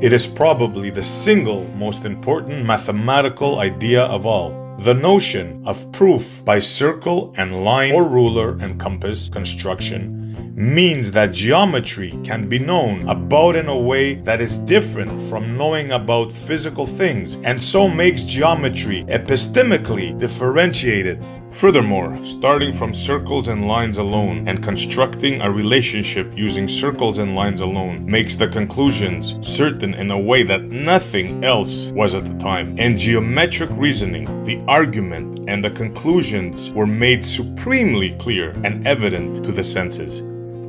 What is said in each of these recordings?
It is probably the single most important mathematical idea of all. The notion of proof by circle and line or ruler and compass construction means that geometry can be known about in a way that is different from knowing about physical things, and so makes geometry epistemically differentiated. Furthermore, starting from circles and lines alone and constructing a relationship using circles and lines alone makes the conclusions certain in a way that nothing else was at the time. In geometric reasoning, the argument and the conclusions were made supremely clear and evident to the senses.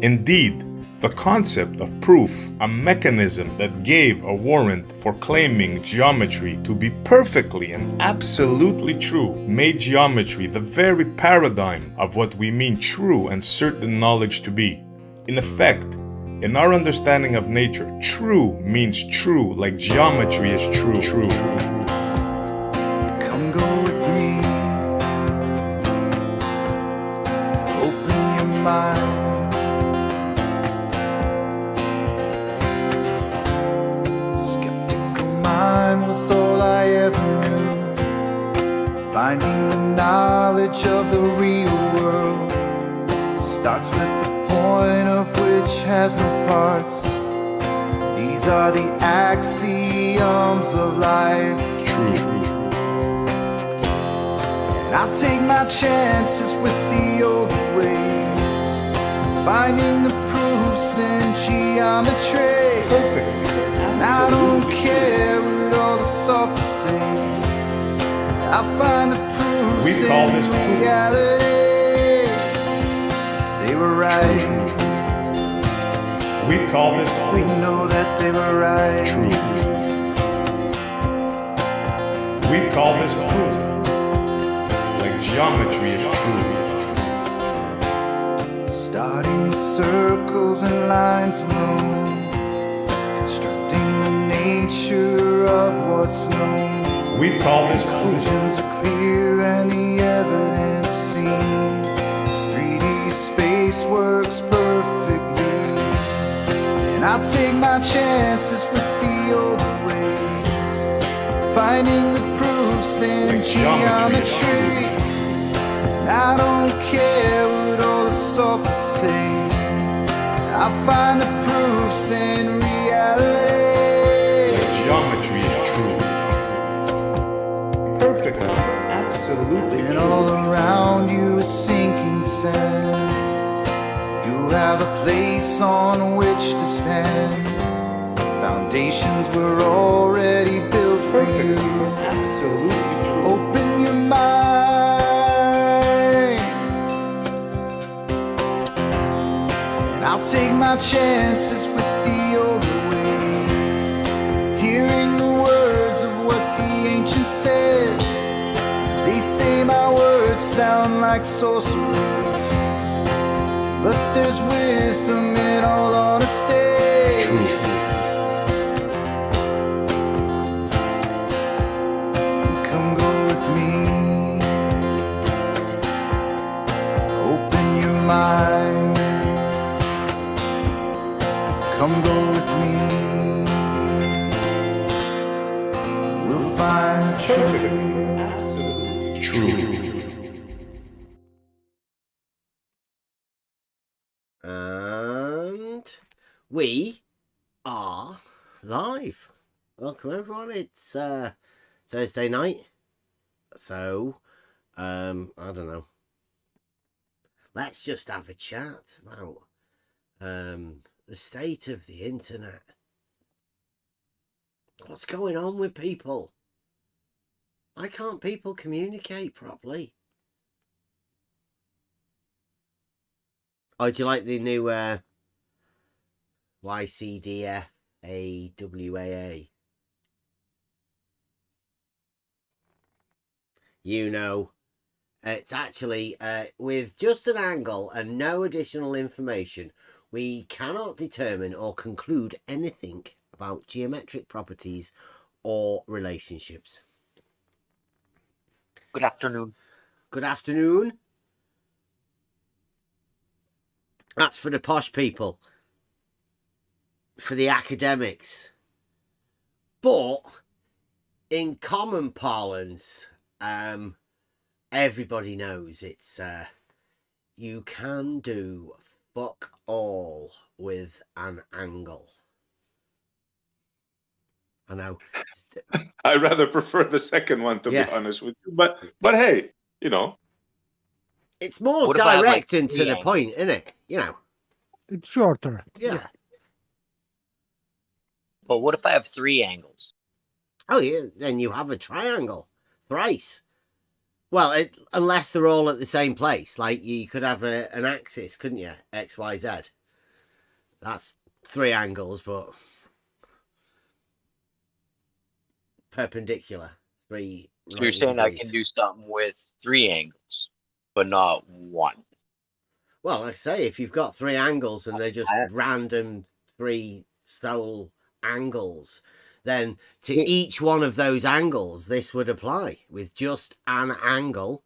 Indeed, the concept of proof, a mechanism that gave a warrant for claiming geometry to be perfectly and absolutely true, made geometry the very paradigm of what we mean true and certain knowledge to be. In effect, in our understanding of nature, true means true like geometry is true. Come go with me. Open your mind. Was all I ever knew. Finding the knowledge of the real world starts with the point of which has no parts. These are the axioms of life. True. And I'll take my chances with the old ways, finding the proofs in geometry. Perfect. And I don't care what all the sophists say, I find the proofs We call this in reality. They were right. We call this We know that they were right. true. We call this proof. Like geometry is true. Starting with circles and lines alone, constructing the nature of what's known. We call this proof. Conclusions are clear and the evidence seen. This 3D space works perfectly. And I'll take my chances with the old ways, finding the proofs in geometry. And I don't care what all the sophists say, I find the proofs in reality. Geometry is true. Perfect. Absolutely. And all around you is sinking sand. You'll have a place on which to stand. Foundations were already built for you. Absolutely true. Open your mind. And I'll take my chances with the older ways, hearing the words of what the ancients said. They say my words sound like sorcery, but there's wisdom in all honesty. True. Come go with me. Open your mind. Come go with me. We'll find the truth. Absolutely true. And we are live. Welcome everyone. It's Thursday night. So I don't know. Let's just have a chat about the state of the internet. What's going on with people? Why can't people communicate properly? Oh, do you like the new YCDFAWAA? You know, it's actually with just an angle and no additional information, we cannot determine or conclude anything about geometric properties or relationships. Good afternoon. Good afternoon. That's for the posh people. For the academics. But in common parlance, everybody knows it's you can do fuck all with an angle. I know. I rather prefer the second one, to be honest with you. But hey, you know, it's more What if I have, direct like, and to three the angles? point, isn't it? You know. It's shorter. Yeah. But what if I have 3 angles? Oh yeah, then you have a triangle thrice. Well, unless they're all at the same place, like you could have an axis, couldn't you? X, Y, Z. That's 3 angles, but perpendicular. 3. So you're saying I can do something with 3 angles, but not 1. Well, like I say, if you've got 3 angles and they're just random 3 sole angles, then to each one of those angles, this would apply with just an angle.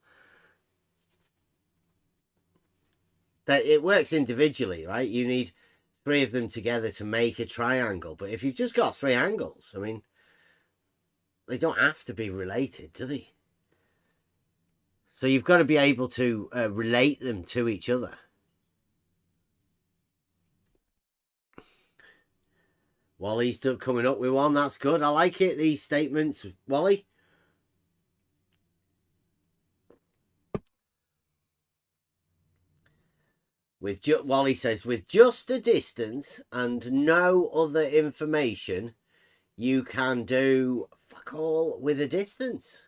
That it works individually, right? You need 3 of them together to make a triangle. But if you've just got 3 angles, I mean, they don't have to be related, do they? So you've got to be able to relate them to each other. Wally's still coming up with one. That's good. I like it, these statements. Wally? Wally says, with just the distance and no other information, you can do fuck all with a distance.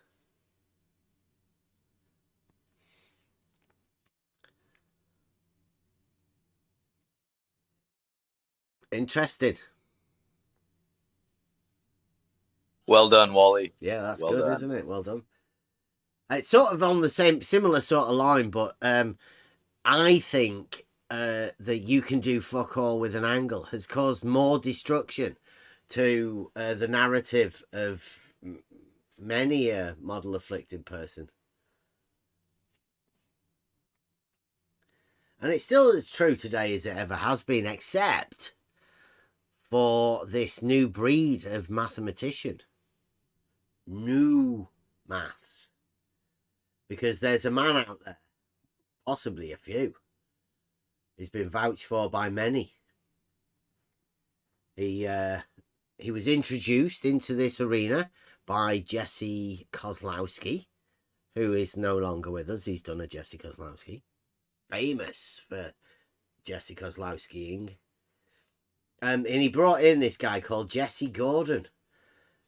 Interesting. Well done, Wally. Yeah, that's Well good, done. isn't it? Well done. It's sort of on the similar sort of line, but I think that you can do fuck all with an angle has caused more destruction to the narrative of many a model afflicted person. And it's still as true today as it ever has been, except for this new breed of mathematician. New maths. Because there's a man out there, possibly a few, he's been vouched for by many. He was introduced into this arena by Jesse Kozlowski, who is no longer with us. He's done a Jesse Kozlowski. Famous for Jesse Kozlowskiing. And he brought in this guy called Jesse Gordon,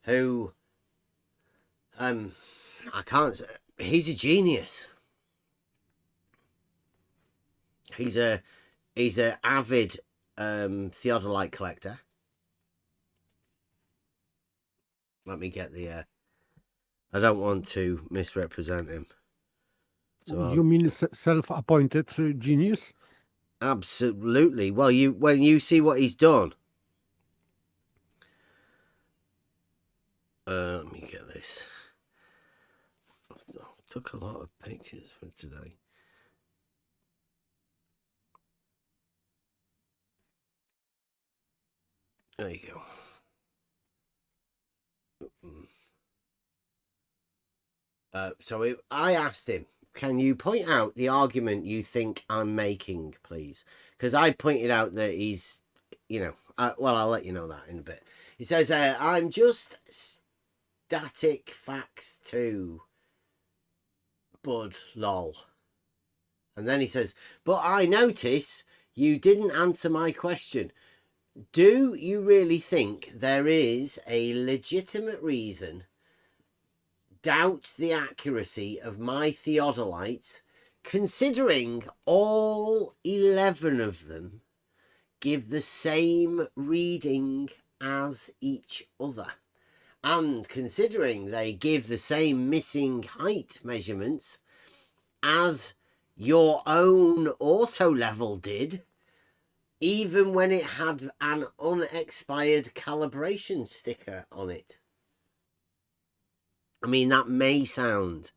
who he's a genius. He's a avid theodolite collector. Let me get the I don't want to misrepresent him. So you mean self-appointed genius? Absolutely. Well, when you see what he's done. Let me get this. I took a lot of pictures for today. There you go. So I asked him, can you point out the argument you think I'm making, please? Because I pointed out that he's, well, I'll let you know that in a bit. He says, I'm just static facts too, bud, lol. And then he says, but I notice you didn't answer my question. Do you really think there is a legitimate reason doubt the accuracy of my theodolites, considering all 11 of them give the same reading as each other, and considering they give the same missing height measurements as your own auto level did, even when it had an unexpired calibration sticker on it? I mean, that may sound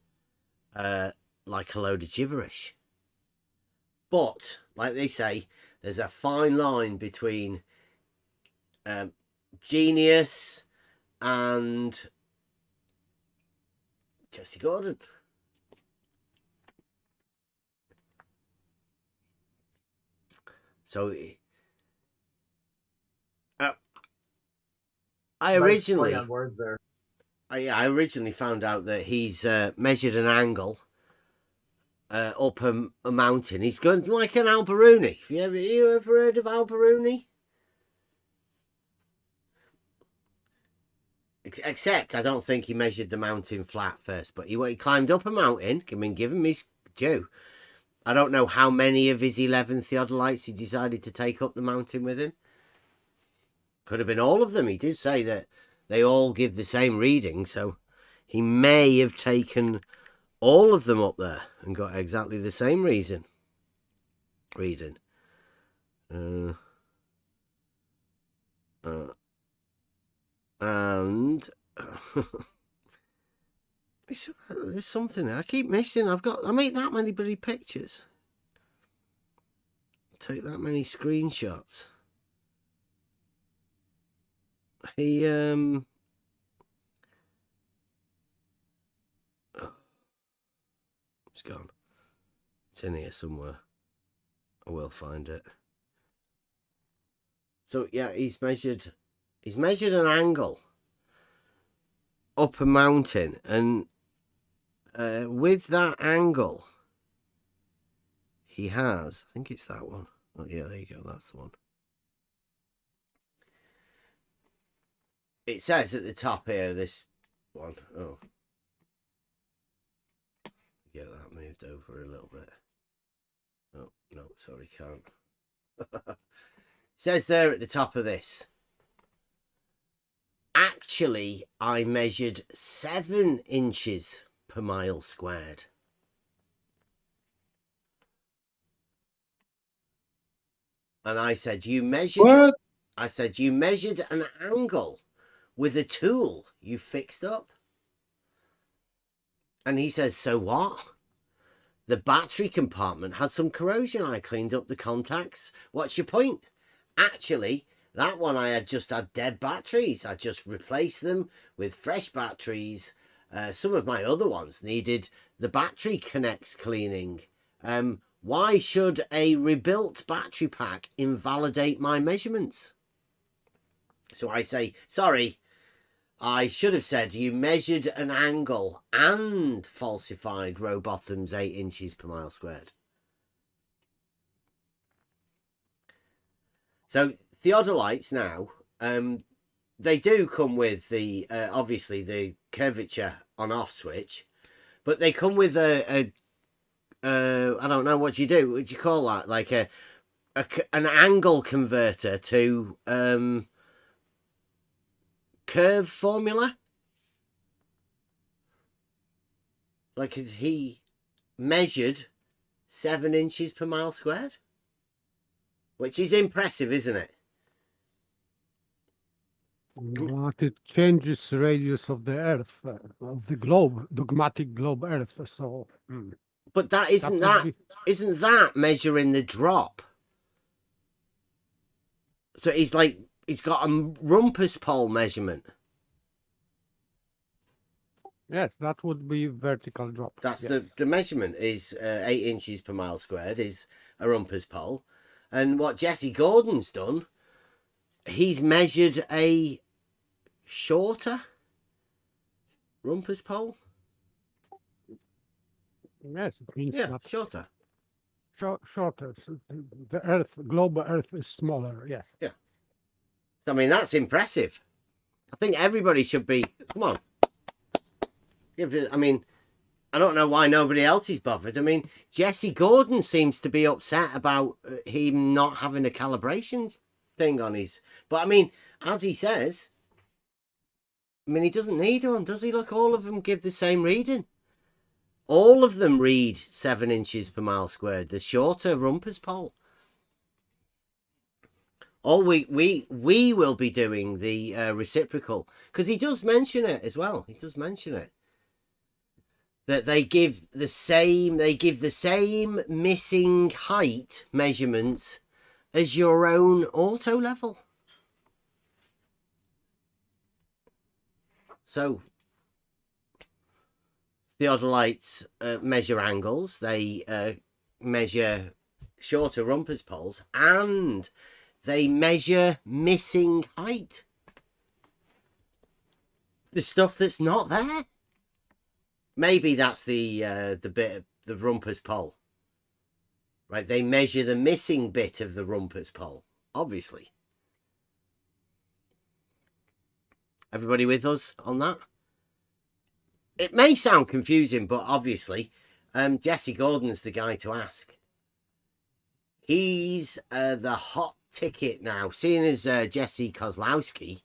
like a load of gibberish. But, like they say, there's a fine line between genius and Jesse Gordon. So I originally found out that he's measured an angle up a mountain. He's going like an Alberuni. You ever heard of Alberuni? Except I don't think he measured the mountain flat first, but he climbed up a mountain. I mean, give him his due. I don't know how many of his 11 theodolites he decided to take up the mountain with him. Could have been all of them. He did say that they all give the same reading, so he may have taken all of them up there and got exactly the same reading. And there's something I keep missing. I make that many bloody pictures, take that many screenshots. He it's gone. It's in here somewhere. I will find it. So yeah, he's measured an angle up a mountain, and with that angle he has, I think it's that one. Oh yeah, there you go, that's the one. It says at the top here, this one. Oh, get that moved over a little bit. Oh no, sorry, can't. It says there at the top of this, actually I measured 7 inches per mile squared. And I said, you measured What? I said, you measured an angle with a tool you fixed up. And he says, so what? The battery compartment has some corrosion. I cleaned up the contacts. What's your point? Actually, that one I had just had dead batteries. I just replaced them with fresh batteries. Some of my other ones needed the battery connects cleaning. Why should a rebuilt battery pack invalidate my measurements? So I say, sorry, I should have said you measured an angle and falsified Rowbotham's 8 inches per mile squared. So theodolites now, they do come with the obviously the curvature on-off switch, but they come with I don't know what you do. What do you call that? Like an angle converter to curve formula. Like, he measured 7 inches per mile squared, which is impressive, isn't it? But it changes radius of the Earth, of the globe, dogmatic globe Earth. So, but that isn't isn't that measuring the drop? So he's got a rumpus pole measurement. yes, that would be vertical drop. That's yes. the measurement is 8 inches per mile squared is a rumpus pole. And what Jesse Gordon's done, he's measured a shorter rumpus pole. Yes, it means Yeah, that shorter. shorter. So the Earth, globe Earth is smaller. Yes. Yeah. So, I mean, that's impressive. I think everybody should be. Come on. I mean, I don't know why nobody else is bothered. I mean, Jesse Gordon seems to be upset about him not having a calibration thing on his. But I mean, as he says, I mean, he doesn't need one, does he? Look, all of them give the same reading. All of them read 7 inches per mile squared. The shorter rumpus pole. All we will be doing the reciprocal, because he does mention it as well. He does mention it. That they give the same missing height measurements as your own auto level. So theodolites measure angles, they measure shorter rumpus poles, and they measure missing height. The stuff that's not there. Maybe that's the bit of the rumpus pole. Right, they measure the missing bit of the rumpus pole, obviously. Everybody with us on that? It may sound confusing, but obviously, Jesse Gordon's the guy to ask. He's the hot ticket now, seeing as Jesse Kozlowski,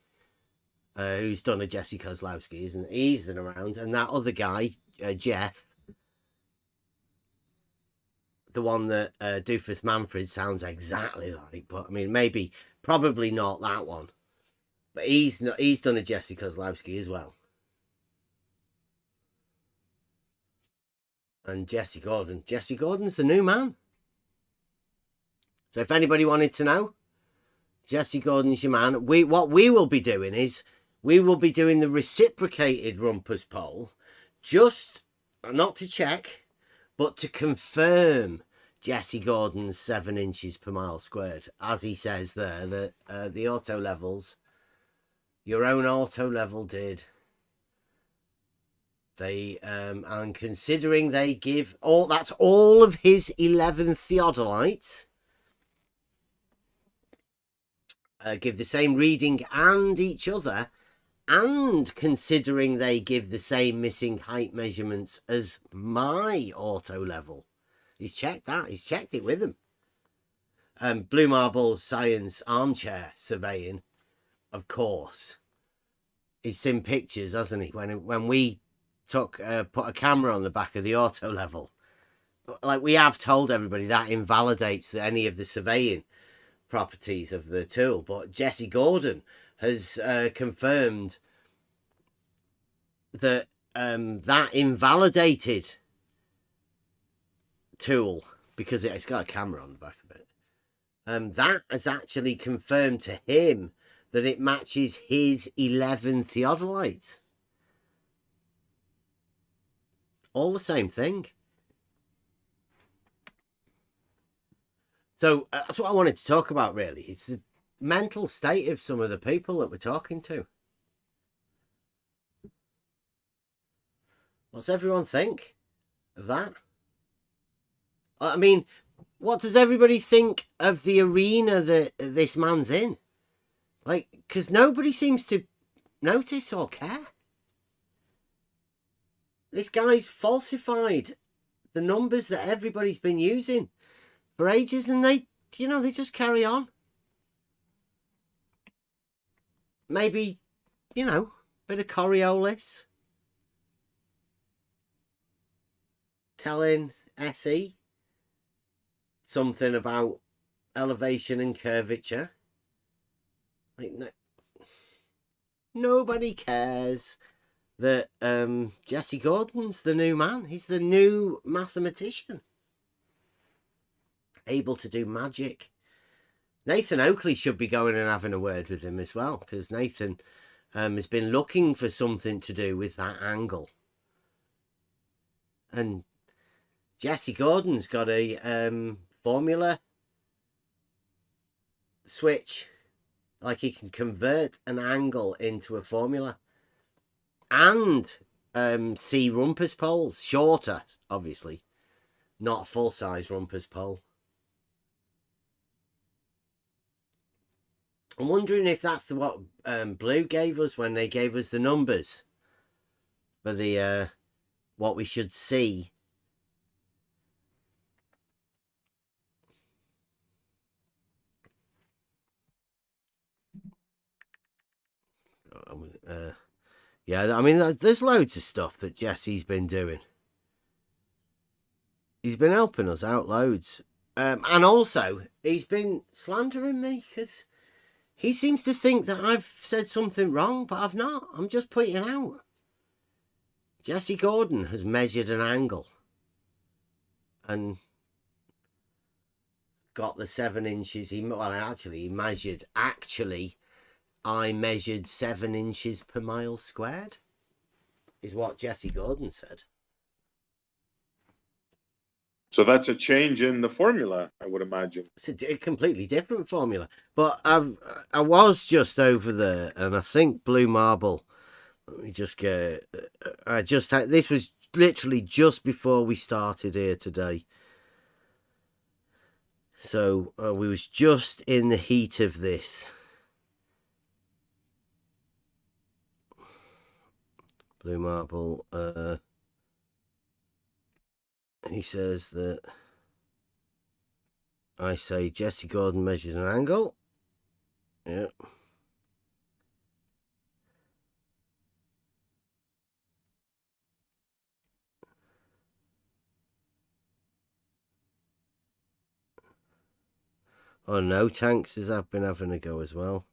who's done a Jesse Kozlowski, isn't he? He's around, and that other guy, Jeff, the one that Doofus Manfred sounds exactly like, but I mean, maybe, probably not that one. But he's done a Jesse Kozlowski as well. And Jesse Gordon's the new man. So if anybody wanted to know, Jesse Gordon's your man. What we will be doing is, we will be doing the reciprocated rumpus pole, just not to check, but to confirm Jesse Gordon's 7 inches per mile squared. As he says there, that the auto levels, your own auto level did. They, and considering they give that's all of his 11 theodolites, give the same reading and each other, and considering they give the same missing height measurements as my auto level. He's checked that. He's checked it with him. Blue Marble Science armchair surveying, of course. He's seen pictures, hasn't he? When we put a camera on the back of the auto level. Like, we have told everybody that invalidates any of the surveying properties of the tool, but Jesse Gordon has confirmed that that invalidated tool, because it's got a camera on the back of it. That has actually confirmed to him that it matches his 11 theodolites. All the same thing. So that's what I wanted to talk about, really. It's the mental state of some of the people that we're talking to. What's everyone think of that? I mean, what does everybody think of the arena that this man's in? Like, because nobody seems to notice or care. This guy's falsified the numbers that everybody's been using for ages, and they just carry on. Maybe, bit of Coriolis telling SE something about elevation and curvature. Like, nobody cares that Jesse Gordon's the new man. He's the new mathematician, able to do magic. Nathan Oakley should be going and having a word with him as well, because Nathan has been looking for something to do with that angle. And Jesse Gordon's got a formula switch. Like, he can convert an angle into a formula. And see rumpus poles. Shorter, obviously. Not a full-size rumpus pole. I'm wondering if that's what Blue gave us when they gave us the numbers for the what we should see. Yeah, I mean, there's loads of stuff that Jesse's been doing. He's been helping us out loads. And also, he's been slandering me, because he seems to think that I've said something wrong, but I've not. I'm just pointing out. Jesse Gordon has measured an angle and got the 7 inches. He measured, I measured 7 inches per mile squared. is what Jesse Gordon said. So that's a change in the formula, I would imagine. It's a completely different formula. But I was just over there, and I think Blue Marble. Let me just get. This was literally just before we started here today. So we was just in the heat of this. Blue Marble. He says that I say Jesse Gordon measures an angle. Yeah. Oh no, Tanks has been having a go as well.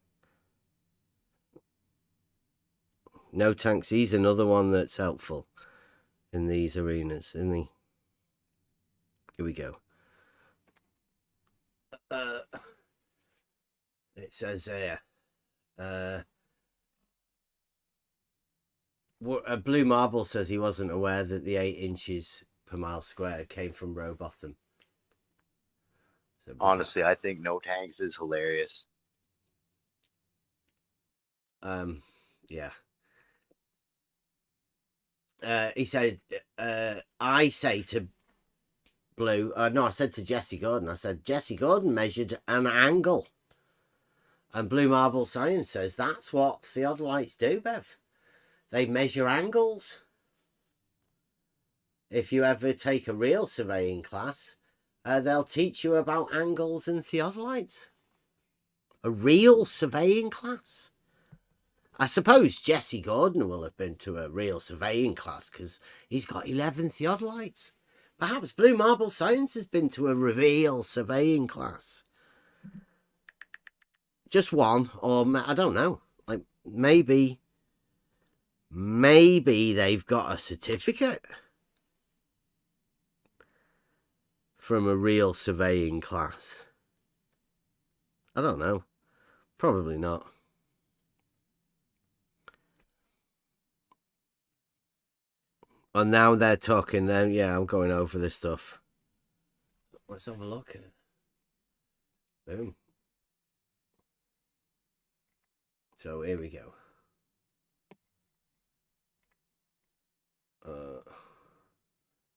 No Tanks, he's another one that's helpful in these arenas, isn't he? Here we go. It says here, Blue Marble says he wasn't aware that the 8 inches per mile squared came from Robotham. So Honestly, I think No Tanks is hilarious. Yeah. He said, I say to Blue, no, I said to Jesse Gordon, I said, Jesse Gordon measured an angle. And Blue Marble Science says that's what theodolites do, Bev. They measure angles. If you ever take a real surveying class, they'll teach you about angles and theodolites. A real surveying class. I suppose Jesse Gordon will have been to a real surveying class because he's got 11 theodolites. Perhaps Blue Marble Science has been to a real surveying class. Just one, or I don't know. Like maybe they've got a certificate from a real surveying class. I don't know. Probably not. And now they're talking. Yeah, I'm going over this stuff. Let's have a look. Boom. So here we go.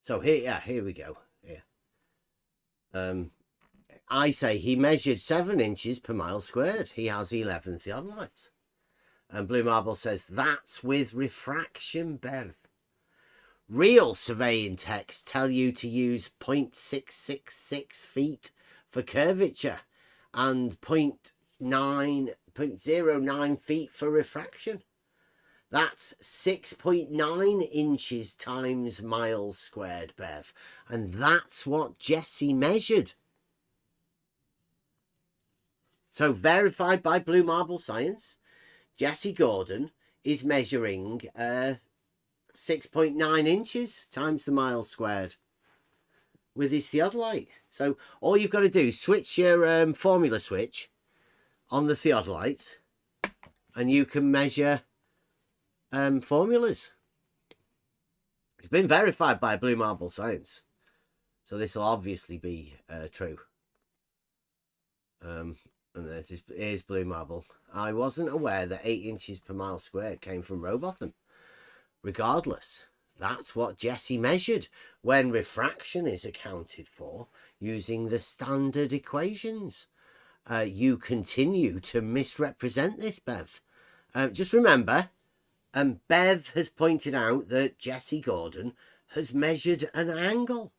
So here we go. Here. I say he measured 7 inches per mile squared. He has 11 theodolites. And Blue Marble says that's with refraction, Bev. Real surveying texts tell you to use 0.666 feet for curvature and 0.09 feet for refraction. That's 6.9 inches times miles squared, Bev. And that's what Jesse measured. So verified by Blue Marble Science, Jesse Gordon is measuring 6.9 inches times the miles squared with his theodolite. So all you've got to do is switch your formula switch on the theodolites and you can measure formulas. It's been verified by Blue Marble Science. So this will obviously be true. And here's Blue Marble. I wasn't aware that 8 inches per mile squared came from Robotham. Regardless, that's what Jesse measured when refraction is accounted for using the standard equations. You continue to misrepresent this, Bev. Just remember, Bev has pointed out that Jesse Gordon has measured an angle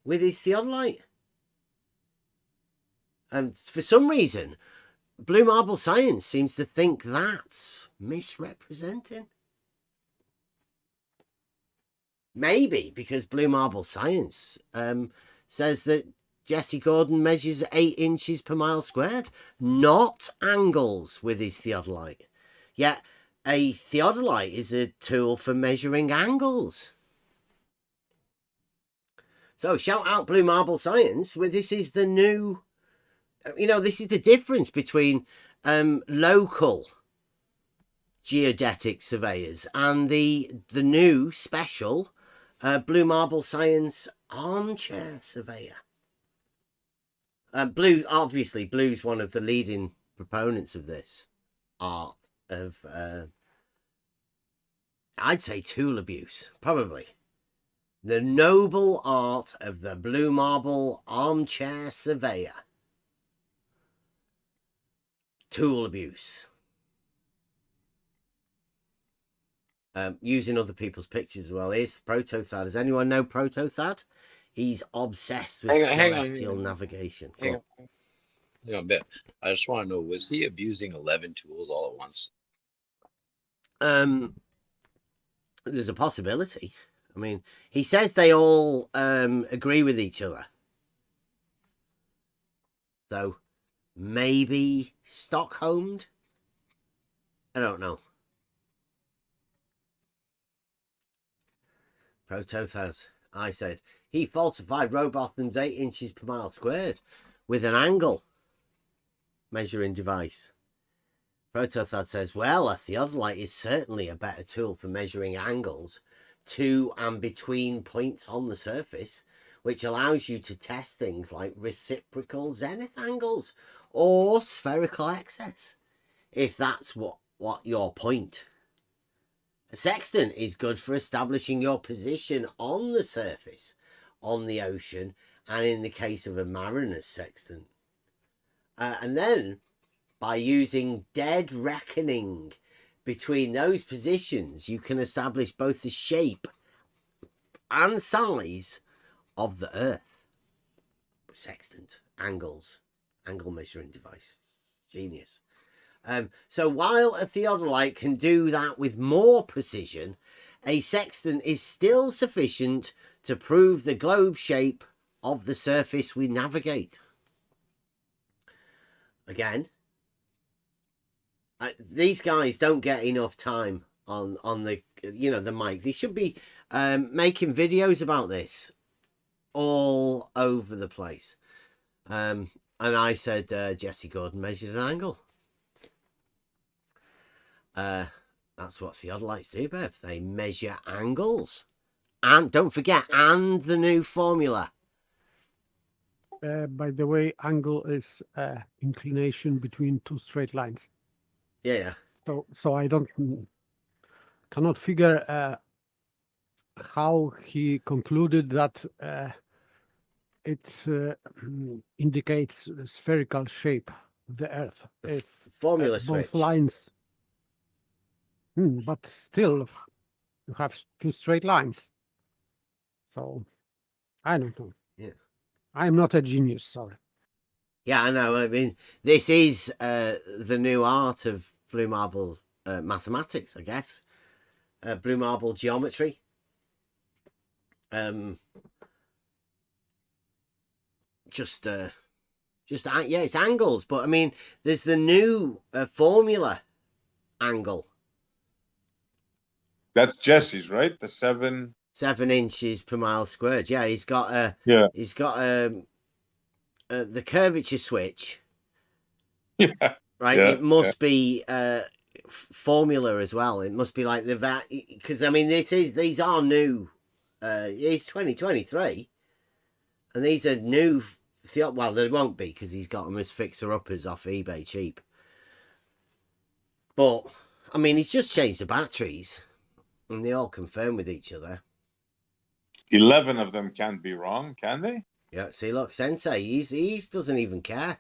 with his theodolite. And for some reason, Blue Marble Science seems to think that's misrepresenting. Maybe because Blue Marble Science says that Jesse Gordon measures 8 inches per mile squared, not angles with his theodolite. Yet a theodolite is a tool for measuring angles. So shout out Blue Marble Science. This is the new, this is the difference between local geodetic surveyors and the new special Blue Marble Science armchair surveyor. Blue's one of the leading proponents of this art of, I'd say, tool abuse, probably. The noble art of the Blue Marble armchair surveyor. Tool abuse. Using other people's pictures as well. Here's Protothad. Does anyone know Protothad? He's obsessed with celestial navigation. Hang on a bit. I just want to know, was he abusing 11 tools all at once? There's a possibility. I mean, he says they all agree with each other. So, maybe Stockholmed? I don't know. Protothas, I said. He falsified Rowbotham's 8 inches per mile squared with an angle measuring device. Protothad says, well, a theodolite is certainly a better tool for measuring angles to and between points on the surface, which allows you to test things like reciprocal zenith angles or spherical excess, if that's what your point. A sextant is good for establishing your position on the surface, on the ocean, and in the case of a mariner's sextant. And then, by using dead reckoning between those positions, you can establish both the shape and size of the Earth. Sextant, angles, angle measuring device. Genius. So while a theodolite can do that with more precision, a sextant is still sufficient to prove the globe shape of the surface we navigate. Again, these guys don't get enough time on the the mic. They should be making videos about this all over the place. And I said Jesse Gordon measured an angle. That's what theodolites do, Bev. They measure angles. And don't forget, and the new formula. By the way, angle is inclination between two straight lines. Yeah. So I cannot figure how he concluded that it indicates spherical shape of the Earth. If Formula both switch. lines, but still you have two straight lines. So I don't know. Yeah. I'm not a genius, sorry. Yeah, I know. I mean, this is the new art of Blue Marble mathematics, I guess. Blue Marble geometry. It's angles, but I mean, there's the new formula angle. That's Jesse's, right? The 7 inches per mile squared. Yeah, he's got the curvature switch. Yeah. Right. Yeah, it must be formula as well. It must be like the because I mean these are new. It's 2023, and these are new. Well, they won't be because he's got them as fixer-uppers off eBay cheap. But I mean, he's just changed the batteries, and they all confirm with each other. 11 of them can't be wrong, can they? Yeah. See, look, Sensei, he doesn't even care.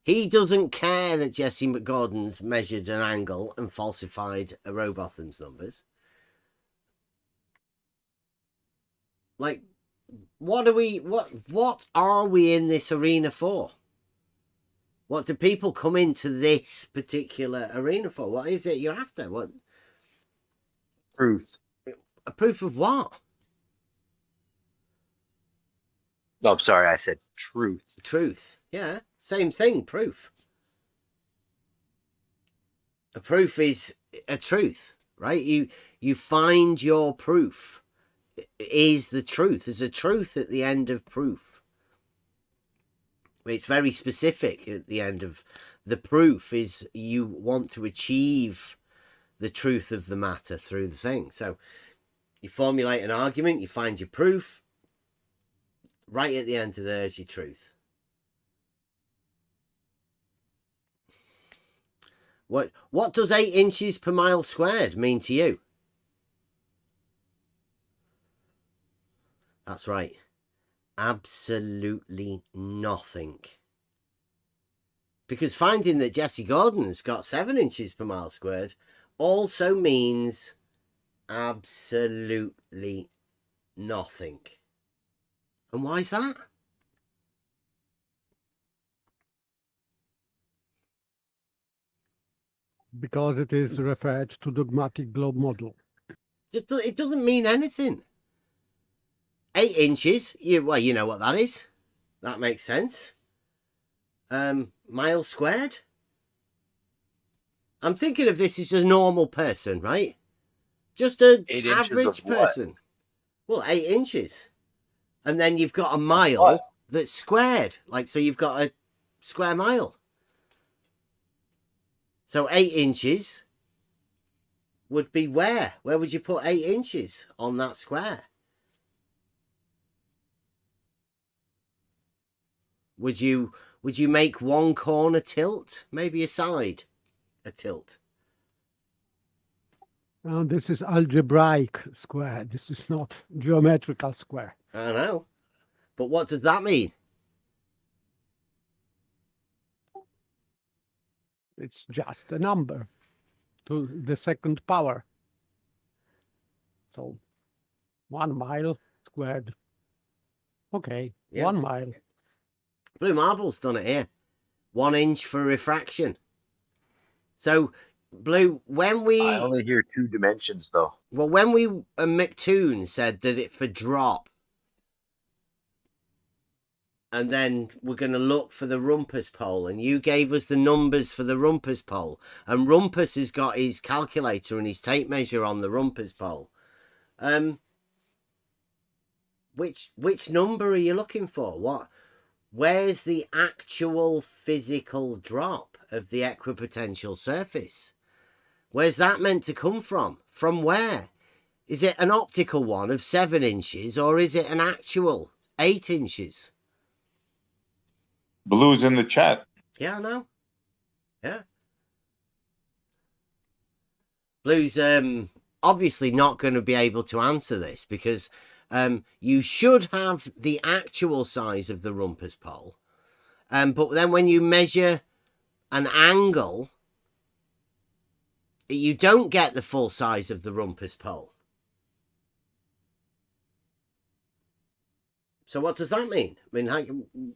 He doesn't care that Jesse McGordon's measured an angle and falsified a Rowbotham's numbers. Like, what are we in this arena for? What do people come into this particular arena for? What is it you're after? What? Truth. A proof of what? No, I'm sorry, I said truth. Truth. Yeah, same thing, proof. A proof is a truth, right? You find your proof is the truth. There's a truth at the end of proof. It's very specific at the end of the proof is you want to achieve the truth of the matter through the thing. So you formulate an argument, you find your proof, right at the end of there is your truth. What does 8 inches per mile squared mean to you? That's right. Absolutely nothing. Because finding that Jesse Gordon's got 7 inches per mile squared also means absolutely nothing. And why is that? Because it is referred to dogmatic globe model. It doesn't mean anything. 8 inches, well, you know what that is. That makes sense. Mile squared. I'm thinking of this as a normal person, right? Just an 8 inches average of what? person. Well, 8 inches. And then you've got a mile What? that's squared. Like, so you've got a square mile. So 8 inches would be where? Where would you put 8 inches on that square? Would you make one corner tilt? Maybe a side a tilt? This is algebraic square. This is not geometrical square. I know. But what does that mean? It's just a number to the second power. So 1 mile squared. Okay, Yeah. 1 mile. Blue Marble's done it here. 1 inch for refraction. So, Blue, when we... I only hear 2 dimensions, though. Well, when we... McToon said that it for drop, and then we're going to look for the rumpus pole, and you gave us the numbers for the rumpus pole, and Rumpus has got his calculator and his tape measure on the rumpus pole. Which number are you looking for? Where's the actual physical drop of the equipotential surface? Where's that meant to come from? From where? Is it an optical one of 7 inches, or is it an actual 8 inches? Blue's in the chat. Yeah, I know. Yeah. Blue's obviously not going to be able to answer this because you should have the actual size of the rumpus pole. But then when you measure an angle, you don't get the full size of the rumpus pole. So what does that mean? I mean,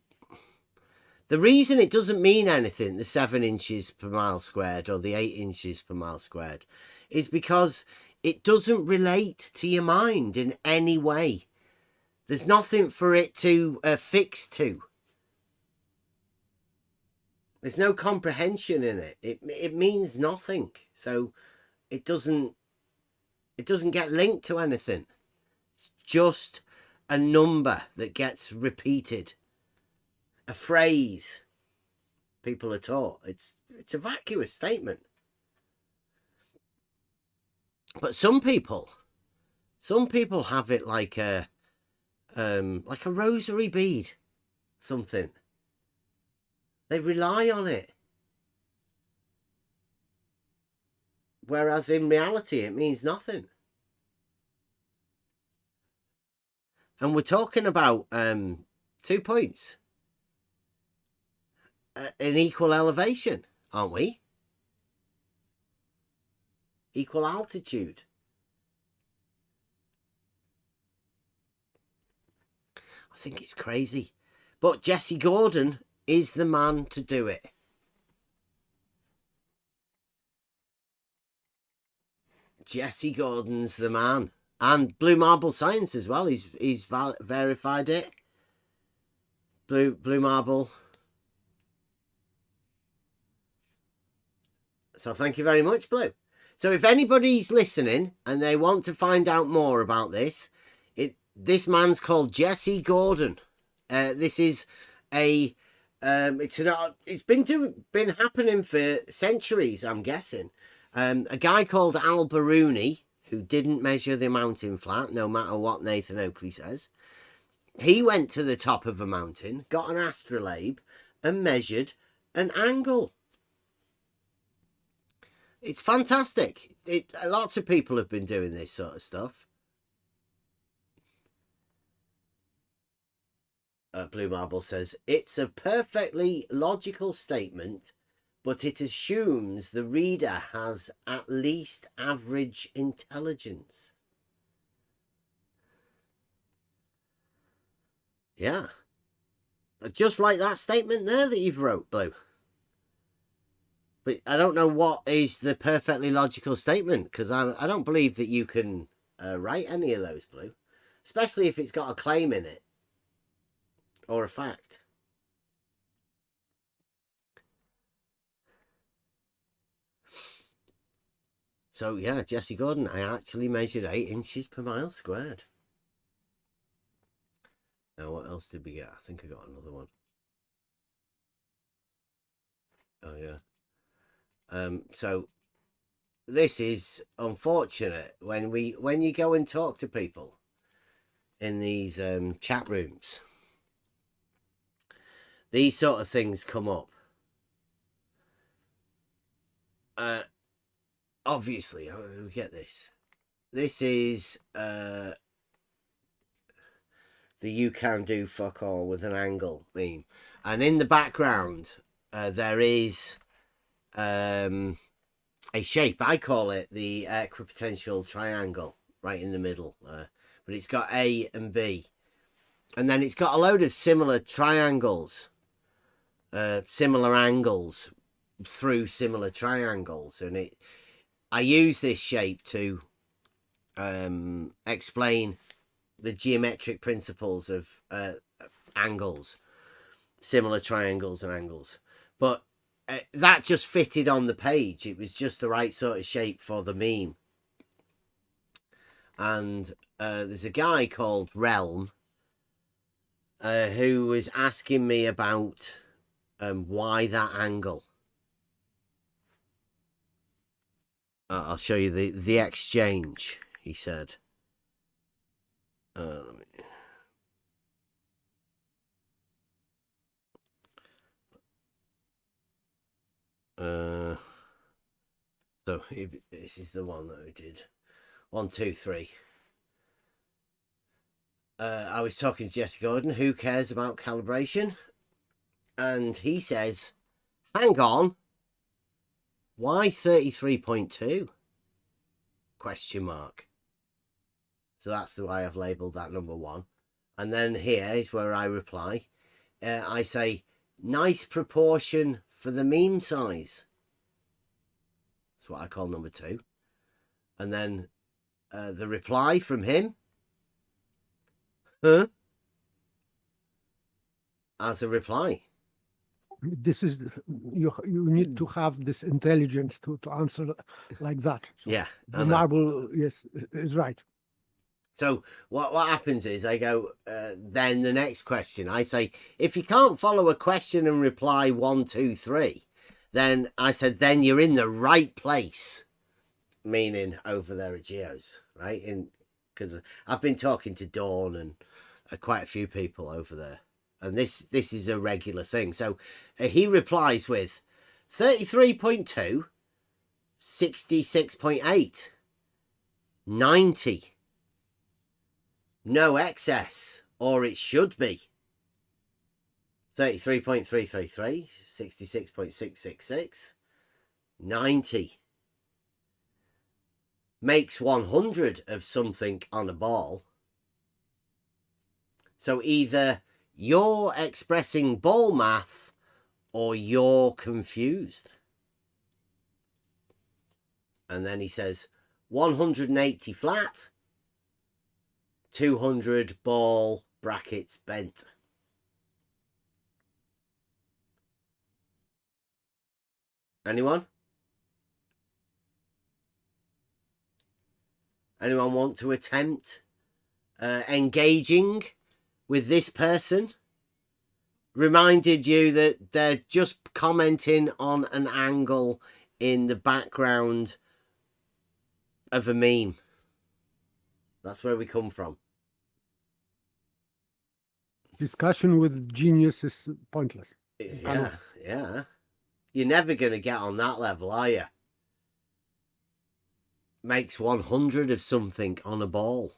the reason it doesn't mean anything, the 7 inches per mile squared or the 8 inches per mile squared, is because it doesn't relate to your mind in any way. There's nothing for it to fix to. There's no comprehension in it. It means nothing. So it doesn't get linked to anything. It's just a number that gets repeated. A phrase people are taught. It's a vacuous statement. But some people have it like a rosary bead, something. They rely on it. Whereas in reality, it means nothing. And we're talking about 2 points. An equal elevation, aren't we? Equal altitude. I think it's crazy. But Jesse Gordon is the man to do it. Jesse Gordon's the man. And Blue Marble Science as well. He's verified it. Blue Marble. So thank you very much, Blue. So if anybody's listening and they want to find out more about this, this man's called Jesse Gordon. This is it's been happening for centuries, I'm guessing. A guy called Al Baruni, who didn't measure the mountain flat, no matter what Nathan Oakley says. He went to the top of a mountain, got an astrolabe, and measured an angle. It's fantastic. Lots of people have been doing this sort of stuff. Blue Marble says, it's a perfectly logical statement, but it assumes the reader has at least average intelligence. Yeah. Just like that statement there that you've wrote, Blue. But I don't know what is the perfectly logical statement, because I don't believe that you can write any of those, Blue. Especially if it's got a claim in it. Or a fact. So, yeah, Jesse Gordon, I actually measured 8 inches per mile squared. Now, what else did we get? I think I got another one. Oh, yeah. So, this is unfortunate when you go and talk to people in these chat rooms. These sort of things come up. Obviously, we get this. This is the "you can do fuck all" with an angle meme, and in the background there is a shape. I call it the equipotential triangle, right in the middle, but it's got A and B, and then it's got a load of similar triangles, similar angles through similar triangles, and I use this shape to explain the geometric principles of angles, similar triangles and angles. But that just fitted on the page. It was just the right sort of shape for the meme. And there's a guy called Realm who was asking me about why that angle. I'll show you the exchange, he said. So this is the one that we did. 1, 2, 3. I was talking to Jesse Gordon, who cares about calibration? And he says, hang on. Why 33.2? Question mark. So that's the way I've labelled that number 1. And then here is where I reply. I say, nice proportion for the meme size. That's what I call number 2. And then the reply from him. Huh? As a reply. This is you need to have this intelligence to answer like that. So Yeah. the marble, yes, is right. So what happens is I go, then the next question, I say, if you can't follow a question and reply 1, 2, 3, then I said, then you're in the right place, meaning over there at Geo's, right? Because I've been talking to Dawn and quite a few people over there. And this is a regular thing. So he replies with 33.2, 66.8, 90. No excess, or it should be. 33.333, 66.666, 90. Makes 100 of something on a ball. So either you're expressing ball math or you're confused. And then he says 180 flat, 200 ball brackets bent. Anyone? Anyone want to attempt engaging with this person? Reminded you that they're just commenting on an angle in the background of a meme. That's where we come from. Discussion with genius is pointless. Yeah, yeah. You're never going to get on that level, are you? Makes 100 of something on a ball.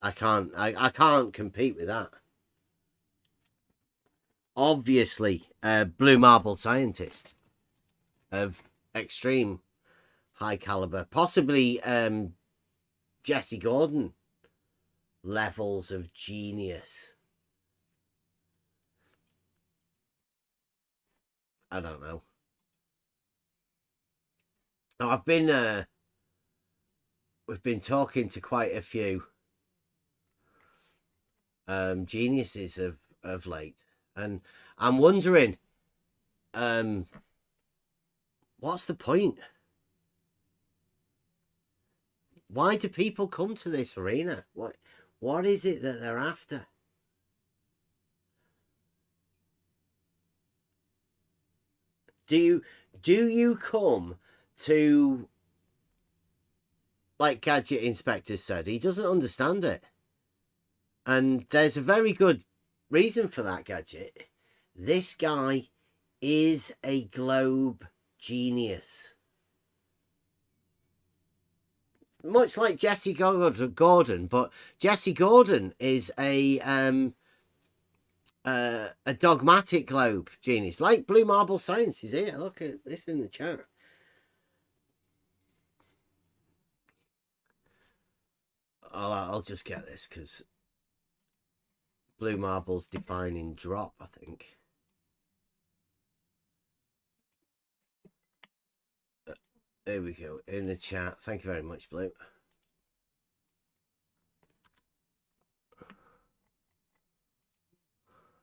I can't compete with that. Obviously, a blue marble scientist of extreme high caliber, possibly Jesse Gordon levels of genius. I don't know. Now I've been we've been talking to quite a few geniuses of late, and I'm wondering what's the point? Why do people come to this arena? What is it that they're after? Do you come to, like Gadget Inspector said, he doesn't understand it. And there's a very good reason for that, Gadget. This guy is a globe genius. Much like Jesse Gordon, but Jesse Gordon is a dogmatic globe genius, like Blue Marble Science is here. Look at this in the chat. I'll just get this because Blue Marble's defining drop, I think. There we go, in the chat. Thank you very much, Blue.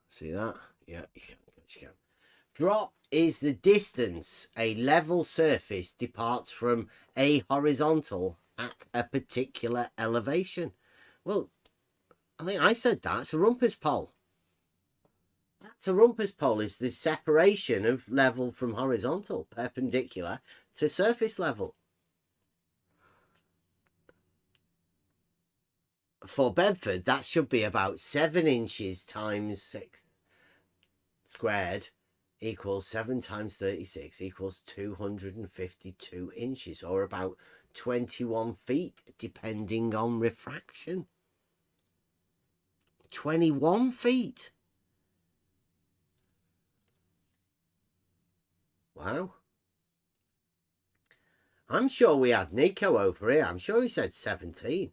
See that? Yeah, you can. Drop is the distance a level surface departs from a horizontal at a particular elevation. Well, I think I said that. It's a rumpus pole. That's a rumpus pole, is the separation of level from horizontal, perpendicular to surface level. For Bedford, that should be about 7 inches times 6 squared equals 7 times 36 equals 252 inches, or about 21 feet, depending on refraction. 21 feet. Wow. I'm sure we had Nico over here. I'm sure he said 17.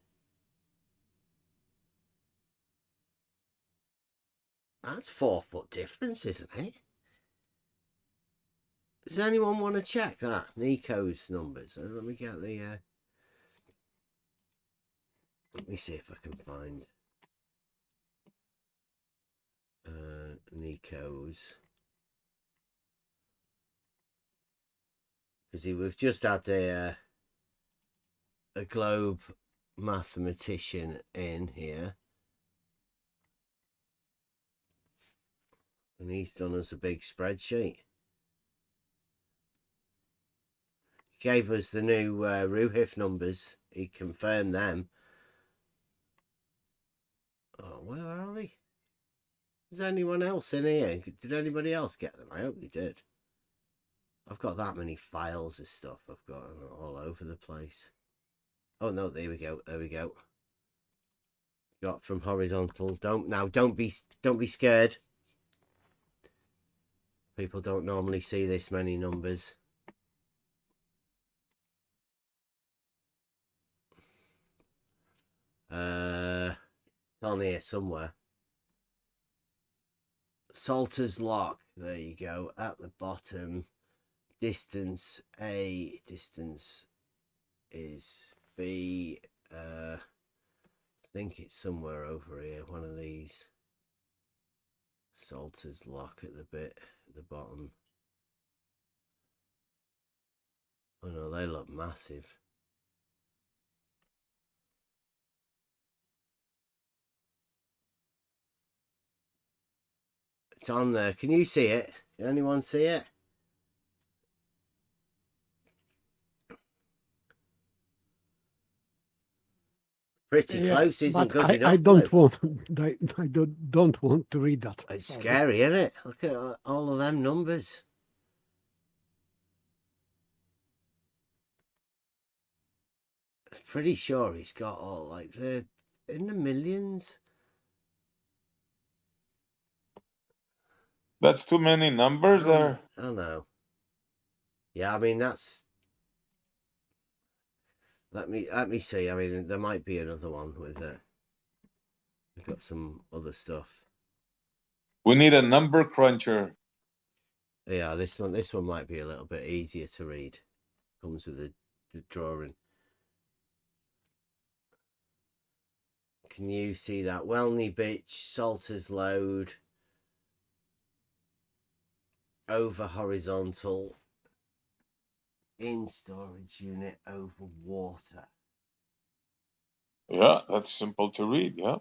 That's 4 foot difference, isn't it? Does anyone want to check that? Nico's numbers. Let me get the... Let me see if I can find... Nico's. Because we've just had a globe mathematician in here. And he's done us a big spreadsheet. He gave us the new Ruhif numbers. He confirmed them. Oh, where are they? Is anyone else in here? Did anybody else get them? I hope they did. I've got that many files of stuff I've got all over the place. Oh no, there we go. There we go. Got from horizontals. Don't be scared. People don't normally see this many numbers. It's on here somewhere. Salter's Lock. There you go. At the bottom. Distance A. Distance is B. I think it's somewhere over here. One of these. Salter's Lock at the bit at the bottom. Oh no, they look massive. It's on there. Can you see it? Can anyone see it? Pretty close isn't but good enough. I don't Blue. want. I don't want to read that. It's Sorry. scary, isn't it? Look at all of them numbers. I'm pretty sure he's got all like the in the millions. That's too many numbers there. I know. Yeah, I mean that's. Let me see. I mean, there might be another one with we've got some other stuff. We need a number cruncher. Yeah, this one might be a little bit easier to read. Comes with the drawing. Can you see that? Welney Bitch, Salter's Load, over horizontal, in storage unit, over water. Yeah, that's simple to read. Yeah.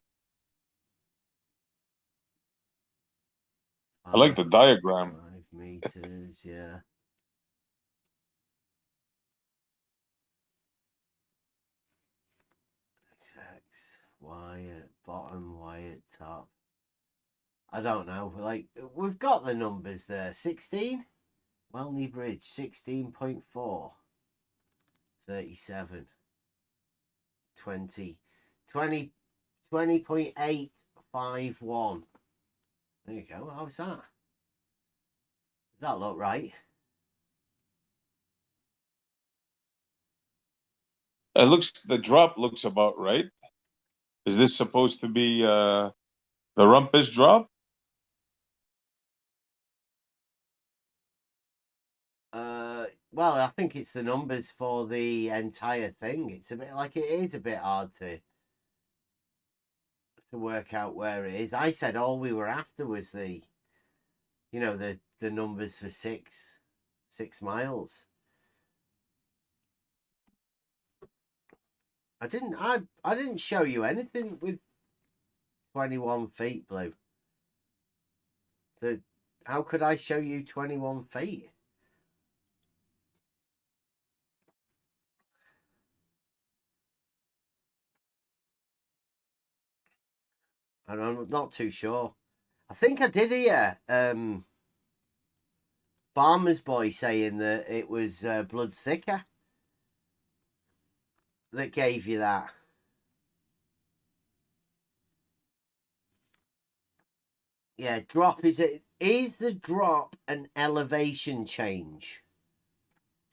I like the diagram. 5 meters, yeah. X, Y at bottom, Y at top. I don't know. Like, we've got the numbers there. 16? Welney Bridge, 16.4. 37. 20. 20.851. There you go. How's that? Does that look right? The drop looks about right. Is this supposed to be the rumpus drop? Well, I think it's the numbers for the entire thing. It's a bit like it is a bit hard to work out where it is. I said all we were after was the numbers for 6 miles. I didn't show you anything with 21 feet, Blue. How could I show you 21 feet? And I'm not too sure. I think I did hear Farmer's Boy saying that it was Blood's Thicker that gave you that. Yeah, drop is the drop an elevation change?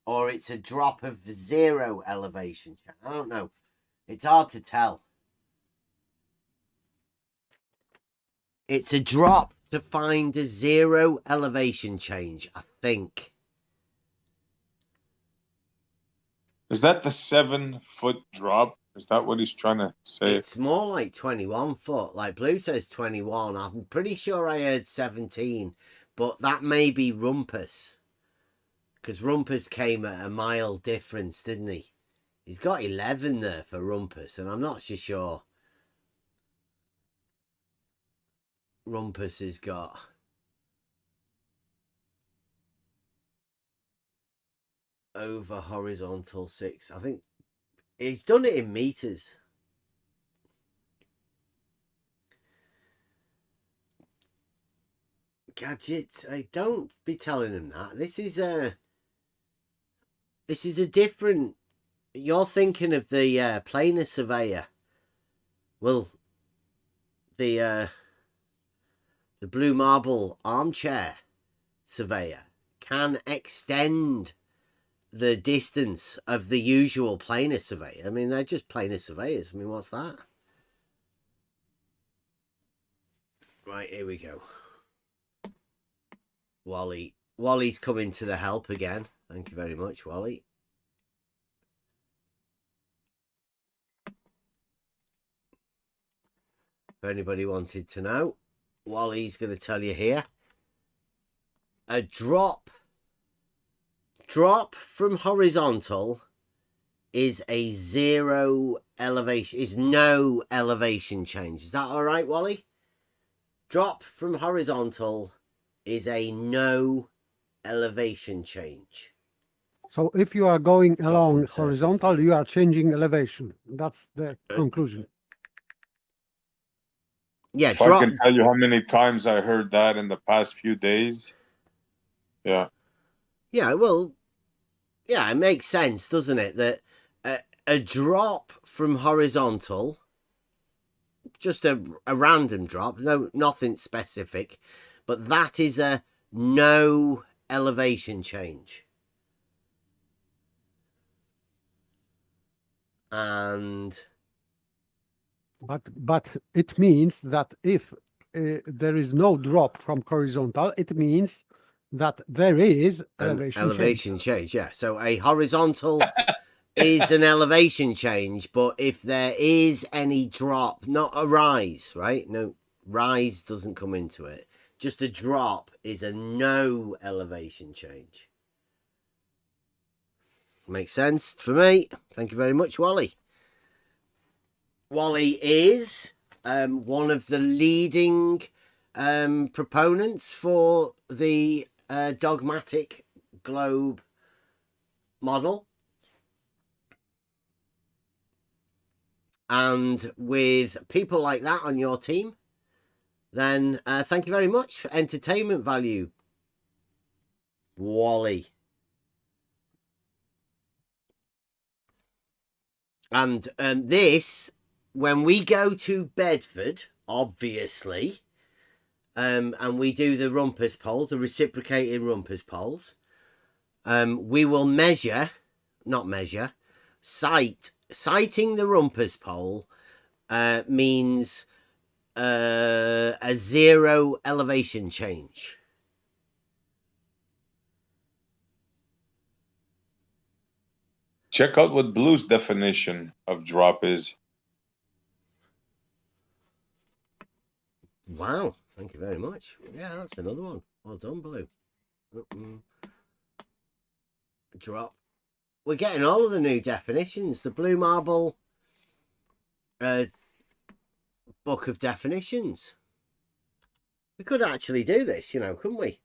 Or it's a drop of 0 elevation change? I don't know. It's hard to tell. It's a drop to find a 0 elevation change, I think. Is that the 7-foot drop? Is that what he's trying to say? It's more like 21 foot. Like Blue says 21. I'm pretty sure I heard 17. But that may be Rumpus. Because Rumpus came at a mile difference, didn't he? He's got 11 there for Rumpus. And I'm not so sure Rumpus has got... over horizontal 6. I think he's done it in meters. Gadget, don't be telling him that. This is a different. You're thinking of the planar surveyor. Well, the blue marble armchair surveyor can extend the distance of the usual planar surveyor. I mean, they're just planar surveyors. I mean, what's that? Right, here we go. Wally's coming to the help again. Thank you very much, Wally. If anybody wanted to know, Wally's going to tell you here. A drop from horizontal is a 0 elevation, is no elevation change. Is that all right, Wally? Drop from horizontal is a no elevation change. So if you are going from along the surface horizontal, line. you are changing elevation. That's the conclusion. Yeah, If I drop. can tell you how many times I heard that in the past few days. Yeah. Yeah, well, yeah, it makes sense, doesn't it? That a drop from horizontal, just a random drop, nothing specific, but that is a no elevation change. And But it means that if there is no drop from horizontal, it means that there is an elevation change. elevation change, yeah. So a horizontal is an elevation change, but if there is any drop, not a rise, right? No, rise doesn't come into it. Just a drop is a no elevation change. Makes sense for me. Thank you very much, Wally. Wally is one of the leading proponents for the dogmatic globe model. And with people like that on your team, then thank you very much for entertainment value, Wally. And this, when we go to Bedford, obviously, and we do the rumpus poles, the reciprocating rumpus poles, we will citing the rumpus pole means a zero elevation change. Check out what Blue's definition of drop is. Wow, thank you very much. Yeah, that's another one. Well done, Blue. Drop. We're getting all of the new definitions. The Blue Marble book of definitions. We could actually do this, couldn't we?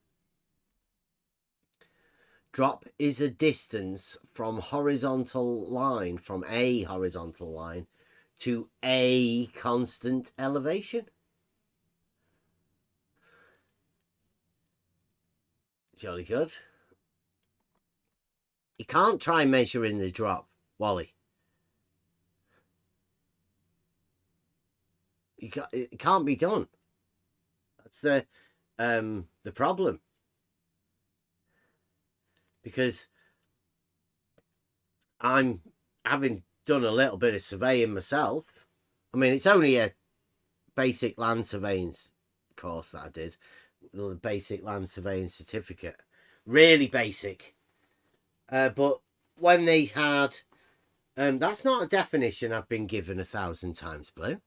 Drop is a distance from a horizontal line to a constant elevation. Jolly good. You can't try measuring the drop, Wally. It can't be done. That's the problem. Because I'm having done a little bit of surveying myself. I mean, it's only a basic land surveying course that I did. The basic land surveying certificate. Really basic. But when they had... that's not a definition I've been given 1,000 times, Blue.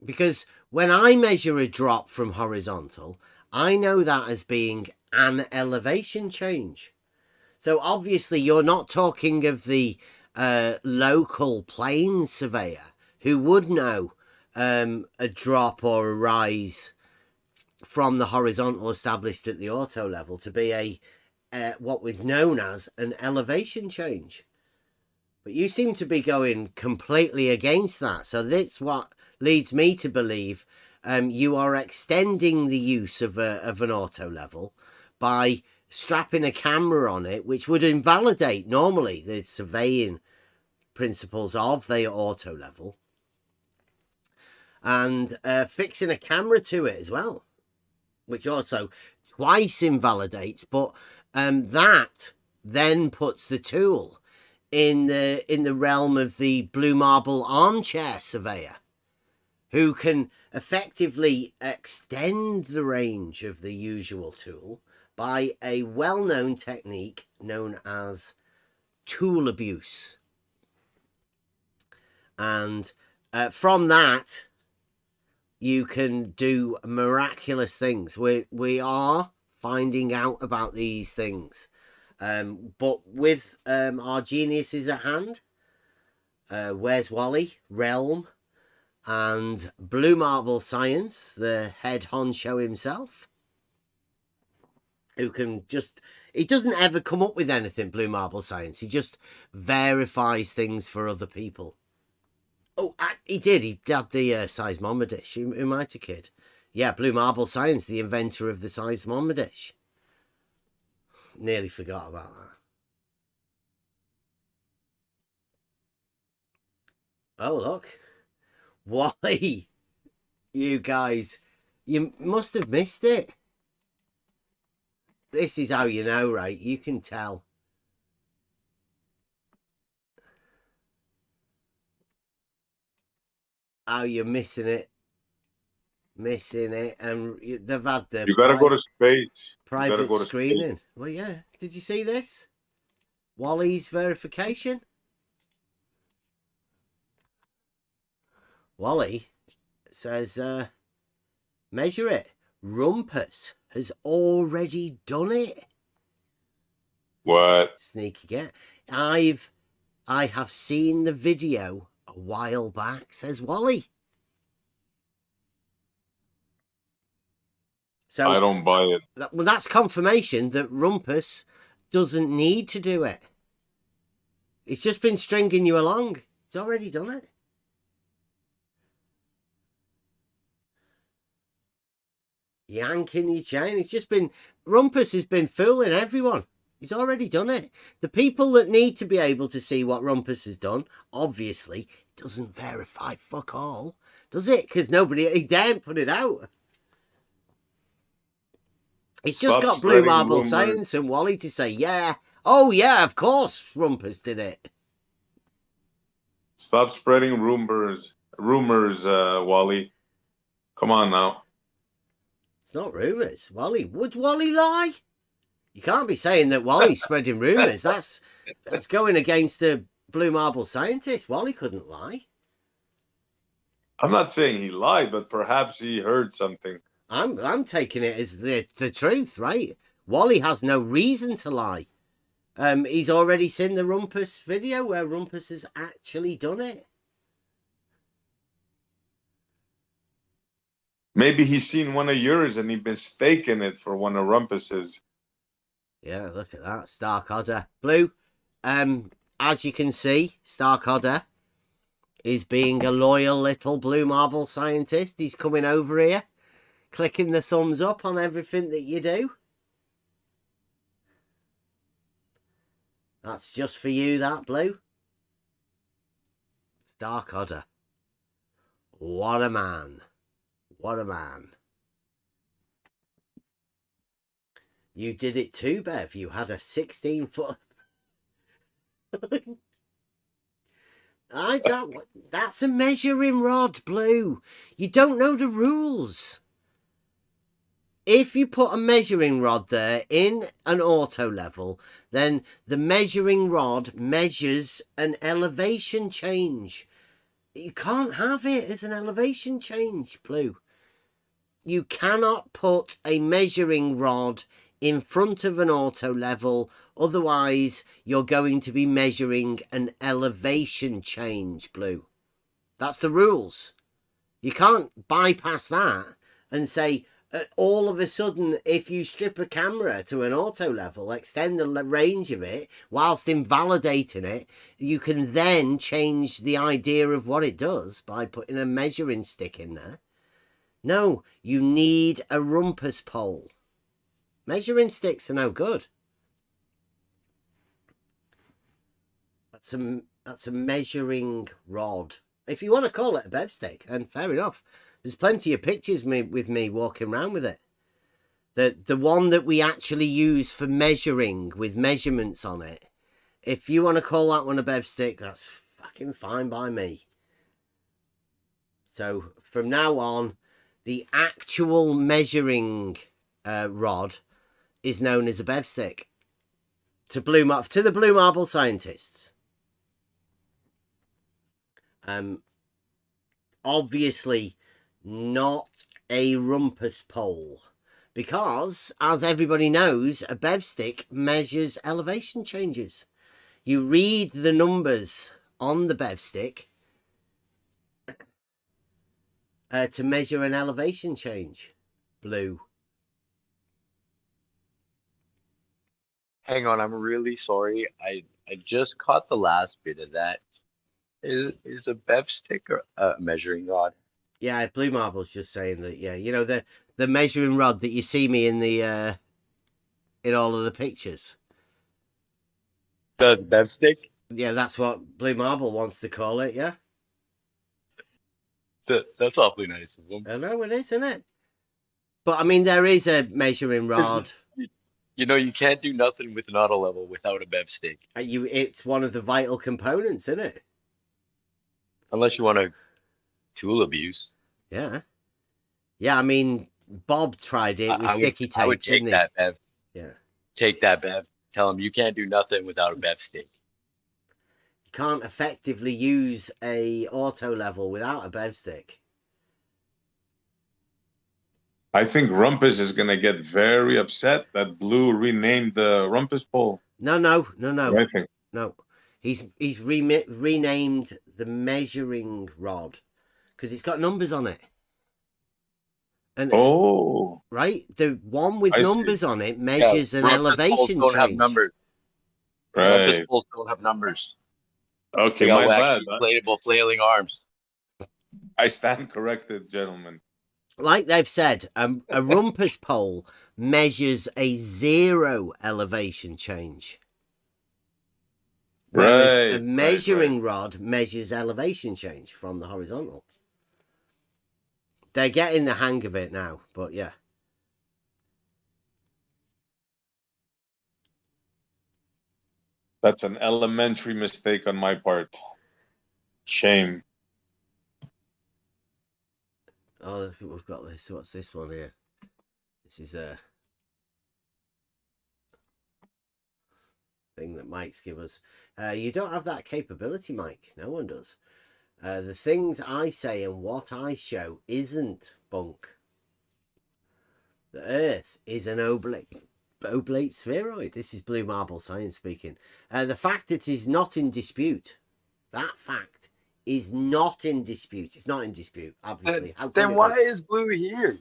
Because when I measure a drop from horizontal, I know that as being an elevation change. So obviously you're not talking of the local plane surveyor who would know a drop or a rise from the horizontal established at the auto level to be a what was known as an elevation change. But you seem to be going completely against that. So that's what leads me to believe you are extending the use of an auto level by strapping a camera on it, which would invalidate normally the surveying principles of the auto level, and fixing a camera to it as well, which also twice invalidates. But that then puts the tool in the realm of the Blue Marble armchair surveyor, who can effectively extend the range of the usual tool by a well-known technique known as tool abuse. And from that, you can do miraculous things. We are finding out about these things. But with our geniuses at hand, Where's Wally, Realm, and Blue Marble Science, the head honcho himself, who can just... He doesn't ever come up with anything, Blue Marble Science. He just verifies things for other people. Oh, he did. He had the seismometer dish. Who might have kid? Yeah, Blue Marble Science, the inventor of the seismometer dish. Nearly forgot about that. Oh, look. Wally! You guys, you must have missed it. This is how you know, right? You can tell. How you're missing it. Missing it. And they've had the... You gotta go to space. Private go to screening. Well, yeah. Did you see this? Wally's verification. Wally says, measure it. Rumpus has already done it. What? Sneaky get. I have seen the video a while back, says Wally. So I don't buy it. Well, that's confirmation that Rumpus doesn't need to do it. It's just been stringing you along. It's already done it. Yanking your chain. It's just been... Rumpus has been fooling everyone. He's already done it. The people that need to be able to see what Rumpus has done, obviously, doesn't verify fuck all, does it? Because he daren't put it out. It's just got Blue Marble Science and Wally to say, yeah. Oh, yeah, of course Rumpus did it. Stop spreading rumors, Wally. Come on now. It's not rumours. Would Wally lie? You can't be saying that Wally's spreading rumours. That's going against the Blue Marble Scientist. Wally couldn't lie. I'm not saying he lied, but perhaps he heard something. I'm taking it as the truth, right? Wally has no reason to lie. He's already seen the Rumpus video where Rumpus has actually done it. Maybe he's seen one of yours and he mistaken it for one of Rumpus's. Yeah, look at that. Stark Odder. Blue, as you can see, Stark Odder is being a loyal little Blue Marble Scientist. He's coming over here, clicking the thumbs up on everything that you do. That's just for you, that, Blue. Stark Odder. What a man. What a man. You did it too, Bev. You had a 16-foot... That's a measuring rod, Blue. You don't know the rules. If you put a measuring rod there in an auto level, then the measuring rod measures an elevation change. You can't have it as an elevation change, Blue. You cannot put a measuring rod in front of an auto level, otherwise you're going to be measuring an elevation change, Blue. That's the rules. You can't bypass that and say, all of a sudden, if you strip a camera to an auto level, extend the range of it, whilst invalidating it, you can then change the idea of what it does by putting a measuring stick in there. No, you need a Rumpus pole. Measuring sticks are no good. That's a measuring rod. If you want to call it a bev stick, and fair enough. There's plenty of pictures with me walking around with it. The one that we actually use for measuring with measurements on it. If you want to call that one a bev stick, that's fucking fine by me. So from now on, the actual measuring rod is known as a bev stick. To the Blue Marble Scientists. Obviously not a Rumpus pole, because as everybody knows, a bev stick measures elevation changes. You read the numbers on the bev stick to measure an elevation change, Blue. Hang on, I'm really sorry. I just caught the last bit of that. Is a bev stick or a measuring rod? Yeah, Blue Marble's just saying that. Yeah, you know the measuring rod that you see me in the in all of the pictures. The bev stick? Yeah, that's what Blue Marble wants to call it. Yeah, That's awfully nice of them. I know it is, isn't it? But I mean, there is a measuring rod. You know, you can't do nothing with an auto level without a bev stick, It's one of the vital components, isn't it? unless you want to tool abuse. Yeah, yeah. I mean, Bob tried it with I sticky I would tape, didn't take that bev. he? Yeah. Take that bev. Tell him you can't do nothing without a bev stick. You can't effectively use a auto level without a bev stick. I think Rumpus is gonna get very upset that Blue renamed the Rumpus pole. No. I think. No. He's renamed the measuring rod because it's got numbers on it. And Oh, right, the one with I see. numbers on it measures an Rumpus poles elevation don't have change. numbers. Rumpus right. poles don't have numbers. Okay, They got my bad. wacky inflatable flailing arms. I stand corrected, gentlemen. Like they've said, a rumpus pole measures a 0 elevation change. Whereas a measuring rod measures elevation change from the horizontal. They're getting the hang of it now, but yeah. That's an elementary mistake on my part. Shame. Oh, I think we've got this. What's this one here? This is a thing that Mike's give us. You don't have that capability, Mike. No one does. The things I say and what I show isn't bunk. The Earth is an oblate spheroid. This is Blue Marble Science speaking. The fact that it is not in dispute. That fact is not in dispute. It's not in dispute, obviously. Then why is Blue here?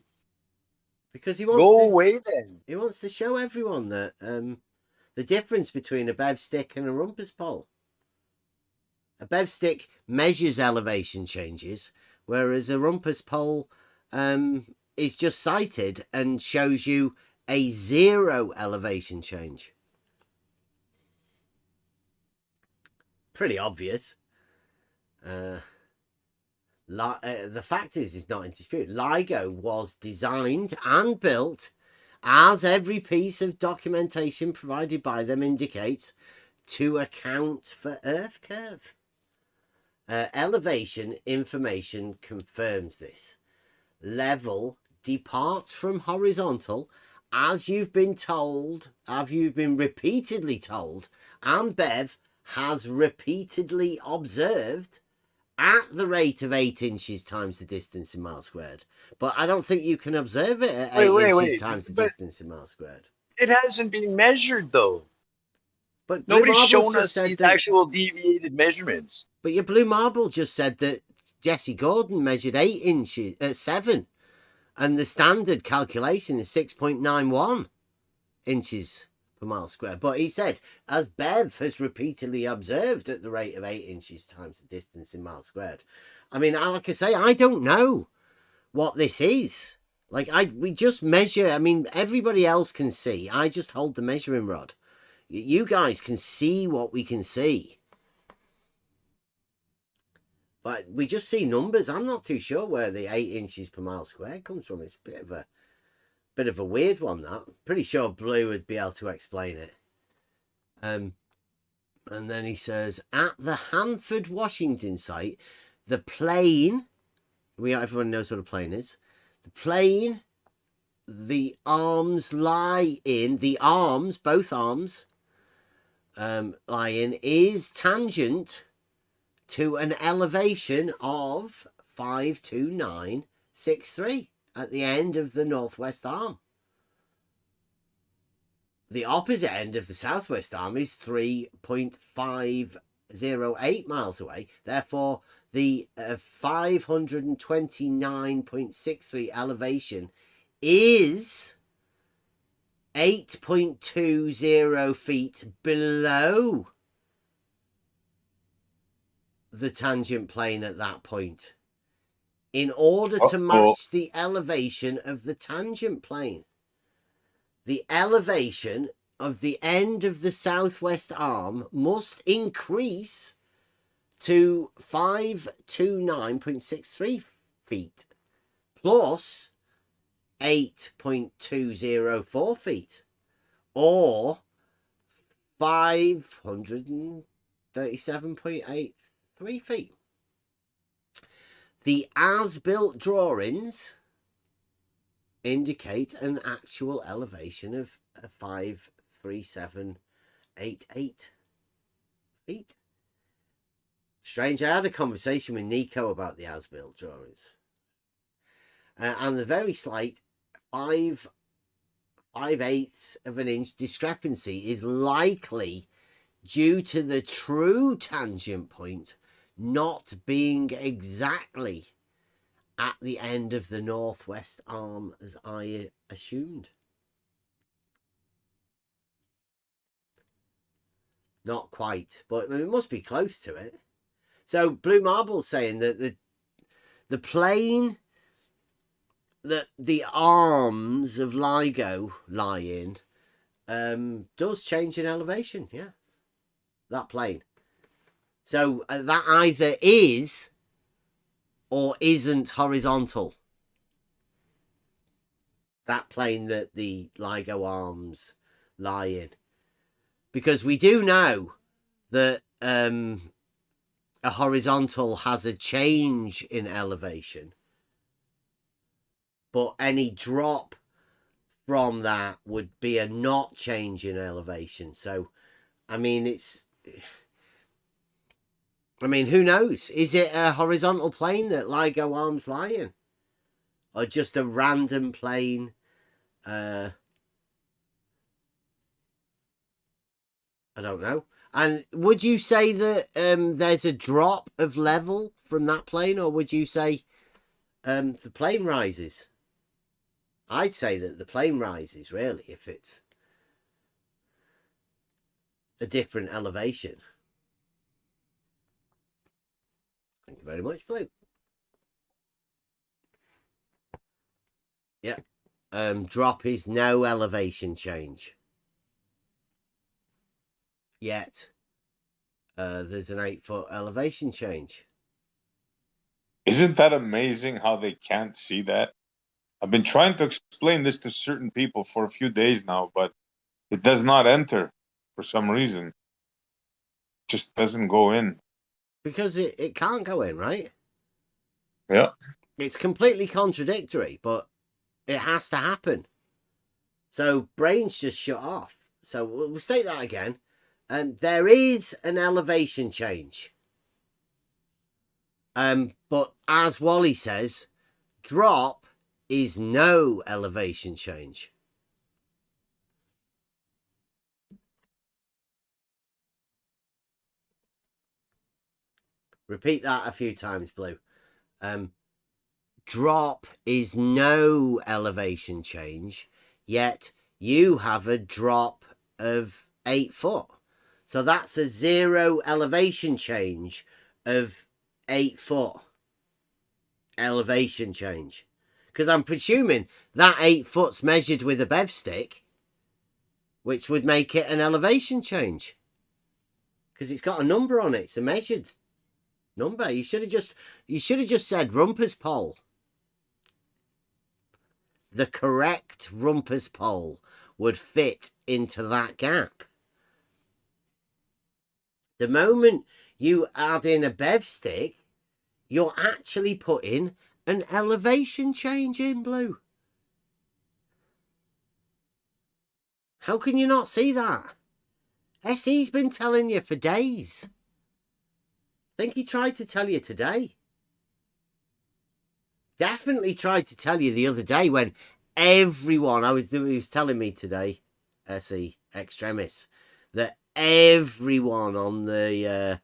Because he wants Go to, away then. he wants to show everyone that the difference between a bev stick and a rumpus pole. A bev stick measures elevation changes, whereas a rumpus pole is just sighted and shows you a 0 elevation change. Pretty obvious. The fact is, it's not in dispute. LIGO was designed and built, as every piece of documentation provided by them indicates, to account for Earth curve. Elevation information confirms this. Level departs from horizontal, as you've been told, as you've been repeatedly told, and Bev has repeatedly observed, at the rate of 8 inches times the distance in miles squared. But I don't think you can observe it at 8 inches times the distance in miles squared. It hasn't been measured though. But Nobody's Blue Marble's shown us these actual deviated measurements. But your Blue Marble just said that Jesse Gordon measured 8 inches, 7, and the standard calculation is 6.91 inches per mile square. But he said, as Bev has repeatedly observed at the rate of 8 inches times the distance in miles squared. I mean, like I say, I don't know what this is. Like, we just measure. I mean, everybody else can see. I just hold the measuring rod. You guys can see what we can see. But we just see numbers. I'm not too sure where the 8 inches per mile square comes from. It's a bit of a weird one, that. Pretty sure Blue would be able to explain it. And then he says, at the Hanford, Washington site, the plane, everyone knows what a plane is. The plane, the arms lie in, both arms lie in, is tangent to an elevation of 52963 at the end of the northwest arm. The opposite end of the southwest arm is 3.508 miles away. Therefore, the 529.63 elevation is 8.20 feet below the tangent plane at that point in order to match the elevation of the tangent plane. The elevation of the end of the southwest arm must increase to 529.63 feet plus 8.204 feet or 537.83 feet. The as-built drawings indicate an actual elevation of 53788 feet. Strange, I had a conversation with Nico about the as-built drawings. And the very slight 5/8 of an inch discrepancy is likely due to the true tangent point not being exactly at the end of the northwest arm as I assumed. Not quite, but it must be close to it. So Blue Marble's saying that the plane that the arms of LIGO lie in does change in elevation, yeah. That plane. So that either is or isn't horizontal. That plane that the LIGO arms lie in. Because we do know that a horizontal has a change in elevation. But any drop from that would be a not change in elevation. So, I mean, who knows? Is it a horizontal plane that LIGO arms lie in? Or just a random plane? I don't know. And would you say that there's a drop of level from that plane? Or would you say the plane rises? I'd say that the plane rises, really, if it's a different elevation. Thank you very much, Blue. Yeah. Drop is no elevation change. Yet, there's an 8-foot elevation change. Isn't that amazing how they can't see that? I've been trying to explain this to certain people for a few days now, but it does not enter for some reason. Just doesn't go in. Because it can't go in, right? Yeah. It's completely contradictory, but it has to happen. So brains just shut off. So we'll state that again. There is an elevation change. But as Wally says, drop is no elevation change. Repeat that a few times, Blue. Drop is no elevation change, yet you have a drop of 8 foot. So that's a 0 elevation change of 8 foot elevation change. Because I'm presuming that 8 foot's measured with a bev stick, which would make it an elevation change. Because it's got a number on it. It's a measured number. You should have just said rumpus pole. The correct rumpus pole would fit into that gap. The moment you add in a bev stick, you're actually putting an elevation change in, Blue. How can you not see that? SE's been telling you for days. I think he tried to tell you today. Definitely tried to tell you the other day when everyone, he was telling me today, SE Extremis, that everyone on the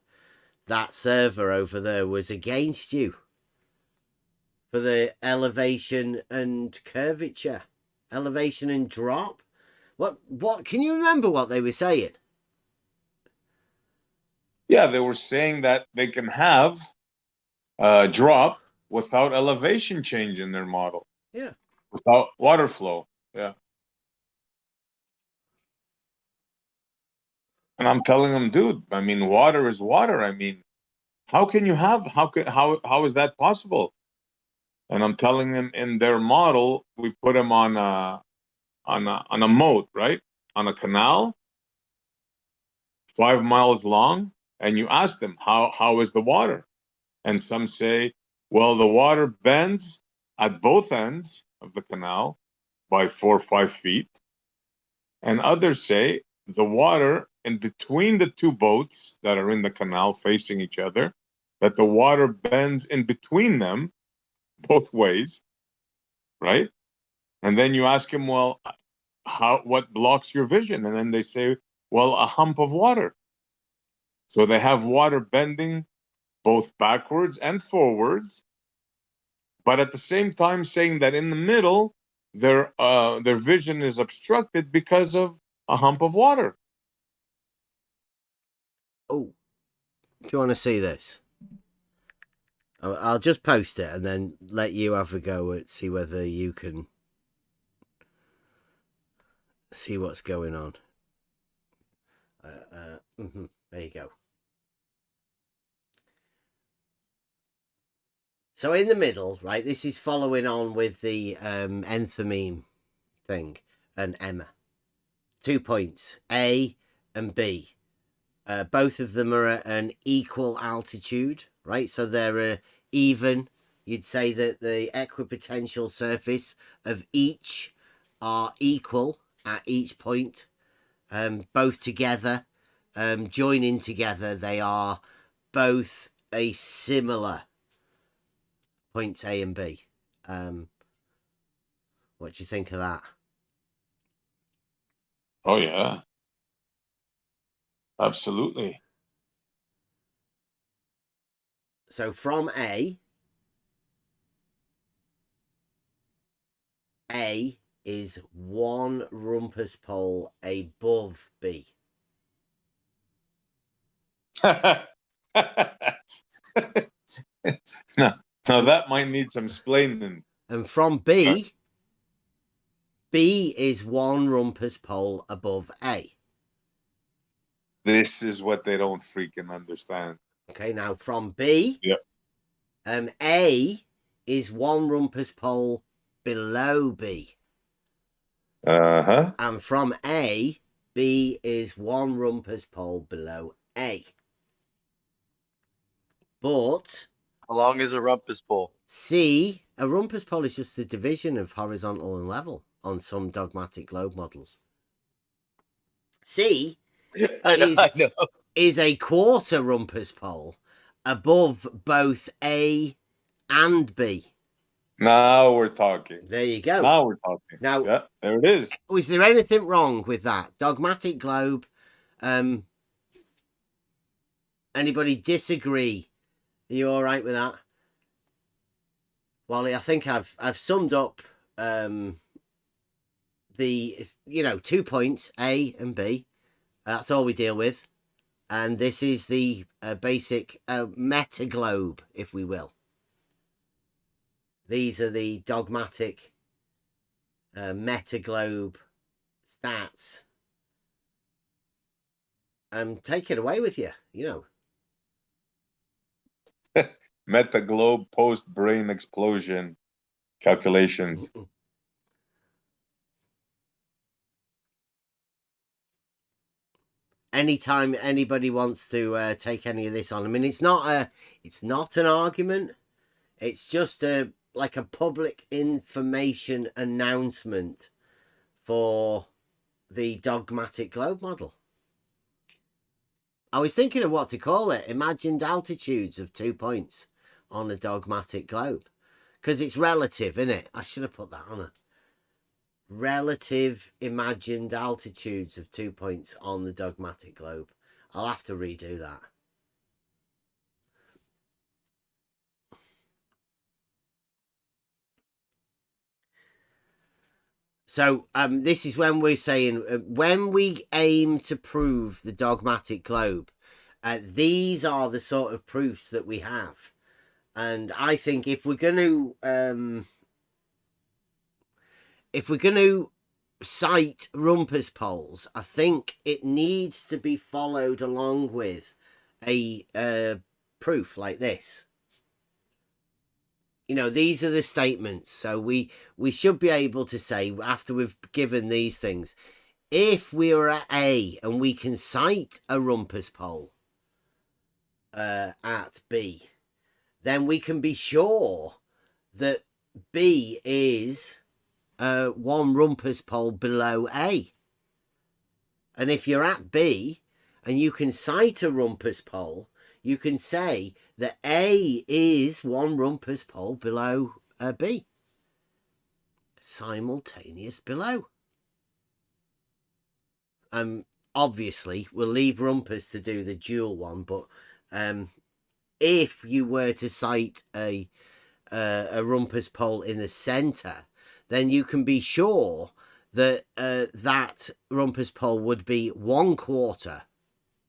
that server over there was against you for the elevation and curvature, elevation and drop. What can you remember what they were saying? Yeah, they were saying that they can have a drop without elevation change in their model, Yeah. without water flow. Yeah. And I'm telling them, dude, I mean, water is water. I mean, how can you have how is that possible? And I'm telling them in their model, we put them on a moat, right? On a canal, 5 miles long, and you ask them how is the water? And some say, well, the water bends at both ends of the canal by 4 or 5 feet. And others say the water in between the two boats that are in the canal facing each other, that the water bends in between them both ways, right? And then you ask him, well, what blocks your vision? And then they say, well, a hump of water. So they have water bending both backwards and forwards, but at the same time saying that in the middle, their vision is obstructed because of a hump of water. Oh, do you want to see this? I'll just post it and then let you have a go at see whether you can see what's going on. There you go. So in the middle, right, this is following on with the enthymeme thing and Emma. 2 points, A and B. Both of them are at an equal altitude, right? So they're even. You'd say that the equipotential surface of each are equal at each point. Both together, joining together, they are both a similar points A and B. What do you think of that? Oh, yeah. Absolutely. So from A is 1 rumpus pole above B. No, that might need some explaining. And from B is 1 rumpus pole above A. This is what they don't freaking understand. Okay, now from B, Yep. A is 1 rumpus pole below B. Uh-huh. And from A, B is 1 rumpus pole below A. But How long is a rumpus pole? C, a rumpus pole is just the division of horizontal and level on some dogmatic globe models. C I know. is a quarter rumpus pole above both A and B. Now we're talking. There you go. Now we're talking. Now, yeah, there it is. Was there anything wrong with that? Dogmatic globe. Anybody disagree? Are you all right with that? Wally, I think I've summed up the 2 points, A and B. That's all we deal with. And this is the basic meta globe, if we will. These are the dogmatic meta globe stats. Take it away with you, Meta globe post brain explosion calculations. Anytime anybody wants to take any of this on, I mean, it's not an argument. It's just like a public information announcement for the dogmatic globe model. I was thinking of what to call it. Imagined altitudes of 2 points on a dogmatic globe. Because it's relative, isn't it? I should have put that on it. Relative imagined altitudes of 2 points on the dogmatic globe. I'll have to redo that. So this is when we're saying, when we aim to prove the dogmatic globe, these are the sort of proofs that we have. And I think if we're going to cite Rumpus poles, I think it needs to be followed along with a proof like this. You know, these are the statements. So we should be able to say, after we've given these things, if we are at A and we can cite a Rumpus pole at B, then we can be sure that B is one Rumpus pole below A. And if you're at B and you can cite a Rumpus pole, you can say that A is one Rumpus pole below B. Simultaneous below. Obviously, we'll leave Rumpus to do the dual one, but if you were to cite a Rumpus pole in the center, then you can be sure that that Rumpus pole would be 1/4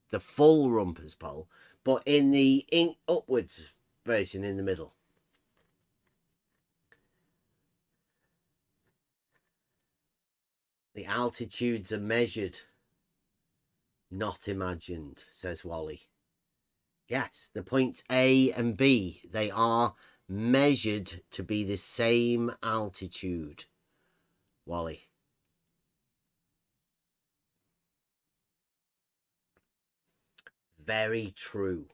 the full Rumpus pole, but in the upwards version in the middle. The altitudes are measured, not imagined, says Wally. Yes, the points A and B, they are measured to be the same altitude, Wally. Very true.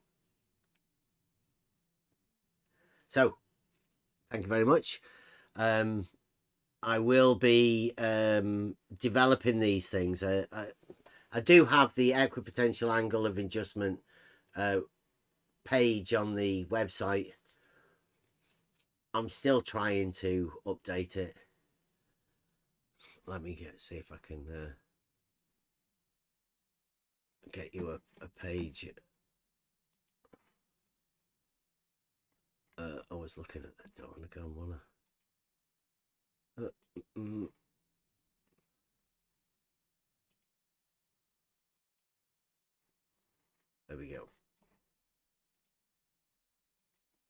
So, thank you very much. I will be developing these things. I do have the equipotential angle of adjustment page on the website. I'm still trying to update it. Let me see if I can get you a page. I was looking at that. Don't want to go and wanna. There we go.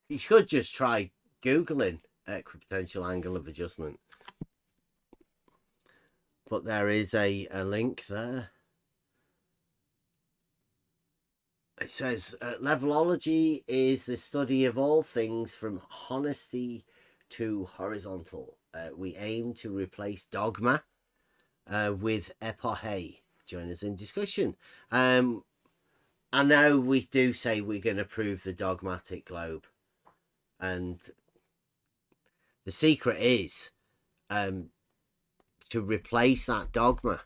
You should just try Googling equipotential angle of adjustment. But there is a link there. It says, levelology is the study of all things from honesty to horizontal. We aim to replace dogma with epoche. Join us in discussion. I know we do say we're going to prove the dogmatic globe. And the secret is to replace that dogma.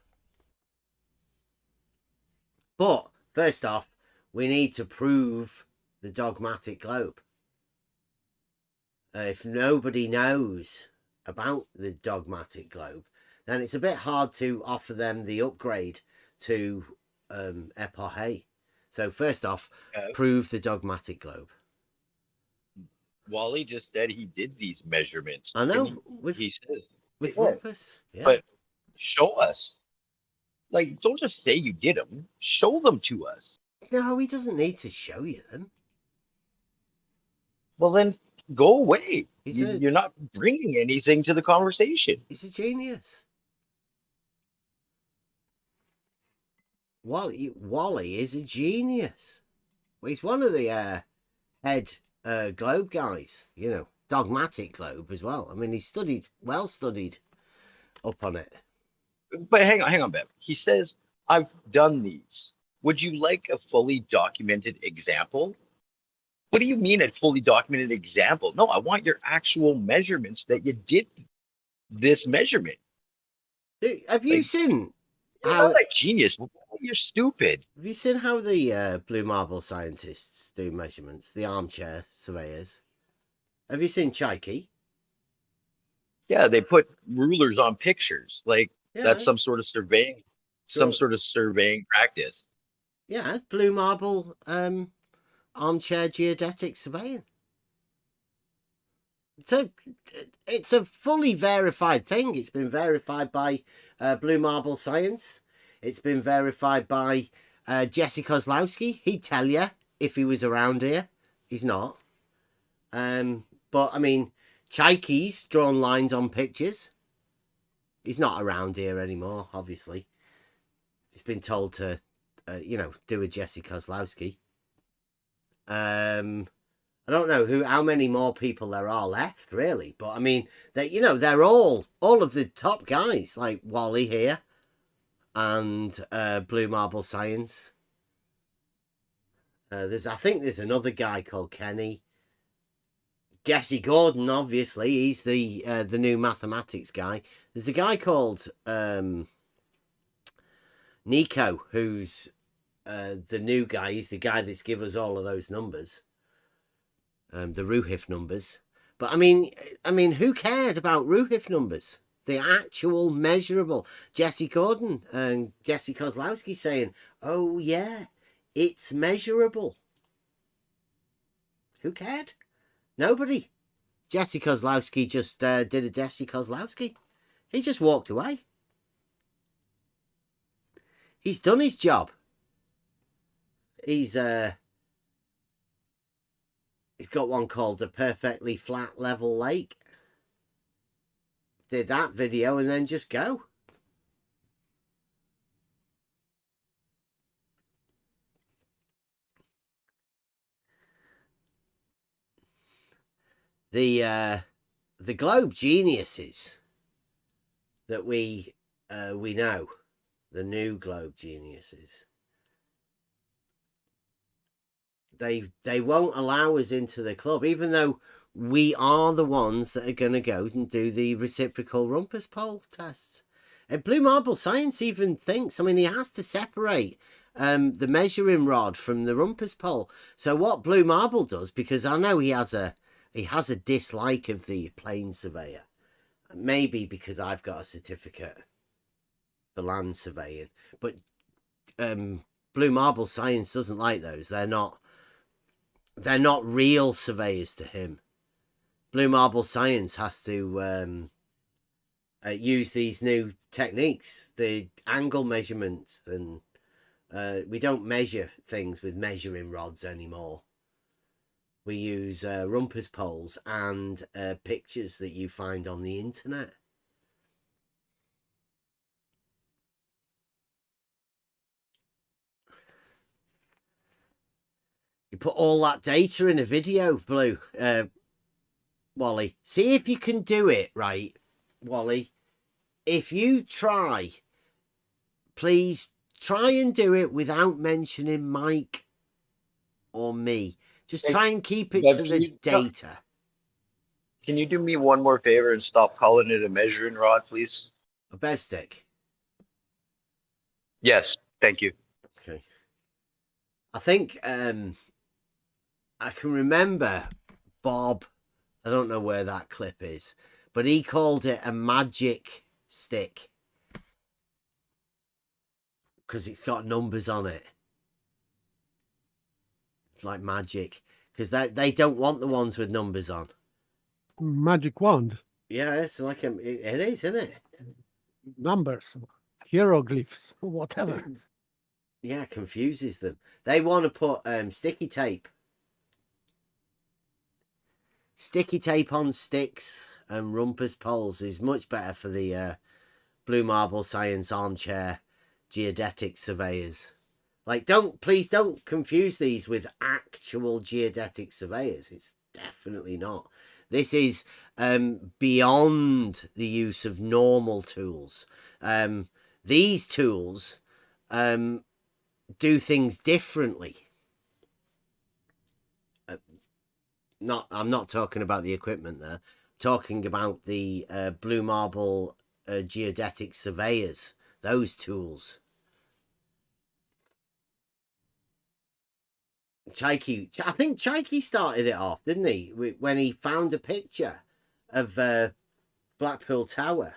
But first off, we need to prove the dogmatic globe. If nobody knows about the dogmatic globe, then it's a bit hard to offer them the upgrade to epoche. So first off, prove the dogmatic globe. Wally just said he did these measurements. I know. He says with Rumpus. Yeah. But show us. Like, don't just say you did them. Show them to us. No, he doesn't need to show you them. Well, then go away. You're not bringing anything to the conversation. He's a genius. Wally is a genius. Well, he's one of the head globe guys, you know, dogmatic globe as well. I mean, he's well studied up on it. But hang on, Bev. He says, I've done these. Would you like a fully documented example? What do you mean a fully documented example? No, I want your actual measurements that you did this measurement. Dude, have you seen how that genius? You're stupid. Have you seen how the Blue Marble scientists do measurements? The armchair surveyors. Have you seen Chaiki? Yeah, they put rulers on pictures. Like that's some sort of surveying, practice. Yeah, Blue Marble armchair geodetic surveying. it's a fully verified thing. It's been verified by Blue Marble Science. It's been verified by Jesse Kozlowski. He'd tell you if he was around here. He's not. But I mean, Chaikey's drawn lines on pictures. He's not around here anymore, obviously. He's been told to, do a Jesse Kozlowski. I don't know how many more people there are left, really. But I mean, they're all of the top guys, like Wally here and Blue Marble Science. I think there's another guy called Kenny. Jesse Gordon, obviously, he's the new mathematics guy. There's a guy called Nico, who's the new guy. He's the guy that's given us all of those numbers, the Ruhif numbers. But I mean, who cared about Ruhif numbers? The actual measurable. Jesse Gordon and Jesse Kozlowski saying, "Oh yeah, it's measurable." Who cared? Nobody. Jesse Kozlowski just did a Jesse Kozlowski. He just walked away. He's done his job. He's got one called The Perfectly Flat Level Lake. Did that video and then just go. The globe geniuses that we know, the new globe geniuses, they won't allow us into the club, even though we are the ones that are going to go and do the reciprocal rumpus pole tests. And Blue Marble Science even thinks, he has to separate the measuring rod from the rumpus pole. So what Blue Marble does, because I know he has a dislike of the plane surveyor. Maybe because I've got a certificate for land surveying. But Blue Marble Science doesn't like those. They're not real surveyors to him. Blue Marble Science has to use these new techniques, the angle measurements, and we don't measure things with measuring rods anymore. We use rumpus poles and pictures that you find on the internet. You put all that data in a video, Blue, Wally. See if you can do it, right, Wally? If you try, please try and do it without mentioning Mike or me. Just try and keep it to the data. Can you do me one more favor and stop calling it a measuring rod, please? A bev stick? Yes, thank you. Okay. I think I can remember Bob, I don't know where that clip is, but he called it a magic stick because it's got numbers on it. It's like magic, because they don't want the ones with numbers on. Magic wand. Yeah, it's like it is, isn't it? Numbers, hieroglyphs, whatever. Yeah, confuses them. They want to put sticky tape on sticks and rumpus poles is much better for the Blue Marble Science armchair geodetic surveyors. Like, please don't confuse these with actual geodetic surveyors. It's definitely not. This is beyond the use of normal tools. These tools do things differently. I'm not talking about the equipment there. I'm talking about the Blue Marble geodetic surveyors. Those tools. I think Chaikey started it off, didn't he? When he found a picture of Blackpool Tower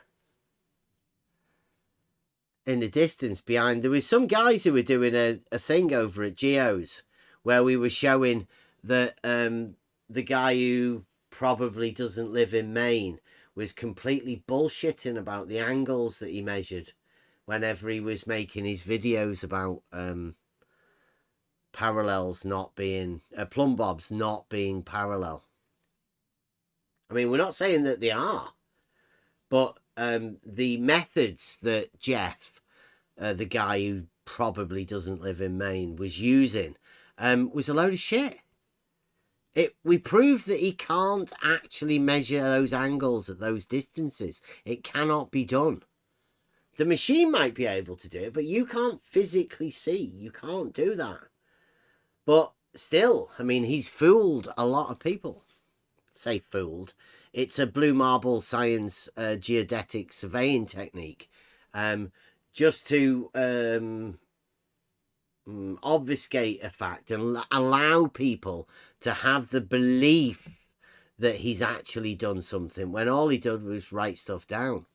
in the distance behind. There was some guys who were doing a thing over at Geo's where we were showing that the guy who probably doesn't live in Maine was completely bullshitting about the angles that he measured whenever he was making his videos about parallels not being plumb bobs not being parallel. I mean, we're not saying that they are, but the methods that Jeff, the guy who probably doesn't live in Maine, was using was a load of shit. We proved that he can't actually measure those angles at those distances. It cannot be done. The machine might be able to do it, but you can't physically see. You can't do that. But still, I mean, he's fooled a lot of people. Say fooled. It's a blue marble science geodetic surveying technique. Just to obfuscate a fact and allow people to have the belief that he's actually done something when all he did was write stuff down.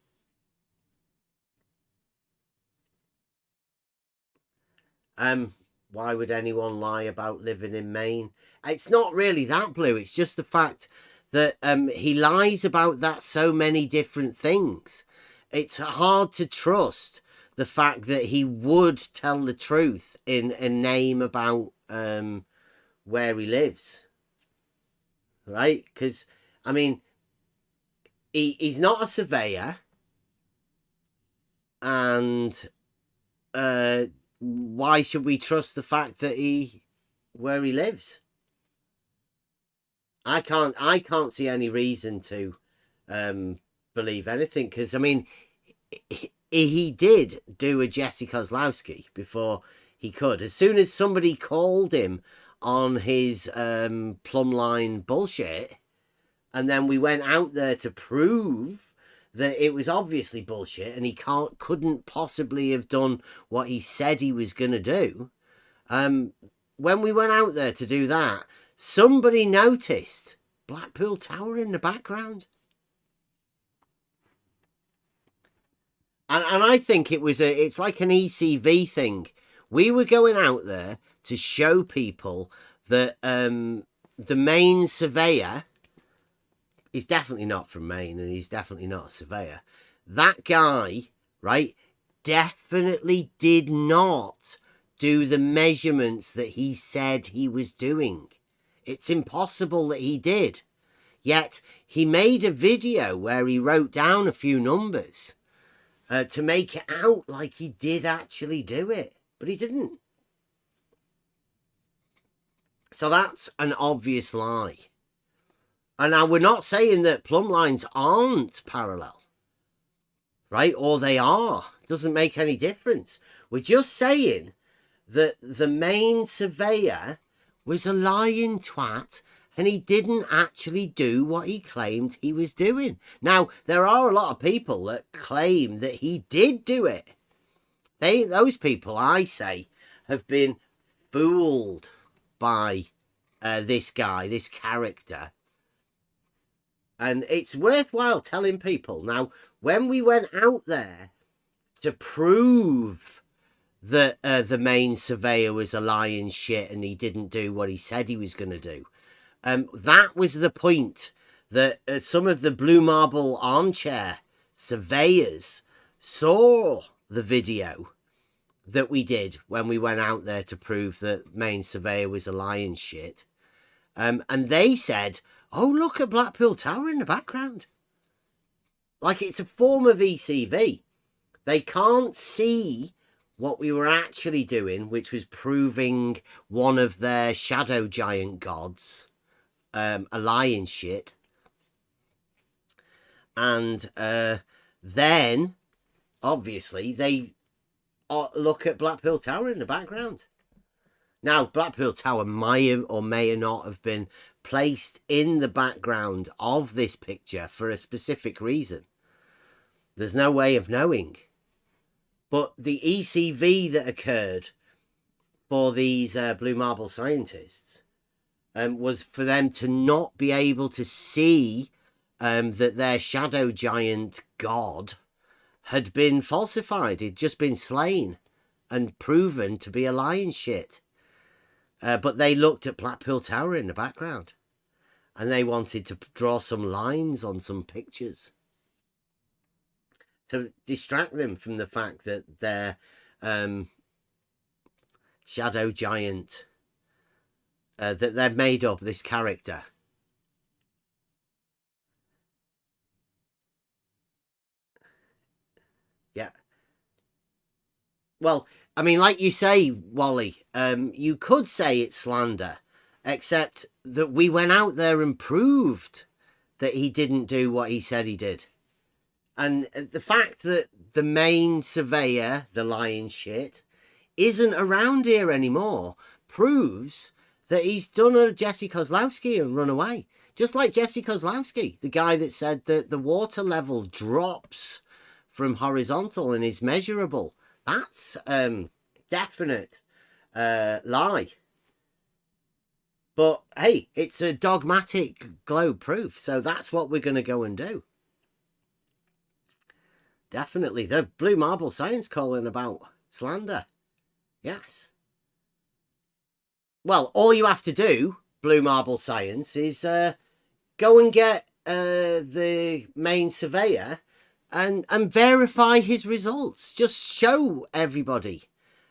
Why would anyone lie about living in Maine? It's not really that, Blue. It's just the fact that he lies about that so many different things. It's hard to trust the fact that he would tell the truth in a name about where he lives. Right? Because, I mean, he's not a surveyor. And why should we trust the fact that where he lives? I can't see any reason to believe anything, because I mean, he did do a Jesse Kozlowski before he could. As soon as somebody called him on his plumb line bullshit, and then we went out there to prove that it was obviously bullshit and he couldn't possibly have done what he said he was going to do. When we went out there to do that, somebody noticed Blackpool Tower in the background. And I think it's like an ECV thing. We were going out there to show people that the Maine surveyor is definitely not from Maine, and he's definitely not a surveyor. That guy, right, definitely did not do the measurements that he said he was doing. It's impossible that he did. Yet he made a video where he wrote down a few numbers to make it out like he did actually do it, but he didn't. So that's an obvious lie. And now we're not saying that plumb lines aren't parallel, right? Or they are. It doesn't make any difference. We're just saying that the Maine surveyor was a lying twat and he didn't actually do what he claimed he was doing. Now, there are a lot of people that claim that he did do it. Those people, I say, have been fooled by this guy, this character. And it's worthwhile telling people. Now, when we went out there to prove that the Maine surveyor was a lying shit and he didn't do what he said he was going to do, that was the point that some of the blue marble armchair surveyors saw the video that we did when we went out there to prove that Maine surveyor was a lying shit. And they said, oh, look at Blackpool Tower in the background. Like it's a form of ECV. They can't see what we were actually doing, which was proving one of their shadow giant gods a lying shit. And then, obviously, they look at Blackpool Tower in the background. Now, Blackpool Tower may or may not have been placed in the background of this picture for a specific reason. There's no way of knowing. But the ECV that occurred for these blue marble scientists was for them to not be able to see that their shadow giant god had been falsified. He'd just been slain and proven to be a lying shit. But they looked at Blackpool Tower in the background. and they wanted to draw some lines on some pictures to distract them from the fact that their shadow giant, that they've made up this character. Yeah. Well, I mean, like you say, Wally, you could say it's slander, except that we went out there and proved that he didn't do what he said he did. And the fact that the main surveyor, the lion shit, isn't around here anymore proves that he's done a Jesse Kozlowski and run away. Just like Jesse Kozlowski, the guy that said that the water level drops from horizontal and is measurable. That's definite lie. But hey, it's a dogmatic globe proof, so that's what we're going to go and do. Definitely. The Blue Marble Science calling about slander. Yes. Well, all you have to do, Blue Marble Science, is go and get the main surveyor and verify his results. Just show everybody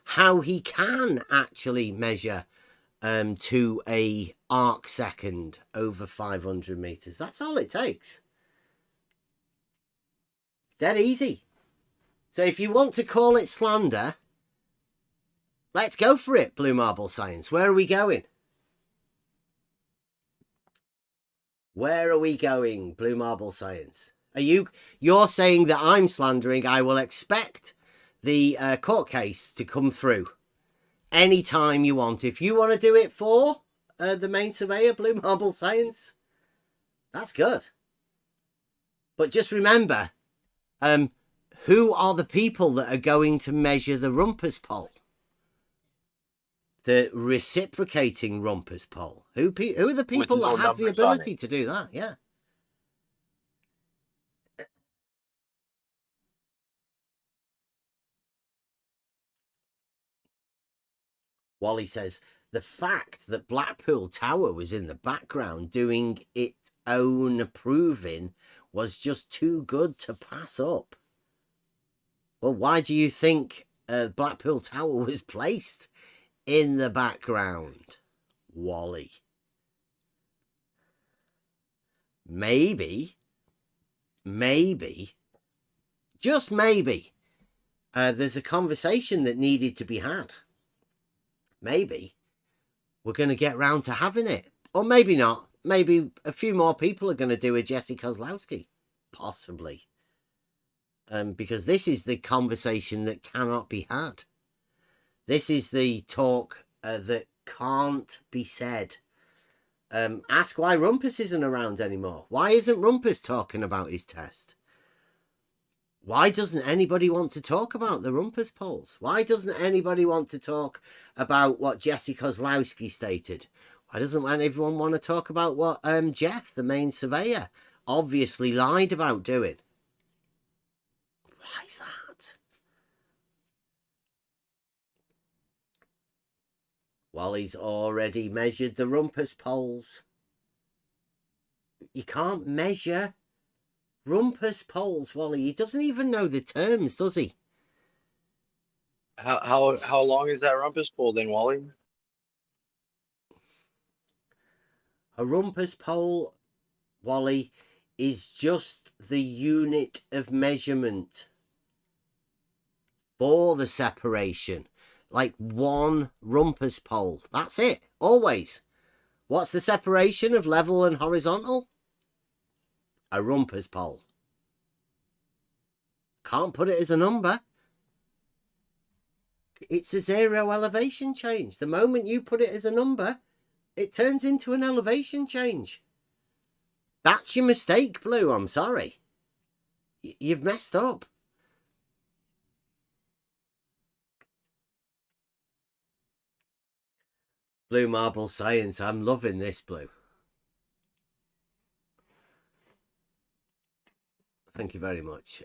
how he can actually measure to a arc second over 500 meters. That's all it takes. Dead easy. So if you want to call it slander, let's go for it, Blue Marble Science. Where are we going? Where are we going, Blue Marble Science? You're saying that I'm slandering. I will expect the court case to come through anytime you want. If you want to do it for the main surveyor, Blue Marble Science, that's good. But just remember, who are the people that are going to measure the rumpus pole? The reciprocating rumpus pole. Who are the people that have the ability to do that? Yeah. Wally says, the fact that Blackpool Tower was in the background doing its own proving was just too good to pass up. Well, why do you think Blackpool Tower was placed in the background, Wally? Maybe, just maybe, there's a conversation that needed to be had. Maybe we're going to get round to having it. Or maybe not. Maybe a few more people are going to do a Jesse Kozlowski. Possibly. Because this is the conversation that cannot be had. This is the talk that can't be said. Ask why Rumpus isn't around anymore. Why isn't Rumpus talking about his test? Why doesn't anybody want to talk about the rumpus poles? Why doesn't anybody want to talk about what Jesse Kozlowski stated? Why doesn't everyone want to talk about what Jeff, the main surveyor, obviously lied about doing? Why is that? Wally's already measured the rumpus poles. You can't measure rumpus poles, Wally. He doesn't even know the terms, does he? How long is that rumpus pole then, Wally? A rumpus pole, Wally, is just the unit of measurement for the separation. Like one rumpus pole. That's it. Always. What's the separation of level and horizontal? A rumpus pole. Can't put it as a number. It's a zero elevation change. The moment you put it as a number, it turns into an elevation change. That's your mistake, Blue. I'm sorry. You've messed up. Blue Marble Science. I'm loving this, Blue. Thank you very much.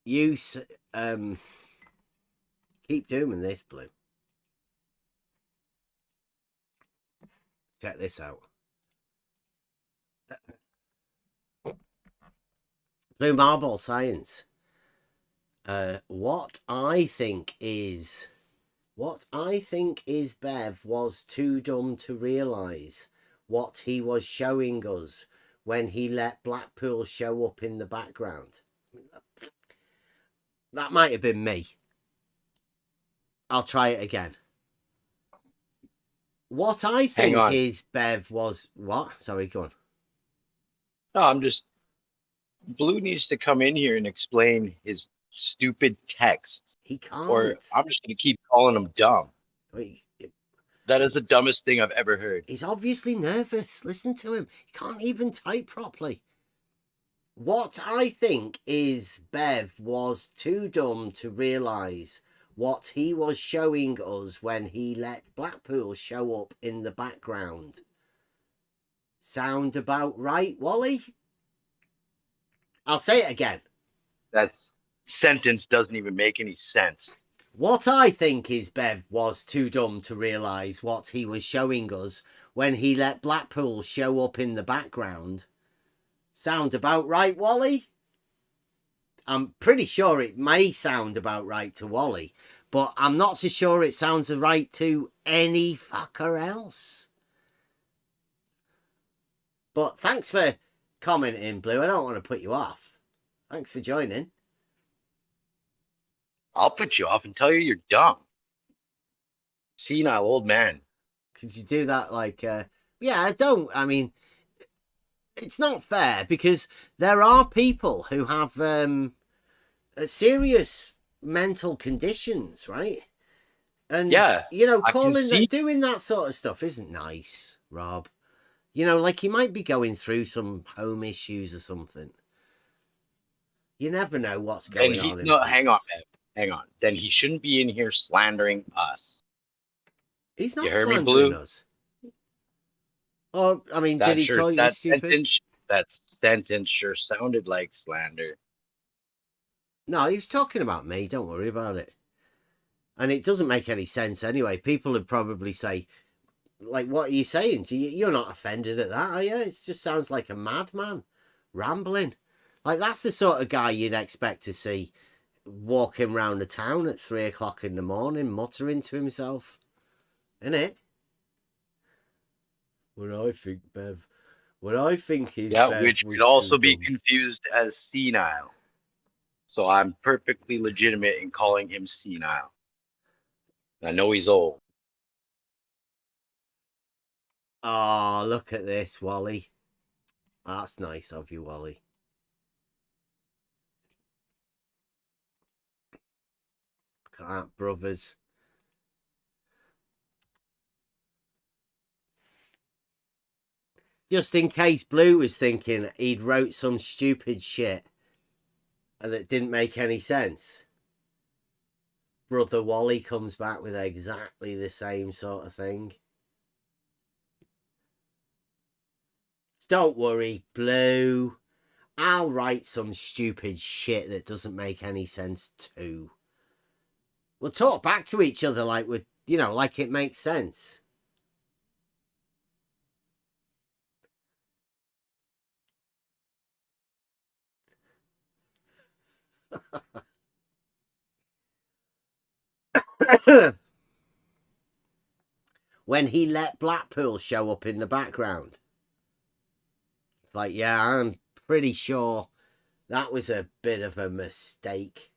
You keep doing this, Blue. Check this out. Blue Marble Science. What I think is Bev was too dumb to realise what he was showing us when he let Blackpool show up in the background. That might have been me. I'll try it again. What I think is Bev was what? Sorry, go on. No, I'm just Blue needs to come in here and explain his stupid text. He can't. Or I'm just going to keep calling him dumb. That is the dumbest thing I've ever heard. He's obviously nervous. Listen to him. He can't even type properly. What I think is Bev was too dumb to realise what he was showing us when he let Blackpool show up in the background. Sound about right, Wally? I'll say it again. That sentence doesn't even make any sense. What I think is Bev was too dumb to realise what he was showing us when he let Blackpool show up in the background. Sound about right, Wally? I'm pretty sure it may sound about right to Wally, but I'm not so sure it sounds right to any fucker else. But thanks for commenting, Blue. I don't want to put you off. Thanks for joining. I'll put you off and tell you you're dumb. Senile old man. Could you do that like... yeah, I don't. I mean, it's not fair because there are people who have serious mental conditions, right? And, yeah, you know, doing that sort of stuff isn't nice, Rob. You know, like he might be going through some home issues or something. You never know what's going on. No, hang on, man. Hang on. Then he shouldn't be in here slandering us. He's not slandering us. Or, I mean, did he call you stupid? That sentence sure sounded like slander. No, he was talking about me. Don't worry about it. And it doesn't make any sense anyway. People would probably say, like, what are you saying? You're not offended at that, are you? It just sounds like a madman rambling. Like, that's the sort of guy you'd expect to see walking around the town at 3 o'clock in the morning, muttering to himself. Innit? What I think, Bev. What I think is... Yeah, which could also be confused as senile. So I'm perfectly legitimate in calling him senile. I know he's old. Oh, look at this, Wally. That's nice of you, Wally. Look at that, brothers. Just in case Blue was thinking he'd wrote some stupid shit and that didn't make any sense. Brother Wally comes back with exactly the same sort of thing. Don't worry, Blue. I'll write some stupid shit that doesn't make any sense too. We'll talk back to each other like we're, you know, like it makes sense. When he let Blackpool show up in the background. It's like, yeah, I'm pretty sure that was a bit of a mistake.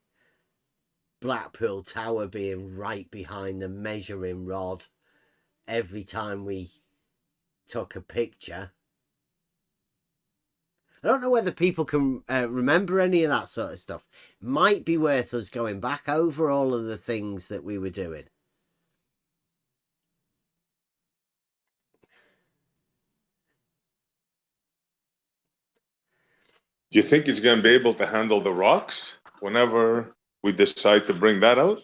Blackpool Tower being right behind the measuring rod every time we took a picture. I don't know whether people can remember any of that sort of stuff. Might be worth us going back over all of the things that we were doing. Do you think he's going to be able to handle the rocks whenever we decide to bring that out?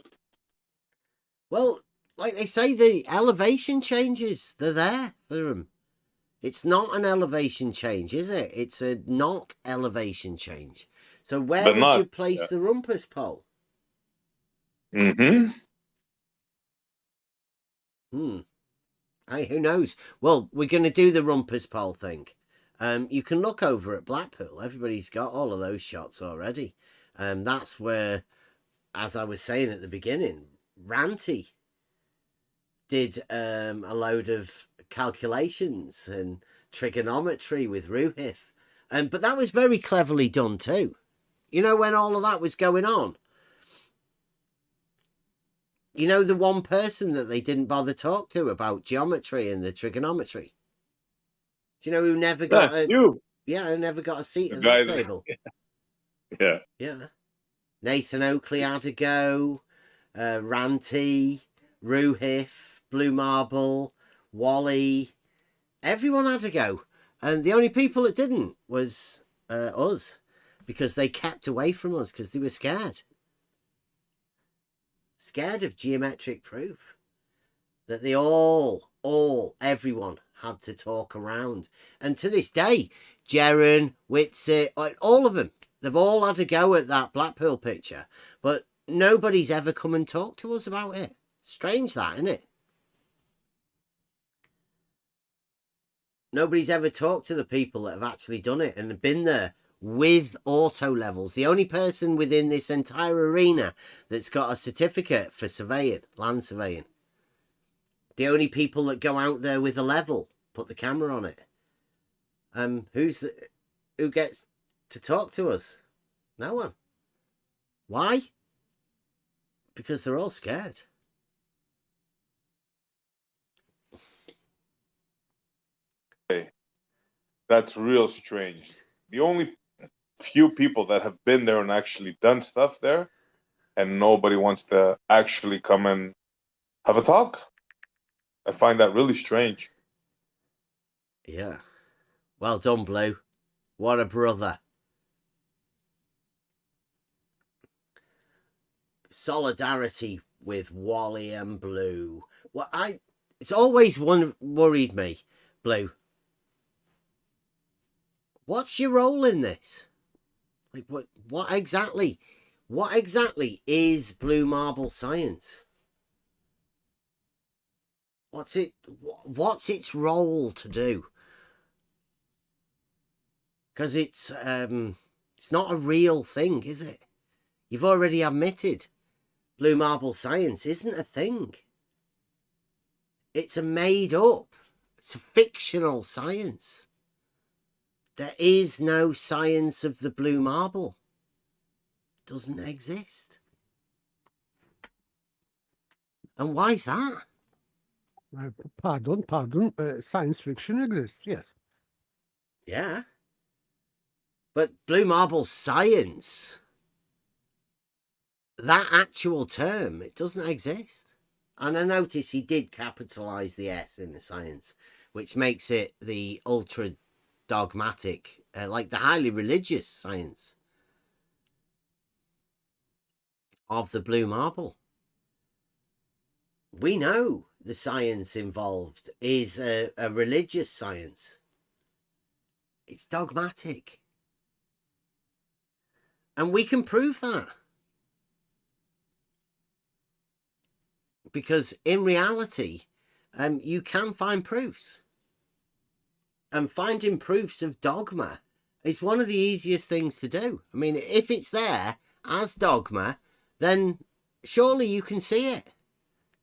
Well, like they say, the elevation changes, they're there for him. It's not an elevation change, is it? It's a not elevation change. So where would you place the rumpus pole? Mm-hmm. Hey, who knows? Well, we're going to do the Rumpus Pole thing. You can look over at Blackpool. Everybody's got all of those shots already. That's where, as I was saying at the beginning, Ranty did a load of calculations and trigonometry with Ruhif. But that was very cleverly done too. You know, when all of that was going on, you know, the one person that they didn't bother talk to about geometry and the trigonometry. Do you know who never got who never got a seat at that table? Yeah. Yeah. Nathan Oakley had to go, Ranty, Ruhif, Blue Marble, Wally. Everyone had to go. And the only people that didn't was us, because they kept away from us because they were scared. Scared of geometric proof. That they everyone had to talk around. And to this day, Jeren, Whitsitt, all of them, they've all had to go at that Blackpool picture. But nobody's ever come and talked to us about it. Strange that, isn't it? Nobody's ever talked to the people that have actually done it and been there with auto levels. The only person within this entire arena that's got a certificate for surveying, land surveying. The only people that go out there with a level, put the camera on it. Who gets to talk to us? No one. Why? Because they're all scared. That's real strange. The only few people that have been there and actually done stuff there, and nobody wants to actually come and have a talk. I find that really strange. Yeah. Well done, Blue. What a brother. Solidarity with Wally and Blue. Well, it's always worried me, Blue. What's your role in this? Like, what exactly is Blue Marble science? What's its role to do? Because it's not a real thing, is it? You've already admitted Blue Marble science isn't a thing. It's a made up, it's a fictional science. There is no science of the blue marble. It doesn't exist. And why is that? Pardon. Science fiction exists, yes. Yeah. But blue marble science, that actual term, it doesn't exist. And I notice he did capitalise the S in the science, which makes it the ultra dogmatic, like the highly religious science of the blue marble. We know the science involved is a religious science. It's dogmatic. And we can prove that. Because in reality, you can find proofs. And finding proofs of dogma is one of the easiest things to do. I mean, if it's there as dogma, then surely you can see it.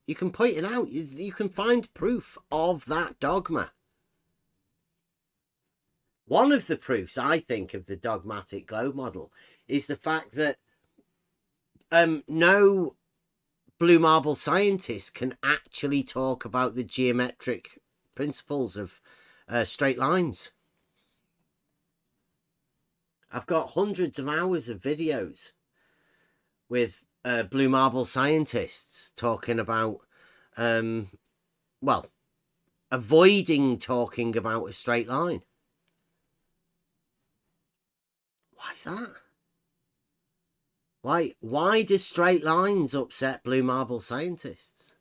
You can point it out. You can find proof of that dogma. One of the proofs, I think, of the dogmatic globe model is the fact that no blue marble scientist can actually talk about the geometric principles of straight lines. I've got hundreds of hours of videos with blue marble scientists talking about, well, avoiding talking about a straight line. Why is that? Why do straight lines upset blue marble scientists?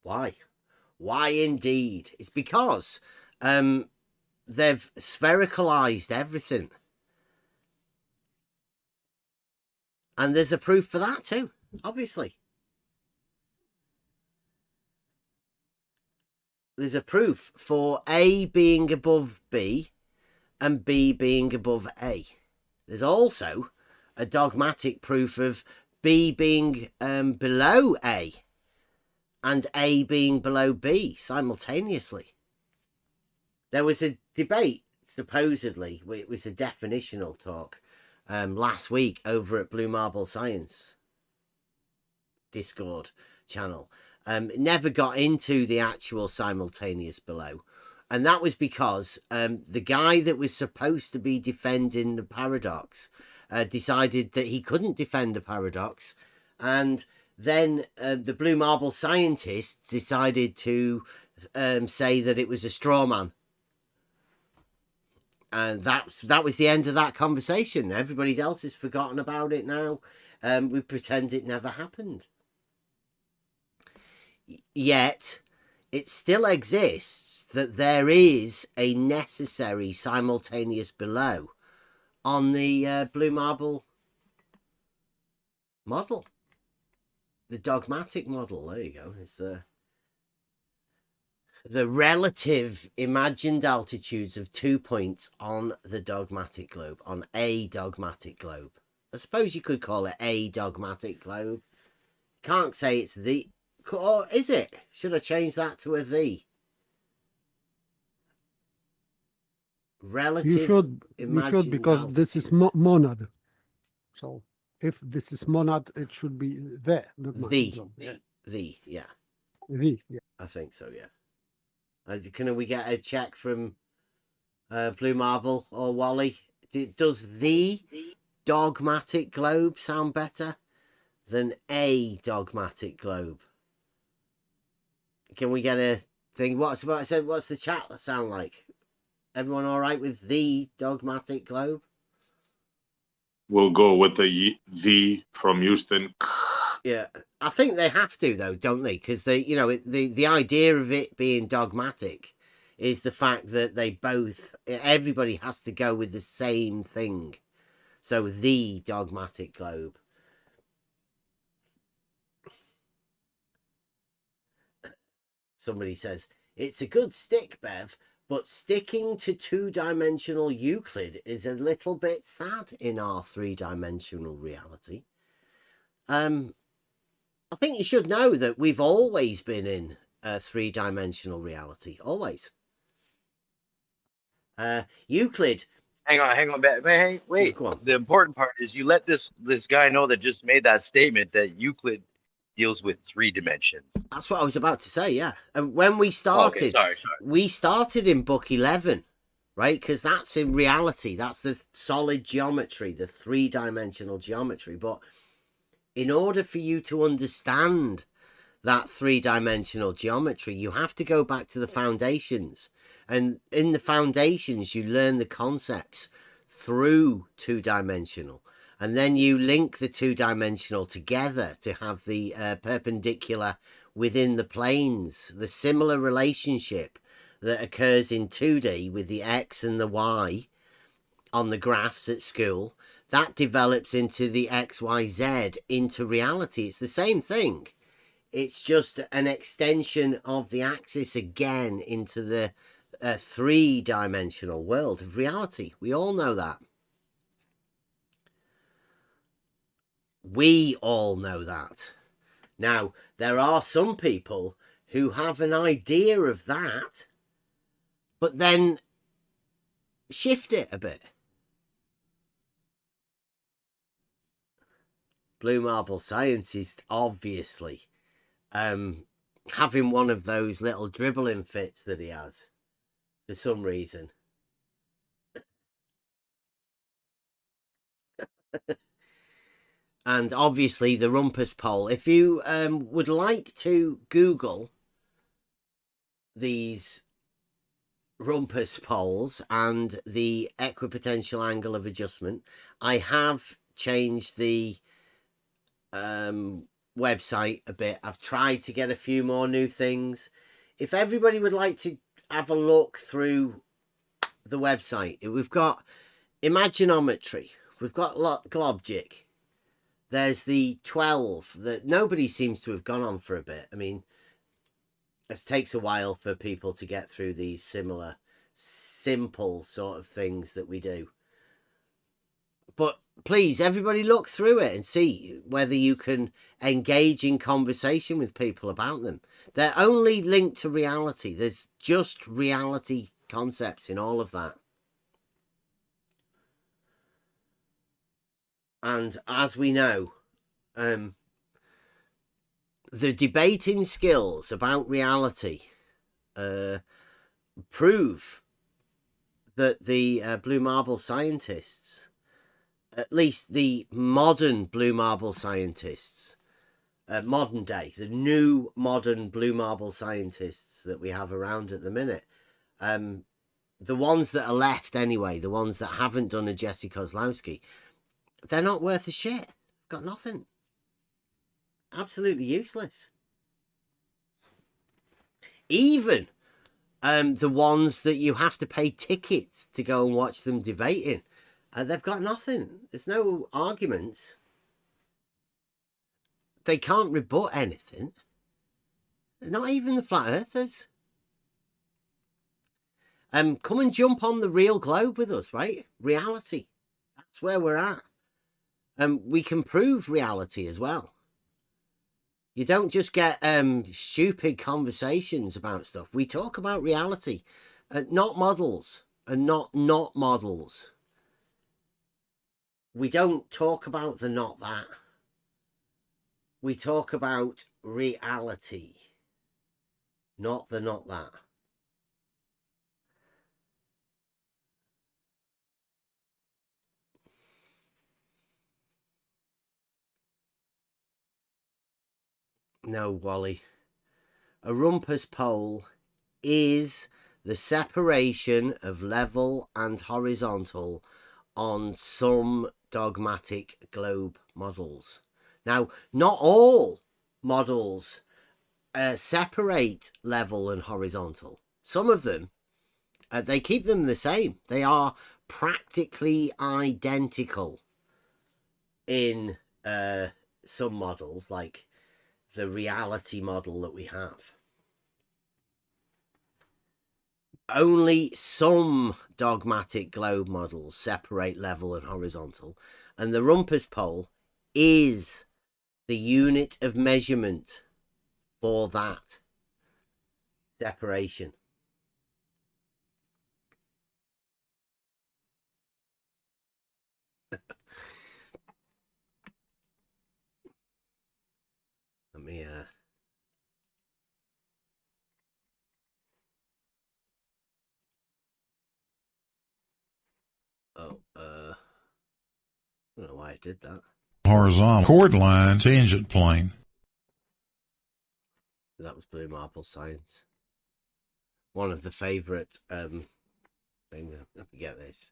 Why? Why indeed? It's because they've sphericalized everything. And there's a proof for that too, obviously. there's a proof for A being above B and B being above A. There's also a dogmatic proof of B being below A and A being below B simultaneously. There was a debate, supposedly, it was a definitional talk last week over at Blue Marble Science Discord channel. Never got into the actual simultaneous below. And that was because the guy that was supposed to be defending the paradox decided that he couldn't defend the paradox. And then the Blue Marble scientists decided to say that it was a straw man. And that was the end of that conversation. Everybody else has forgotten about it now. We pretend it never happened. Yet, it still exists that there is a necessary simultaneous below on the Blue Marble model. The dogmatic model. There you go. It's the relative imagined altitudes of 2 points on the dogmatic globe, on a dogmatic globe. I suppose you could call it a dogmatic globe. Can't say it's the... Or is it? Should I change that to a the? Relative. You should, because this is monad. So if this is monad, it should be the. Yeah. The, yeah. I think so, yeah. Can we get a check from Blue Marble or Wally? Does the dogmatic globe sound better than a dogmatic globe? Can we get a thing? What's the chat sound like? Everyone all right with the dogmatic globe? We'll go with the from Houston. Yeah, I think they have to though, don't they? Because they, the idea of it being dogmatic is the fact that everybody has to go with the same thing. So the dogmatic globe. Somebody says, it's a good stick, Bev, but sticking to two-dimensional Euclid is a little bit sad in our three-dimensional reality. I think you should know that we've always been in a three-dimensional reality. Always. Euclid. Hang on, wait. The important part is you let this guy know that just made that statement that Euclid deals with 3 dimensions. That's what I was about to say, yeah. And when we started, we started in book 11, right? Because that's in reality, that's the solid geometry, the 3-dimensional geometry. But in order for you to understand that 3-dimensional geometry, you have to go back to the foundations. And in the foundations, you learn the concepts through 2-dimensional. And then you link the 2-dimensional together to have the perpendicular within the planes, the similar relationship that occurs in 2D with the X and the Y on the graphs at school. That develops into the X, Y, Z into reality. It's the same thing. It's just an extension of the axis again into the 3-dimensional world of reality. We all know that. We all know that. Now, there are some people who have an idea of that, but then shift it a bit. Blue Marble Science is obviously having one of those little dribbling fits that he has for some reason. And obviously the rumpus pole. If you would like to Google these rumpus poles and the equipotential angle of adjustment, I have changed the website a bit. I've tried to get a few more new things. If everybody would like to have a look through the website, we've got Imaginometry, we've got Globgic. There's the 12 that nobody seems to have gone on for a bit. I mean, It takes a while for people to get through these similar, simple sort of things that we do. But please, everybody look through it and see whether you can engage in conversation with people about them. They're only linked to reality. There's just reality concepts in all of that. And as we know, the debating skills about reality prove that the blue marble scientists, at least the modern blue marble scientists, modern day, the new modern blue marble scientists that we have around at the minute, the ones that are left anyway, the ones that haven't done a Jesse Kozlowski, they're not worth a shit. Got nothing. Absolutely useless. Even the ones that you have to pay tickets to go and watch them debating, they've got nothing. There's no arguments. They can't rebut anything. Not even the flat earthers. Come and jump on the real globe with us, right? Reality. That's where we're at. We can prove reality as well. You don't just get stupid conversations about stuff. We talk about reality, not models, and not models. We don't talk about the not that. We talk about reality, not the not that. No, Wally. A rumpus pole is the separation of level and horizontal on some dogmatic globe models. Now, not all models separate level and horizontal. Some of them, they keep them the same. They are practically identical in some models, like the reality model that we have. Only some dogmatic globe models separate level and horizontal, and the rumpus pole is the unit of measurement for that separation. Let me I don't know why I did that. Horizontal chord line tangent plane. That was blue marble science. One of the favourite things. Let me get this.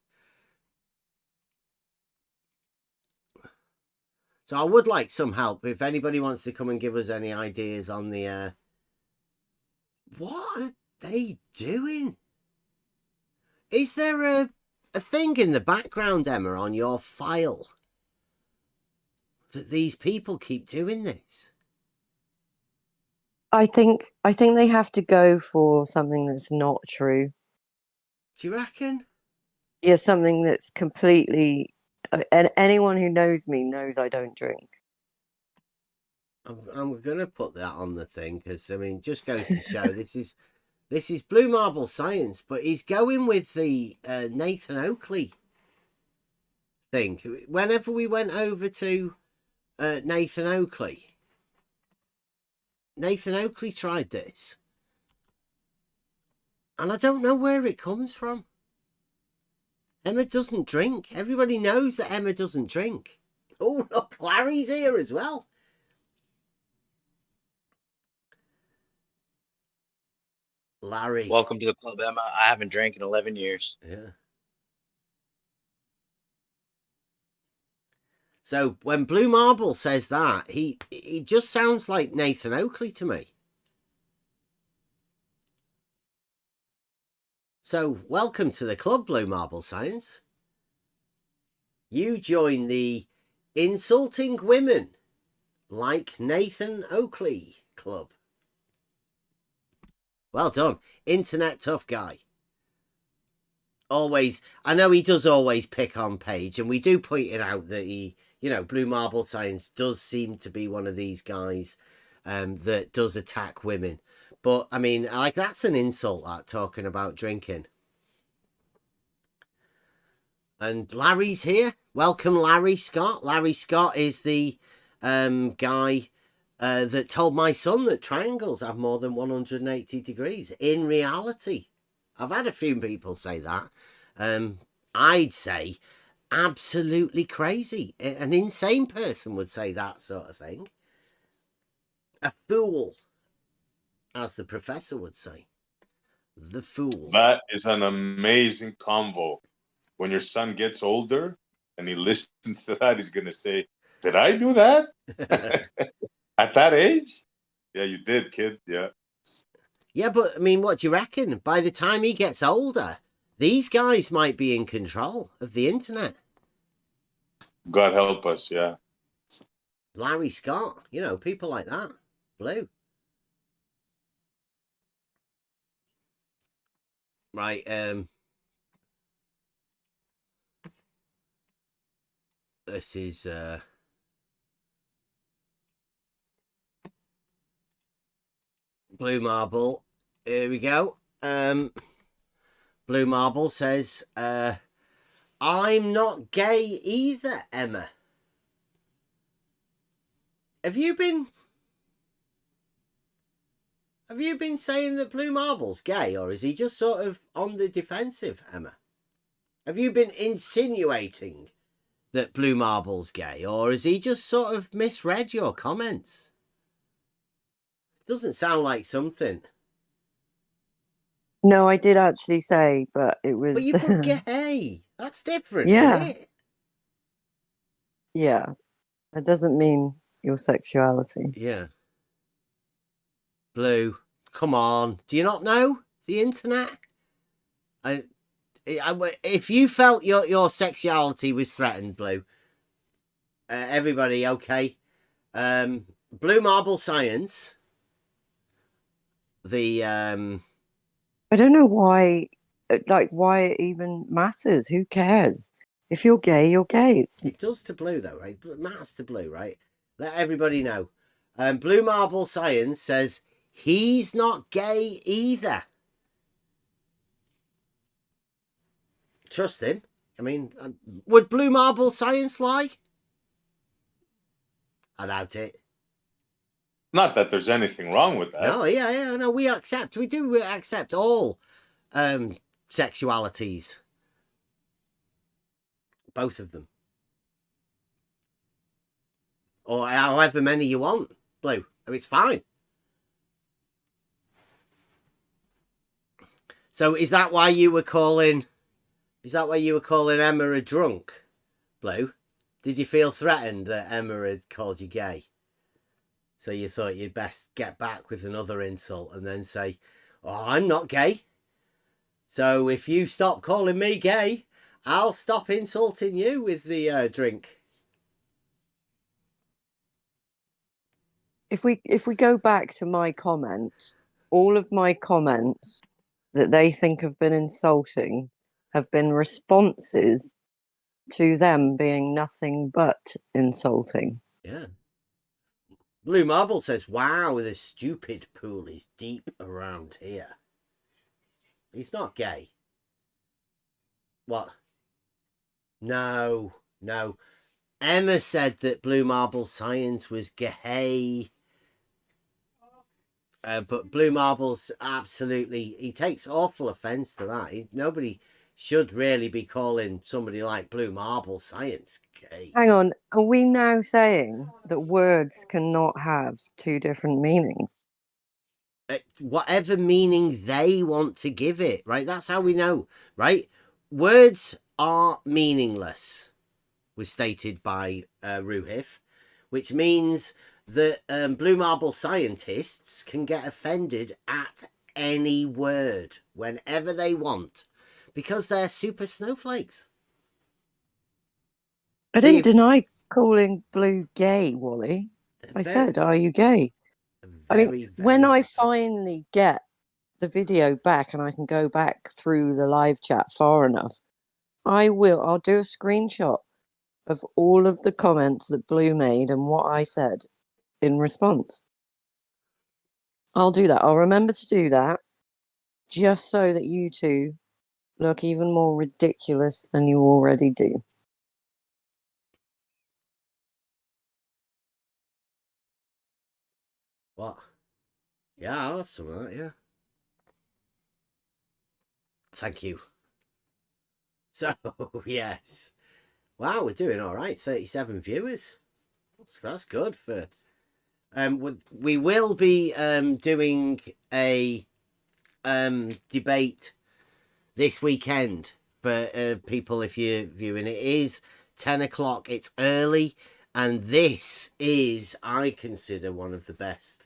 So I would like some help if anybody wants to come and give us any ideas on the what are they doing? Is there a thing in the background, Emma, on your file that these people keep doing this? I think they have to go for something that's not true. Do you reckon? Yeah, something that's completely. And anyone who knows me knows I don't drink. I'm gonna put that on the thing because I mean, just goes to show this is blue marble science, but he's going with the Nathan Oakley thing. Whenever we went over to Nathan Oakley tried this, and I don't know where it comes from. Emma doesn't drink. Everybody knows that Emma doesn't drink. Oh, look, Larry's here as well. Larry. Welcome to the club, Emma. I haven't drank in 11 years. Yeah. So when Blue Marble says that, he just sounds like Nathan Oakley to me. So welcome to the club, Blue Marble Science. You join the Insulting Women Like Nathan Oakley Club. Well done. Internet tough guy. Always, I know he does always pick on Paige, and we do point it out that he, Blue Marble Science does seem to be one of these guys that does attack women. But, I mean, like, that's an insult, that, talking about drinking. And Larry's here. Welcome, Larry Scott. Larry Scott is the guy that told my son that triangles have more than 180 degrees. In reality, I've had a few people say that. I'd say absolutely crazy. An insane person would say that sort of thing. A fool, as the professor would say. The fool. That is an amazing convo. When your son gets older and he listens to that, he's going to say, did I do that? At that age? Yeah, you did, kid. Yeah. Yeah, but I mean, what do you reckon? By the time he gets older, these guys might be in control of the internet. God help us, yeah. Larry Scott, people like that. Blue. Right, this is Blue Marble. Here we go. Blue Marble says, I'm not gay either, Emma. Have you been saying that Blue Marble's gay, or is he just sort of on the defensive, Emma? Have you been insinuating that Blue Marble's gay, or has he just sort of misread your comments? Doesn't sound like something. No, I did actually say, but it was. But you put gay. That's different, Yeah. isn't it? Yeah, it doesn't mean your sexuality. Yeah. Blue, come on. Do you not know the internet? If you felt your sexuality was threatened, Blue, everybody, okay? Blue Marble Science. I don't know why it even matters. Who cares? If you're gay, you're gay. It does to Blue, though, right? It matters to Blue, right? Let everybody know. Blue Marble Science says he's not gay either. Trust him. I mean, would Blue Marble Science lie? I doubt it. Not that there's anything wrong with that. No, yeah, no, we do accept all sexualities. Both of them. Or however many you want, Blue. I mean, it's fine. So is that why you were calling Emma a drunk, Blue? Did you feel threatened that Emma had called you gay? So you thought you'd best get back with another insult and then say, oh, I'm not gay. So if you stop calling me gay, I'll stop insulting you with the drink. If we go back to my comment, all of my comments that they think have been insulting have been responses to them being nothing but insulting. Yeah. Blue Marble says, wow, the stupid pool is deep around here. He's not gay. What? No. Emma said that Blue Marble Science was gay. But Blue Marble's absolutely... He takes awful offence to that. Nobody should really be calling somebody like Blue Marble Science gay. Hang on, are we now saying that words cannot have two different meanings? Whatever meaning they want to give it, right? That's how we know, right? Words are meaningless, was stated by Ruhif, which means that Blue Marble scientists can get offended at any word whenever they want because they're super snowflakes. I didn't deny calling Blue gay, Wally. I said, are you gay? I mean, when I finally get the video back and I can go back through the live chat far enough, I'll do a screenshot of all of the comments that Blue made and what I said in response. I'll do that. I'll remember to do that just so that you two look even more ridiculous than you already do. What? Yeah, I'll have some of that, yeah. Thank you. So, yes. Wow, we're doing all right. 37 viewers. That's good for... we will be doing a debate this weekend for people if you're viewing. It is 10 o'clock. It's early. And this is, I consider, one of the best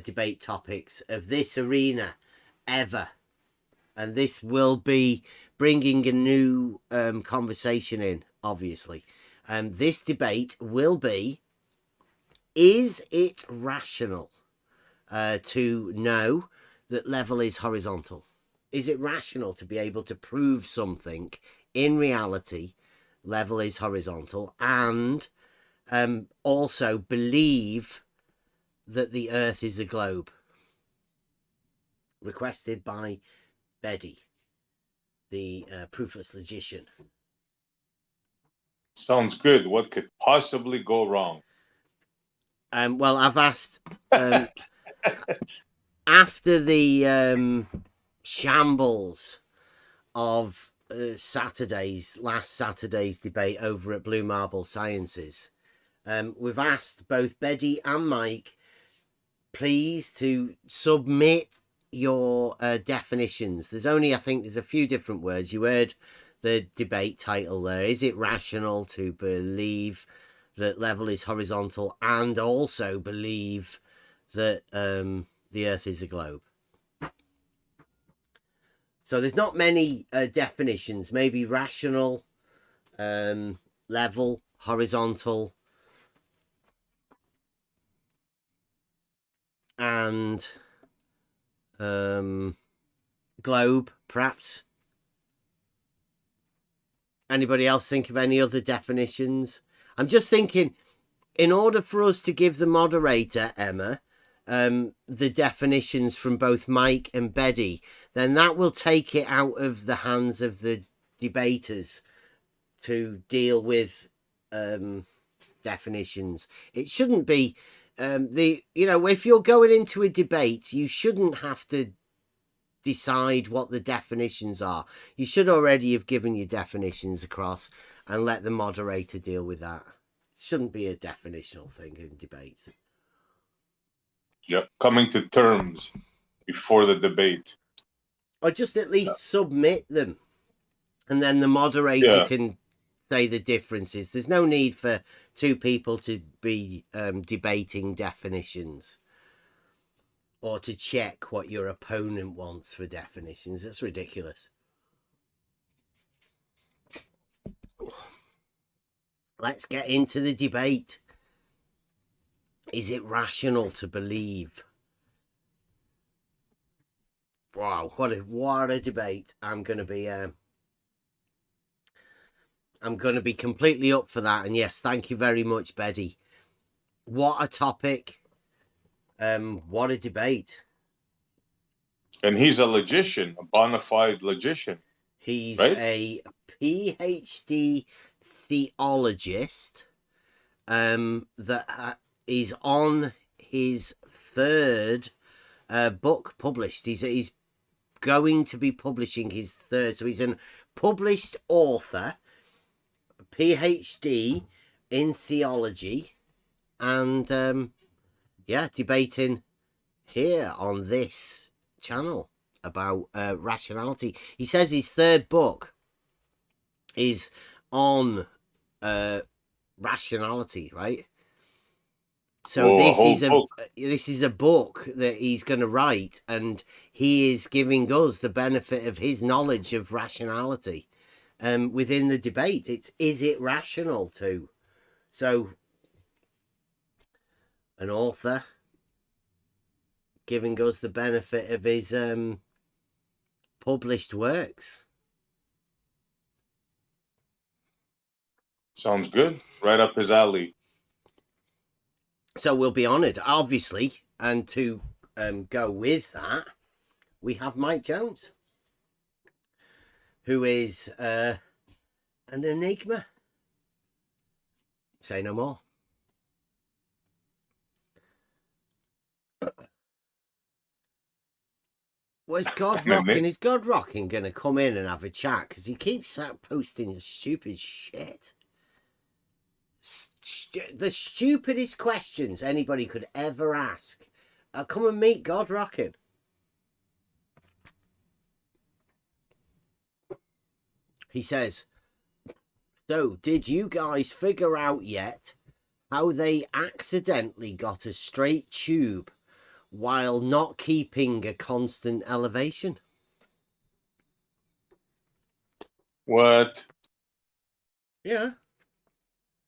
debate topics of this arena ever. And this will be bringing a new conversation in, obviously. This debate will be, is it rational to know that level is horizontal? Is it rational to be able to prove something in reality, level is horizontal, and also believe that the Earth is a globe? Requested by Betty, the proofless logician. Sounds good. What could possibly go wrong? Well, I've asked after the shambles of last Saturday's debate over at Blue Marble Sciences, we've asked both Betty and Mike, please, to submit your definitions. I think there's a few different words. You heard the debate title there. Is it rational to believe that level is horizontal and also believe that the Earth is a globe? So there's not many definitions. Maybe rational, level, horizontal, and globe, perhaps. Anybody else think of any other definitions? I'm just thinking, in order for us to give the moderator, Emma, the definitions from both Mike and Betty, then that will take it out of the hands of the debaters to deal with definitions. It shouldn't be if you're going into a debate, you shouldn't have to decide what the definitions are. You should already have given your definitions across and let the moderator deal with that. It shouldn't be a definitional thing in debates. Yep, coming to terms before the debate. Or just at least submit them, and then the moderator can say the differences. There's no need for two people to be debating definitions or to check what your opponent wants for definitions. That's ridiculous. Let's get into the debate. Is it rational to believe? Wow, what a debate. I'm going to be completely up for that. And yes, thank you very much, Betty. What a topic. What a debate. And he's a logician, a bona fide logician. He's right? a PhD theologist that is on his third book published. He's going to be publishing his third. So he's a published author, PhD in theology, and debating here on this channel about rationality. He says his third book is on rationality, right? So this is a book that he's going to write, and he is giving us the benefit of his knowledge of rationality within the debate. Is it rational to? So an author giving us the benefit of his published works. Sounds good. Right up his alley. So we'll be honoured, obviously, and to go with that, we have Mike Jones, who is an enigma. Say no more. Well, is God Rocking? Is God Rocking going to come in and have a chat? Because he keeps posting stupid shit. The stupidest questions anybody could ever ask. Come and meet God Rocking. He says, so did you guys figure out yet how they accidentally got a straight tube while not keeping a constant elevation? What? Yeah.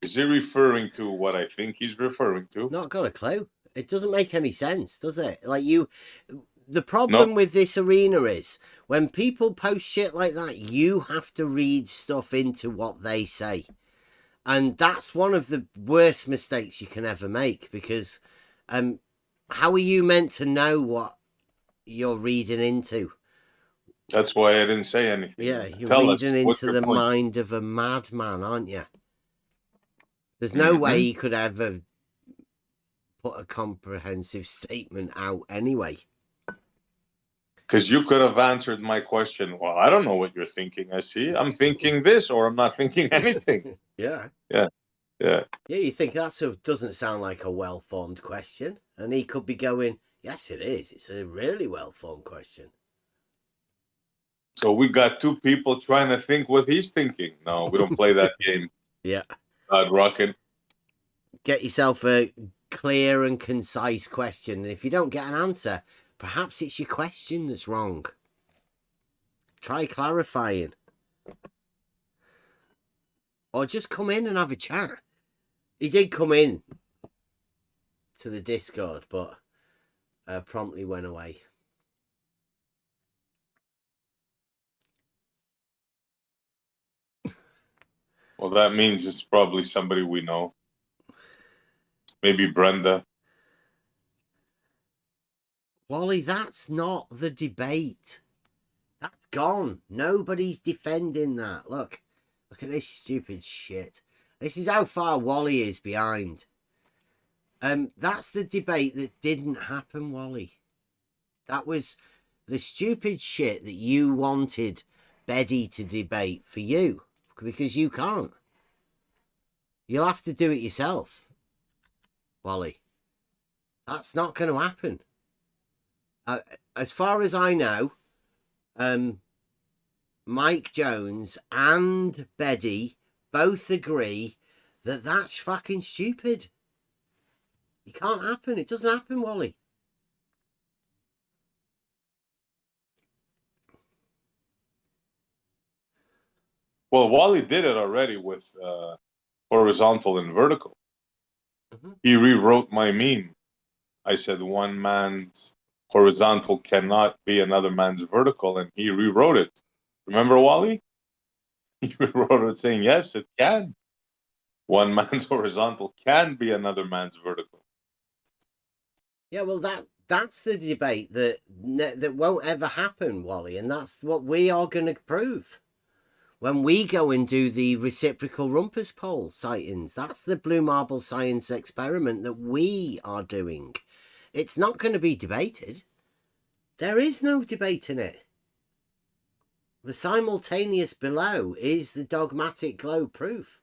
Is he referring to what I think he's referring to? Not got a clue. It doesn't make any sense, does it? Like the problem with this arena is when people post shit like that, you have to read stuff into what they say. And that's one of the worst mistakes you can ever make, because how are you meant to know what you're reading into? That's why I didn't say anything. Yeah, you're Tell reading us, into the mind of a madman, aren't you? There's no way you could ever put a comprehensive statement out anyway. Because you could have answered my question. Well, I don't know what you're thinking. I see. I'm thinking this, or I'm not thinking anything. Yeah. Yeah. Yeah. Yeah, you think doesn't sound like a well-formed question. And he could be going, yes, it is. It's a really well-formed question. So we got two people trying to think what he's thinking. No, we don't play that game. Yeah. Rockin'. Get yourself a clear and concise question. And if you don't get an answer, perhaps it's your question that's wrong. Try clarifying. Or just come in and have a chat. He did come in to the Discord, but promptly went away. Well, that means it's probably somebody we know. Maybe Brenda. Wally, that's not the debate. That's gone. Nobody's defending that. Look at this stupid shit. This is how far Wally is behind. That's the debate that didn't happen, Wally. That was the stupid shit that you wanted Betty to debate for you, because you can't. You'll have to do it yourself, Wally. That's not going to happen. As far as I know, Mike Jones and Betty both agree that that's fucking stupid. It can't happen. It doesn't happen, Wally. Well, Wally did it already with horizontal and vertical. Mm-hmm. He rewrote my meme. I said one man's horizontal cannot be another man's vertical, and he rewrote it. Remember, Wally? He rewrote it saying, yes, it can. One man's horizontal can be another man's vertical. Yeah, well, that's the debate that won't ever happen, Wally, and that's what we are going to prove when we go and do the reciprocal rumpus pole sightings. That's the blue marble science experiment that we are doing. It's not going to be debated. There is no debate in it. The simultaneous below is the dogmatic glow proof.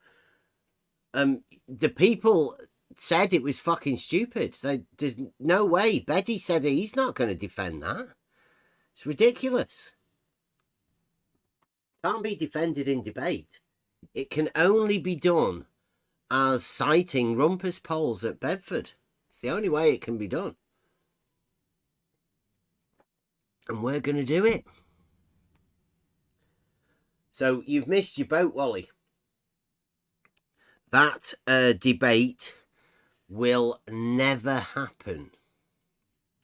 The people said it was fucking stupid. There's no way. Betty said he's not going to defend that. It's ridiculous. Can't be defended in debate. It can only be done as citing rumpus poles at Bedford. It's the only way it can be done. And we're going to do it. So you've missed your boat, Wally. That debate will never happen,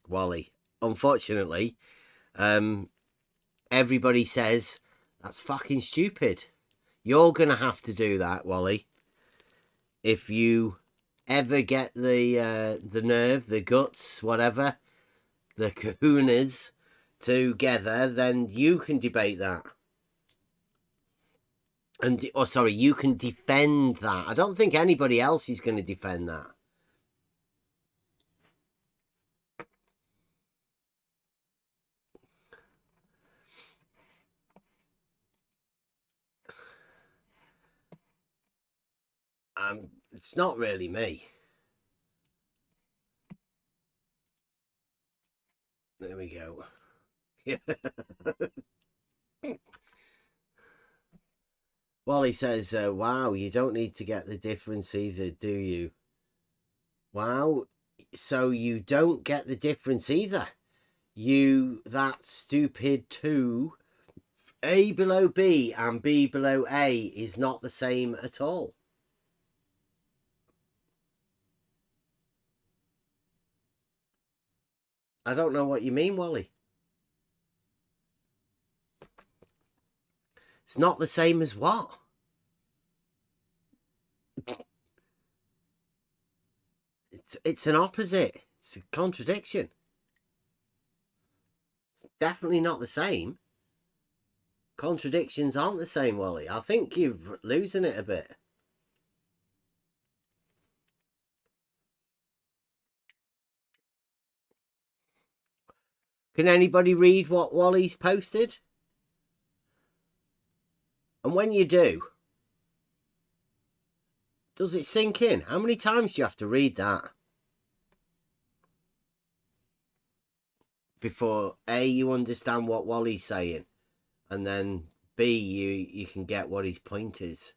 Wally. Unfortunately, everybody says that's fucking stupid. You're gonna have to do that, Wally. If you ever get the nerve, the guts, whatever, the kahunas together, then you can debate that. And you can defend that. I don't think anybody else is going to defend that. It's not really me. There we go. Wally says, wow, you don't need to get the difference either, do you? Wow, so you don't get the difference either. You, that stupid too. A below B and B below A is not the same at all. I don't know what you mean, Wally. It's not the same as what? It's an opposite. It's a contradiction. It's definitely not the same. Contradictions aren't the same, Wally. I think you're losing it a bit. Can anybody read what Wally's posted? And when you do, does it sink in? How many times do you have to read that before A, you understand what Wally's saying, and then B, you can get what his point is?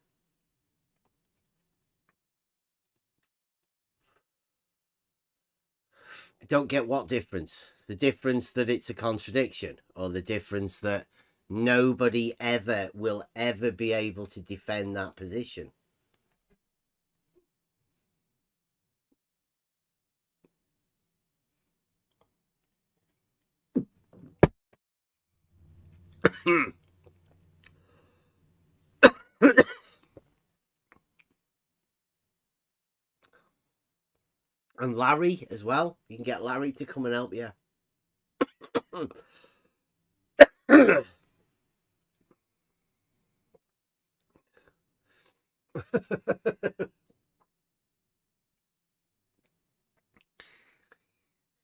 I don't get what difference. The difference that it's a contradiction, or the difference that nobody ever will ever be able to defend that position. And Larry as well. You can get Larry to come and help you.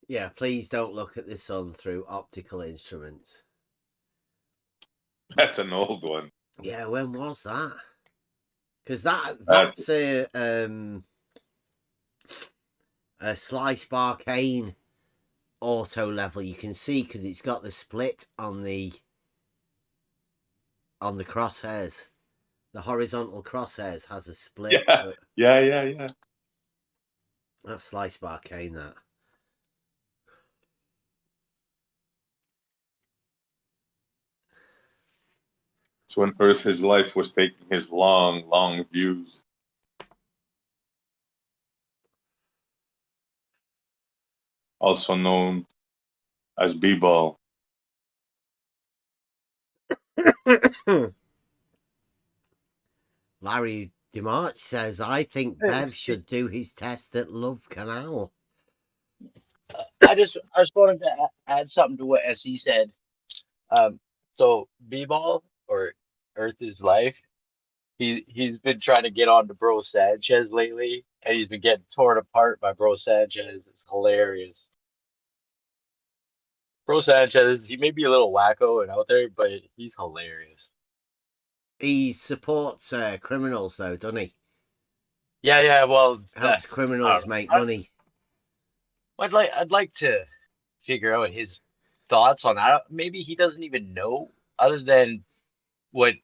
Yeah, please don't look at the sun through optical instruments. That's an old one. Yeah, when was that? Because that's a Slice Barcane auto level. You can see because it's got the split on the crosshairs. The horizontal crosshairs has a split. Yeah. That's Slice Barcane, that. It's when Earth His Life was taking his long views. Also known as B-ball. Larry DeMarch says, I think Bev should do his test at Love Canal. I just wanted to add something to what SE said. So B-ball, or Earth is Life, he's been trying to get on to Bro Sanchez lately, and he's been getting torn apart by Bro Sanchez. It's hilarious. Bro Sanchez, he may be a little wacko and out there, but he's hilarious. He supports criminals, though, doesn't he? Yeah. Well, helps criminals make money. I'd like to figure out his thoughts on that. Maybe he doesn't even know, other than what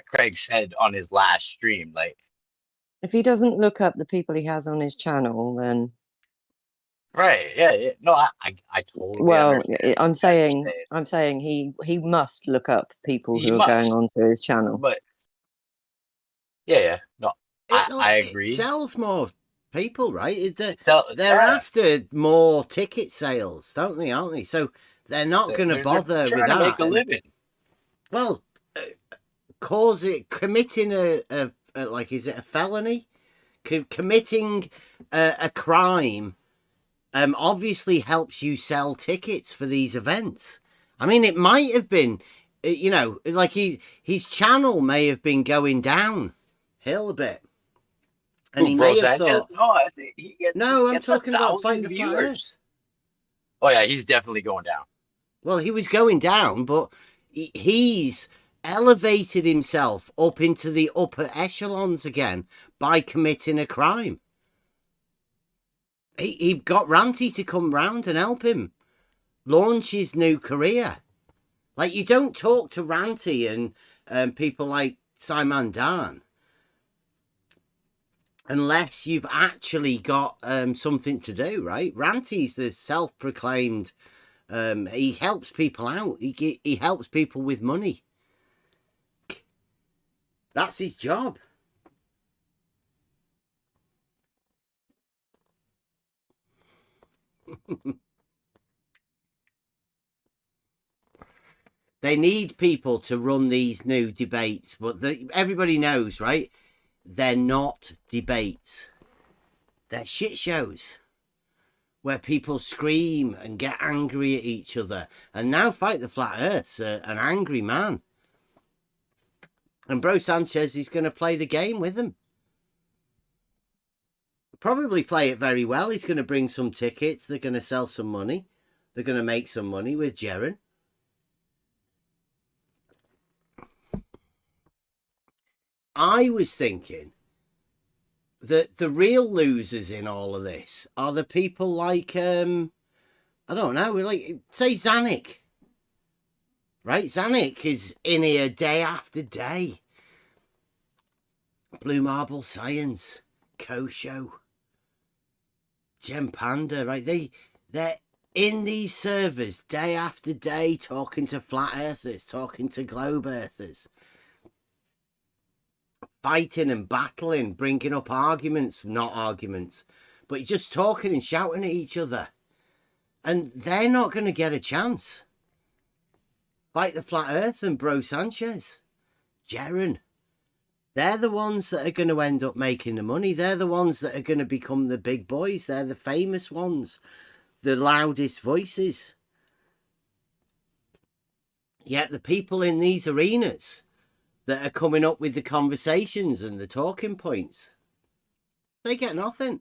Craig said on his last stream. Like, if he doesn't look up the people he has on his channel, then right, yeah. No, I totally. Well, I'm saying he must look up people who are going onto his channel. But yeah, no, I agree. It sells more people, right? They're after more ticket sales, don't they? Aren't they? So They're not going to They're bother trying with to make that. a living. Well, committing a like, is it a felony? Committing a crime obviously helps you sell tickets for these events. I mean, it might have been, you know, like his channel may have been going downhill a bit. And he may have thought, no, I think no, I'm gets talking about 1,000 Fight the Flat viewers. Earth. Oh yeah, he's definitely going down. Well, he was going down, but he's elevated himself up into the upper echelons again by committing a crime. He got Ranty to come round and help him launch his new career. Like, you don't talk to Ranty and people like Simon Dan unless you've actually got something to do, right? Ranty's the self-proclaimed, he helps people out. He helps people with money. That's his job. They need people to run these new debates, but everybody knows, right? They're not debates. They're shit shows where people scream and get angry at each other. And now Fight the Flat Earth's an angry man. And Bro Sanchez is going to play the game with them. Probably play it very well. He's going to bring some tickets. They're going to sell some money. They're going to make some money with Jaren. I was thinking that the real losers in all of this are the people like, I don't know, like, say Zanuck. Right? Zanuck is in here day after day. Blue Marble Science, Kosho, Gem Panda, right? They're in these servers day after day talking to flat earthers, talking to globe earthers. Fighting and battling, bringing up arguments, not arguments, but just talking and shouting at each other. And they're not going to get a chance. Fight the Flat Earth and Bro Sanchez, Jaren. They're the ones that are going to end up making the money. They're the ones that are going to become the big boys. They're the famous ones, the loudest voices. Yet the people in these arenas that are coming up with the conversations and the talking points, they get nothing.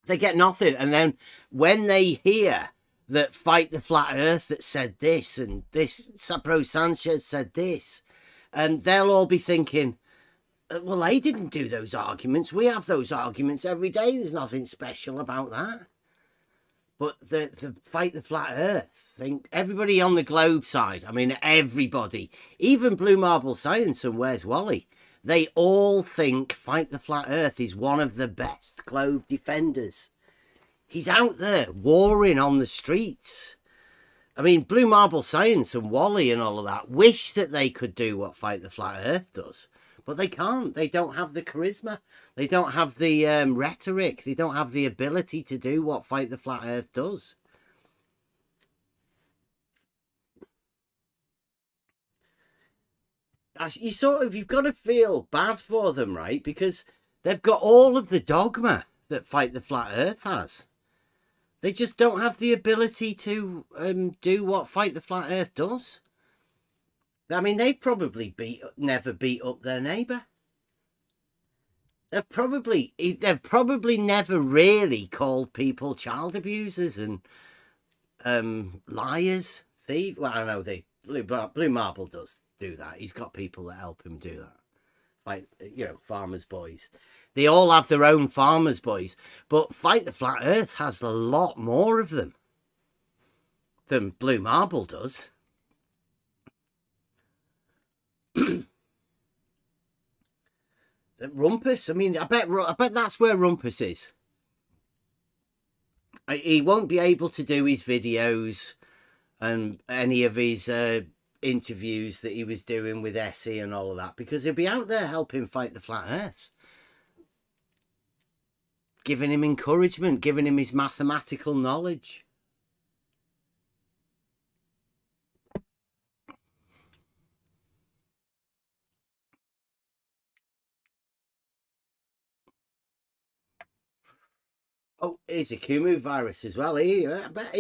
They get nothing. And then when they hear that Fight the Flat Earth that said this and this, Bro Sanchez said this, and they'll all be thinking, well, they didn't do those arguments. We have those arguments every day. There's nothing special about that. But the Fight the Flat Earth thing, everybody on the globe side, I mean, everybody, even Blue Marble Science and Where's Wally, they all think Fight the Flat Earth is one of the best globe defenders. He's out there warring on the streets. I mean, Blue Marble Science and Wally and all of that wish that they could do what Fight the Flat Earth does. But they can't. They don't have the charisma. They don't have the rhetoric. They don't have the ability to do what Fight the Flat Earth does. You've got to feel bad for them, right? Because they've got all of the dogma that Fight the Flat Earth has. They just don't have the ability to do what Fight the Flat Earth does. I mean, they've probably never beat up their neighbour. They've probably never really called people child abusers and liars, thieves. Well, I know Blue Marble does do that. He's got people that help him do that. Like, you know, farmers' boys. They all have their own farmers' boys. But Fight the Flat Earth has a lot more of them than Blue Marble does. Rumpus, I mean, I bet that's where Rumpus is. He won't be able to do his videos and any of his interviews that he was doing with Essie and all of that, because he'll be out there helping Fight the Flat Earth. giving him encouragement, giving him his mathematical knowledge. Oh, here's a Kumu virus as well. I bet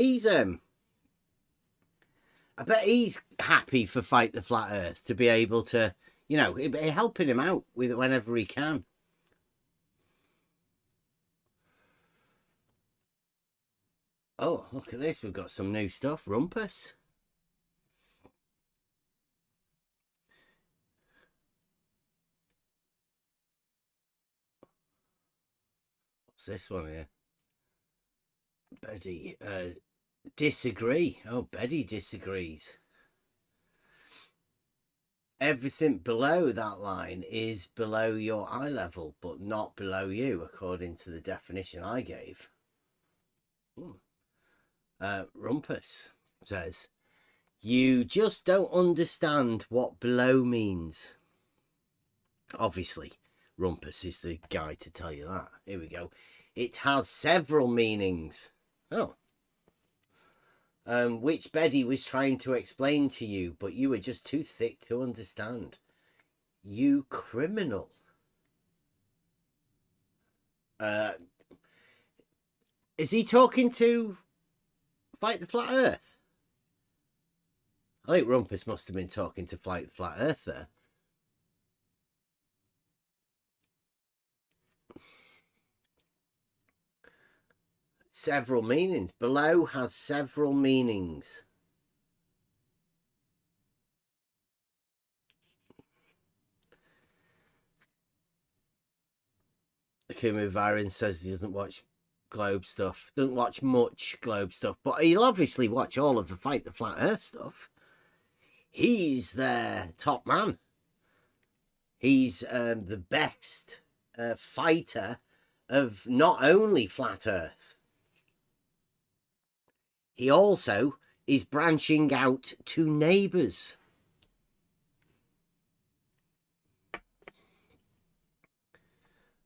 he's happy for Fight the Flat Earth to be able to, you know, helping him out with it whenever he can. Oh, look at this. We've got some new stuff. Rumpus. What's this one here? Betty disagree. Oh, Betty disagrees. Everything below that line is below your eye level, but not below you, according to the definition I gave. Rumpus says, you just don't understand what below means. Obviously, Rumpus is the guy to tell you that. Here we go. It has several meanings. Oh. Which Betty was trying to explain to you, but you were just too thick to understand. You criminal. Is he talking to Fight the Flat Earth? I think Rumpus must have been talking to Fight the Flat Earth there. Several meanings. Below has several meanings. Akumu Viren says he doesn't watch Globe stuff. Doesn't watch much Globe stuff. But he'll obviously watch all of the Fight the Flat Earth stuff. He's their top man. He's the best fighter of not only Flat Earth. He also is branching out to neighbours.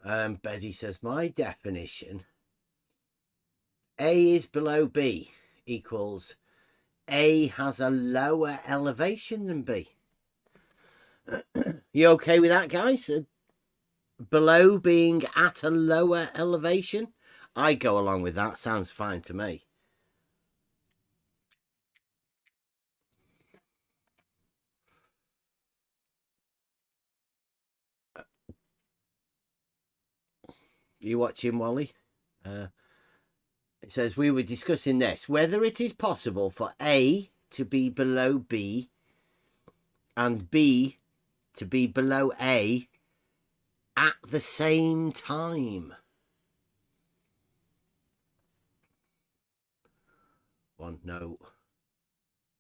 Betty says, my definition, A is below B equals A has a lower elevation than B. You okay with that, guys? Below being at a lower elevation? I go along with that. Sounds fine to me. You watching, Wally? It says, we were discussing this, whether it is possible for A to be below B and B to be below A at the same time. One note,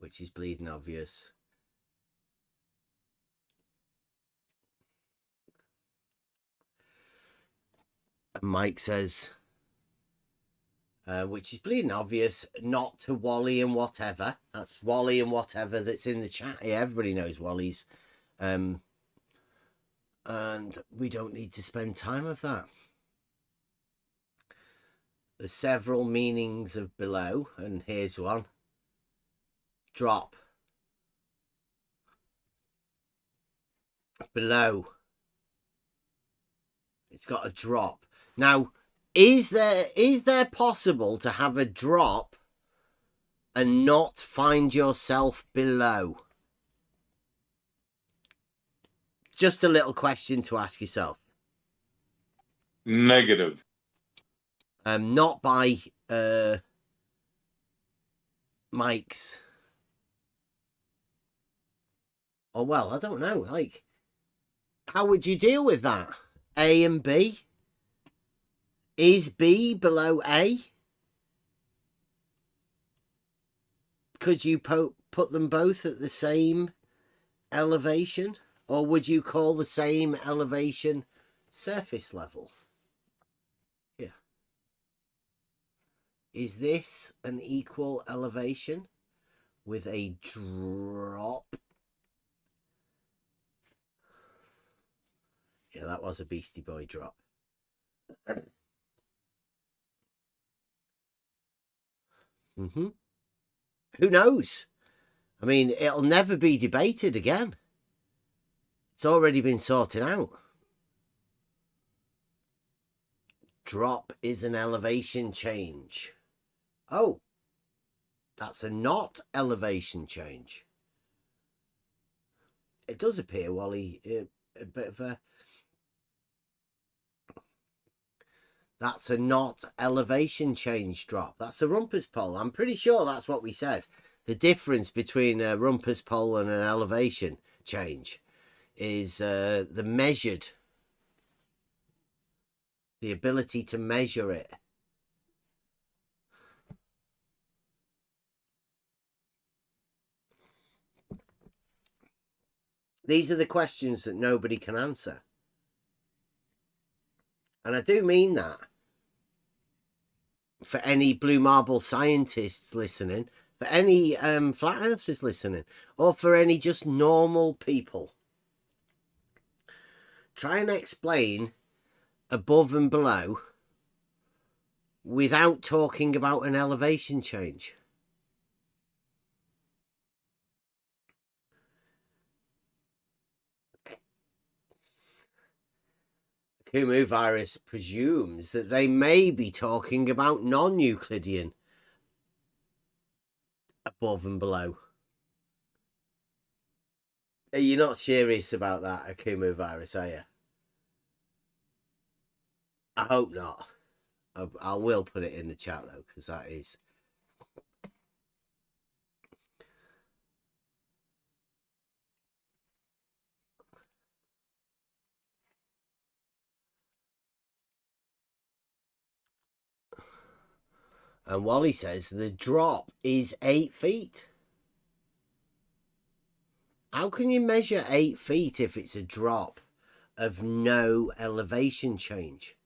which is bleeding obvious. And Mike says, which is bleeding obvious, not to Wally and whatever. That's Wally and whatever that's in the chat here. Everybody knows Wally's. And we don't need to spend time of that. There's several meanings of below, and here's one. Drop. Below. It's got a drop. Now, is there possible to have a drop and not find yourself below? Just a little question to ask yourself. Negative. Not by Mike's. Oh, well, I don't know. Like, how would you deal with that? A and B? Is B below A? Could you put them both at the same elevation? Or would you call the same elevation surface level? Yeah. Is this an equal elevation with a drop? Yeah, that was a Beastie Boy drop. Mm-hmm. Who knows? I mean, it'll never be debated again. It's already been sorted out. Drop is an elevation change. Oh, that's a not elevation change. It does appear, Wally, a bit of a... That's a not elevation change drop. That's a rumpus pole. I'm pretty sure that's what we said. The difference between a rumpus pole and an elevation change is the measured, the ability to measure it. These are the questions that nobody can answer. And I do mean that. For any blue marble scientists listening, for any flat earthers listening, or for any just normal people. Try and explain above and below without talking about an elevation change. Kumu virus presumes that they may be talking about non-Euclidean above and below. Are you not serious about that, Akumu virus, are you? I hope not. I will put it in the chat though, because that is... And Wally says the drop is 8 feet. How can you measure 8 feet if it's a drop of no elevation change?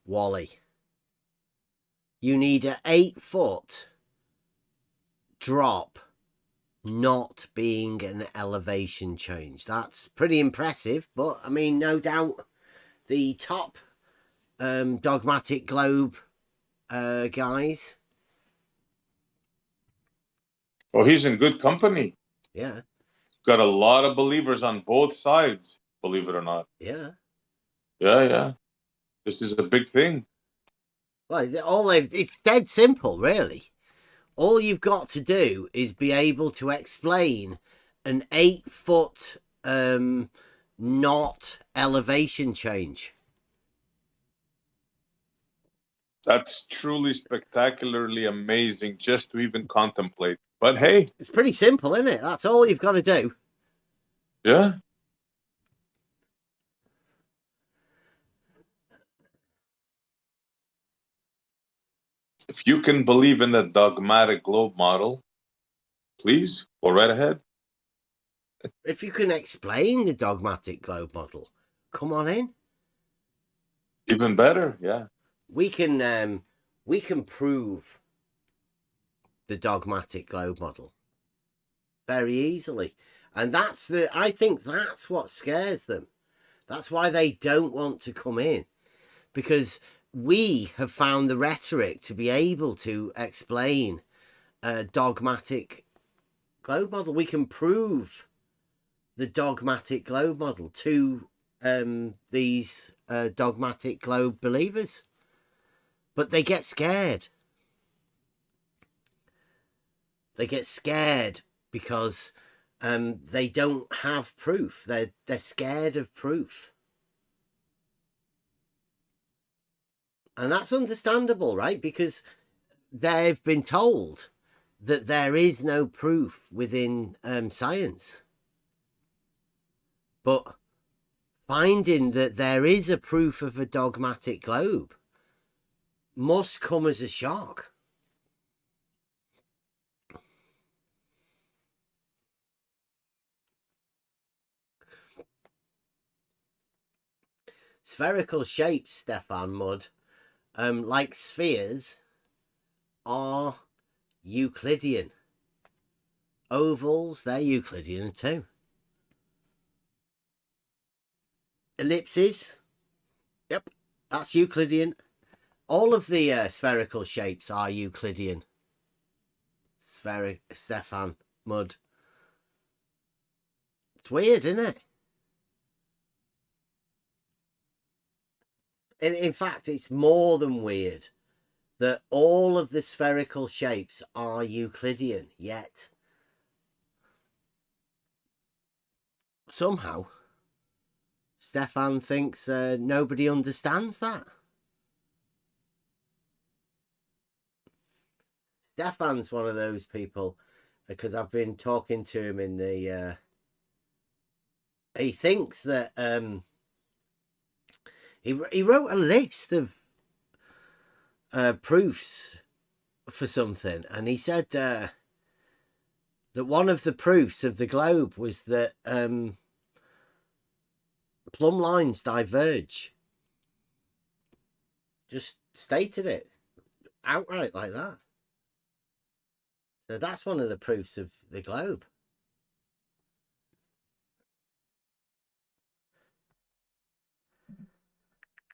Wally, you need an 8-foot drop not being an elevation change. That's pretty impressive, but I mean, no doubt the top dogmatic globe guys. Well, he's in good company. Yeah. Got a lot of believers on both sides, believe it or not. Yeah. Yeah. This is a big thing. Well, it's dead simple, really. All you've got to do is be able to explain an 8-foot not elevation change. That's truly spectacularly amazing just to even contemplate. But hey, it's pretty simple, isn't it? That's all you've got to do. Yeah. If you can believe in the dogmatic globe model, please go right ahead. If you can explain the dogmatic globe model, come on in. Even better, yeah. We can prove the dogmatic globe model very easily. And I think that's what scares them. That's why they don't want to come in, because we have found the rhetoric to be able to explain a dogmatic globe model. We can prove the dogmatic globe model to these dogmatic globe believers, but they get scared. They get scared because they don't have proof. They're scared of proof. And that's understandable, right? Because they've been told that there is no proof within science. But finding that there is a proof of a dogmatic globe must come as a shock. Spherical shapes, Stefan Mudd, like spheres, are Euclidean. Ovals, they're Euclidean too. ellipses. Yep, that's Euclidean. All of the spherical shapes are Euclidean. Stefan, mud. It's weird, isn't it? In fact, it's more than weird that all of the spherical shapes are Euclidean, yet somehow Stefan thinks nobody understands that. Stefan's one of those people, because I've been talking to him in the... he thinks that... He wrote a list of proofs for something, and he said that one of the proofs of the globe was that plumb lines diverge. Just stated it outright like that. So that's one of the proofs of the globe.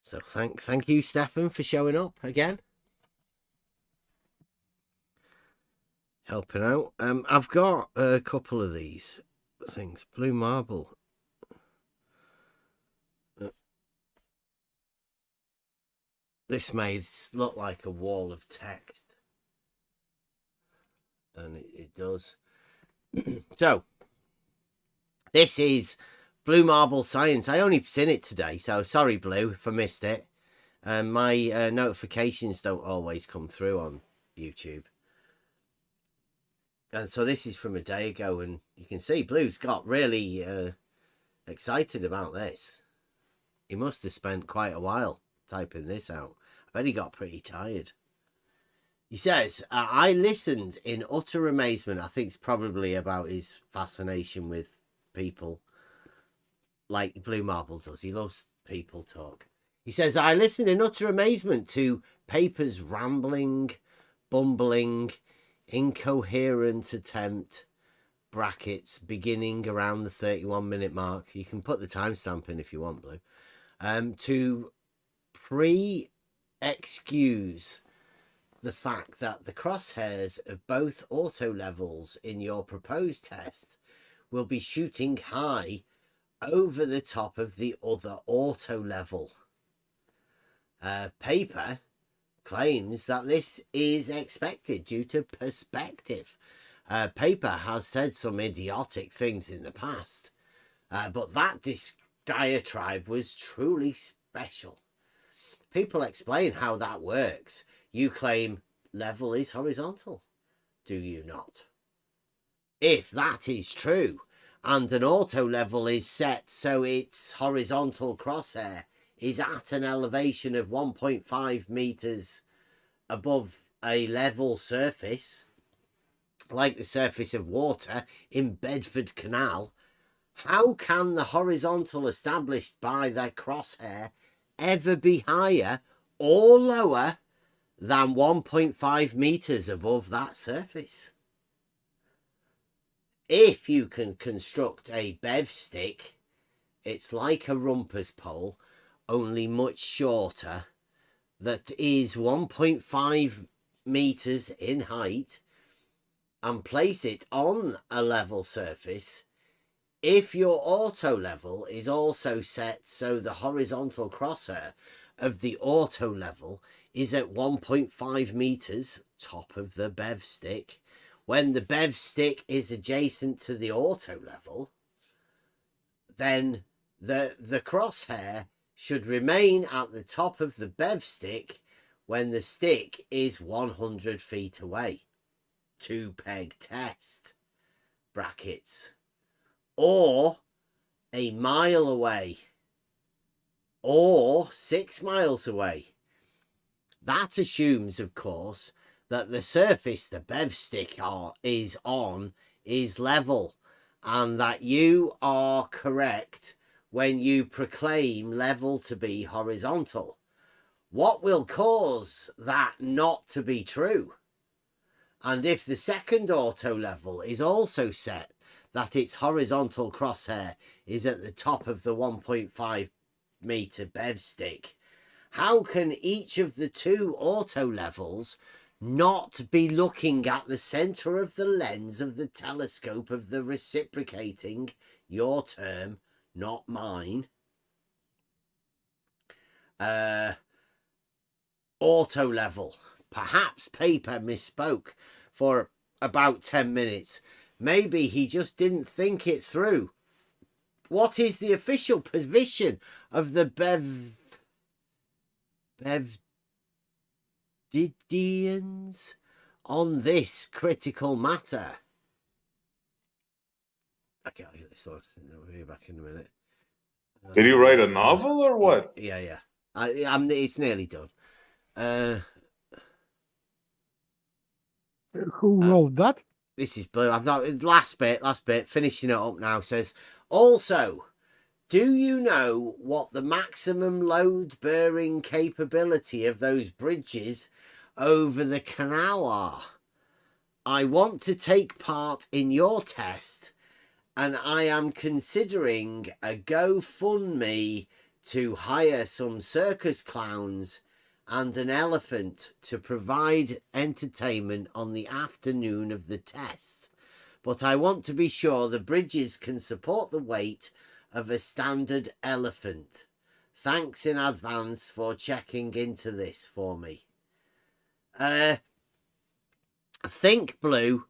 So thank you, Stefan, for showing up again. Helping out. I've got a couple of these things. Blue marble. This made it look like a wall of text. And it does. So, this is Blue Marble Science. I only seen it today, so sorry, Blue, if I missed it. My notifications don't always come through on YouTube. And so this is from a day ago, and you can see Blue's got really excited about this. He must have spent quite a while typing this out. I bet he got pretty tired. He says, I listened in utter amazement. I think it's probably about his fascination with people, like Blue Marble does. He loves people talk. He says, I listened in utter amazement to Paper's rambling, bumbling, incoherent attempt, brackets, beginning around the 31-minute mark. You can put the timestamp in if you want, Blue. To excuse the fact that the crosshairs of both auto levels in your proposed test will be shooting high over the top of the other auto level. Paper claims that this is expected due to perspective. Paper has said some idiotic things in the past, but that diatribe was truly special. People explain how that works. You claim level is horizontal, do you not? If that is true, and an auto level is set so its horizontal crosshair is at an elevation of 1.5 meters above a level surface, like the surface of water in Bedford Canal, how can the horizontal established by the crosshair ever be higher or lower than 1.5 meters above that surface? If you can construct a bev stick, it's like a rumpus pole, only much shorter, that is 1.5 meters in height, and place it on a level surface. If your auto level is also set so the horizontal crosshair of the auto level is at 1.5 meters top of the bev stick, when the bev stick is adjacent to the auto level, then the crosshair should remain at the top of the bev stick when the stick is 100 feet away. 2-peg test, brackets, or a mile away, or 6 miles away. That assumes, of course, that the surface the bev stick is on is level, and that you are correct when you proclaim level to be horizontal. What will cause that not to be true? And if the second auto level is also set that its horizontal crosshair is at the top of the 1.5 meter bev stick, how can each of the two auto levels not be looking at the center of the lens of the telescope of the reciprocating, your term, not mine, auto level? Perhaps Paper misspoke for about 10 minutes. Maybe he just didn't think it through. What is the official position of the Bevdidians on this critical matter? Okay, I'll get this on. We'll be back in a minute. Did he write a novel or what? Yeah. It's nearly done. Who wrote that? This is blue. I've not last bit. Finishing it up now. Says also, do you know what the maximum load bearing capability of those bridges over the canal are? I want to take part in your test, and I am considering a GoFundMe to hire some circus clowns and an elephant to provide entertainment on the afternoon of the test. But I want to be sure the bridges can support the weight of a standard elephant. Thanks in advance for checking into this for me. I think, Blue,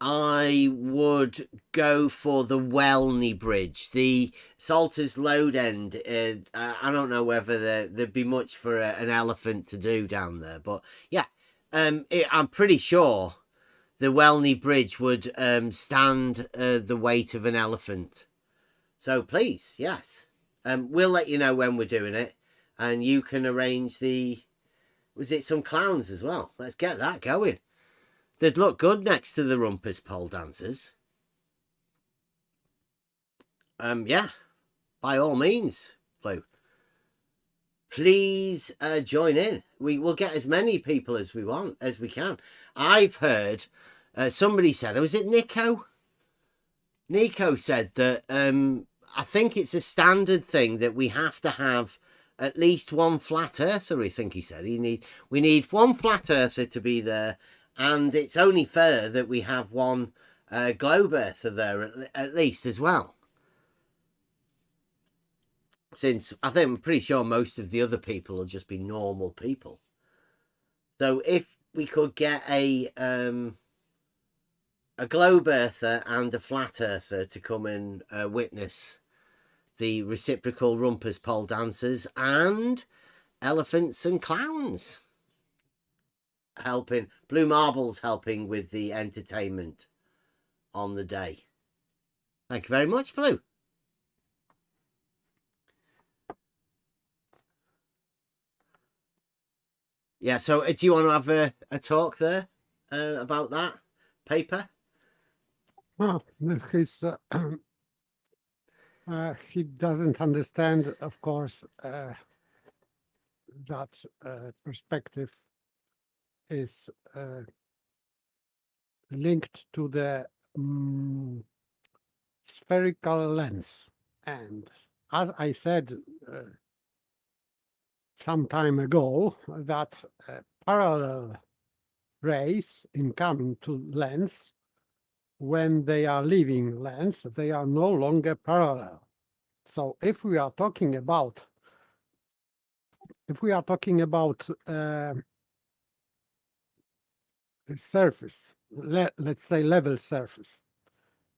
I would go for the Welney Bridge, the Salter's Load End. I don't know whether there'd be much for an elephant to do down there, but yeah, I'm pretty sure the Welney Bridge would stand the weight of an elephant. So please, yes, we'll let you know when we're doing it, and you can arrange was it some clowns as well? Let's get that going. They'd look good next to the Rumpus pole dancers. Yeah, by all means, Blue. Please join in. We will get as many people as we can. I've heard somebody said, was it Nico? Nico said that I think it's a standard thing that we have to have at least one flat earther. I think he said we need one flat earther to be there. And it's only fair that we have one globe earther there at least as well. Since I'm pretty sure most of the other people will just be normal people. So if we could get a globe earther and a flat earther to come and witness the reciprocal Rumpus pole dancers and elephants and clowns. Blue Marbles helping with the entertainment on the day. Thank you very much, Blue. Yeah, so do you want to have a talk there about that Paper? Well, he doesn't understand, of course, that perspective is linked to the spherical lens. And as I said some time ago, that parallel rays incoming to lens, when they are leaving lens, they are no longer parallel. So if we are talking about surface, let's say level surface,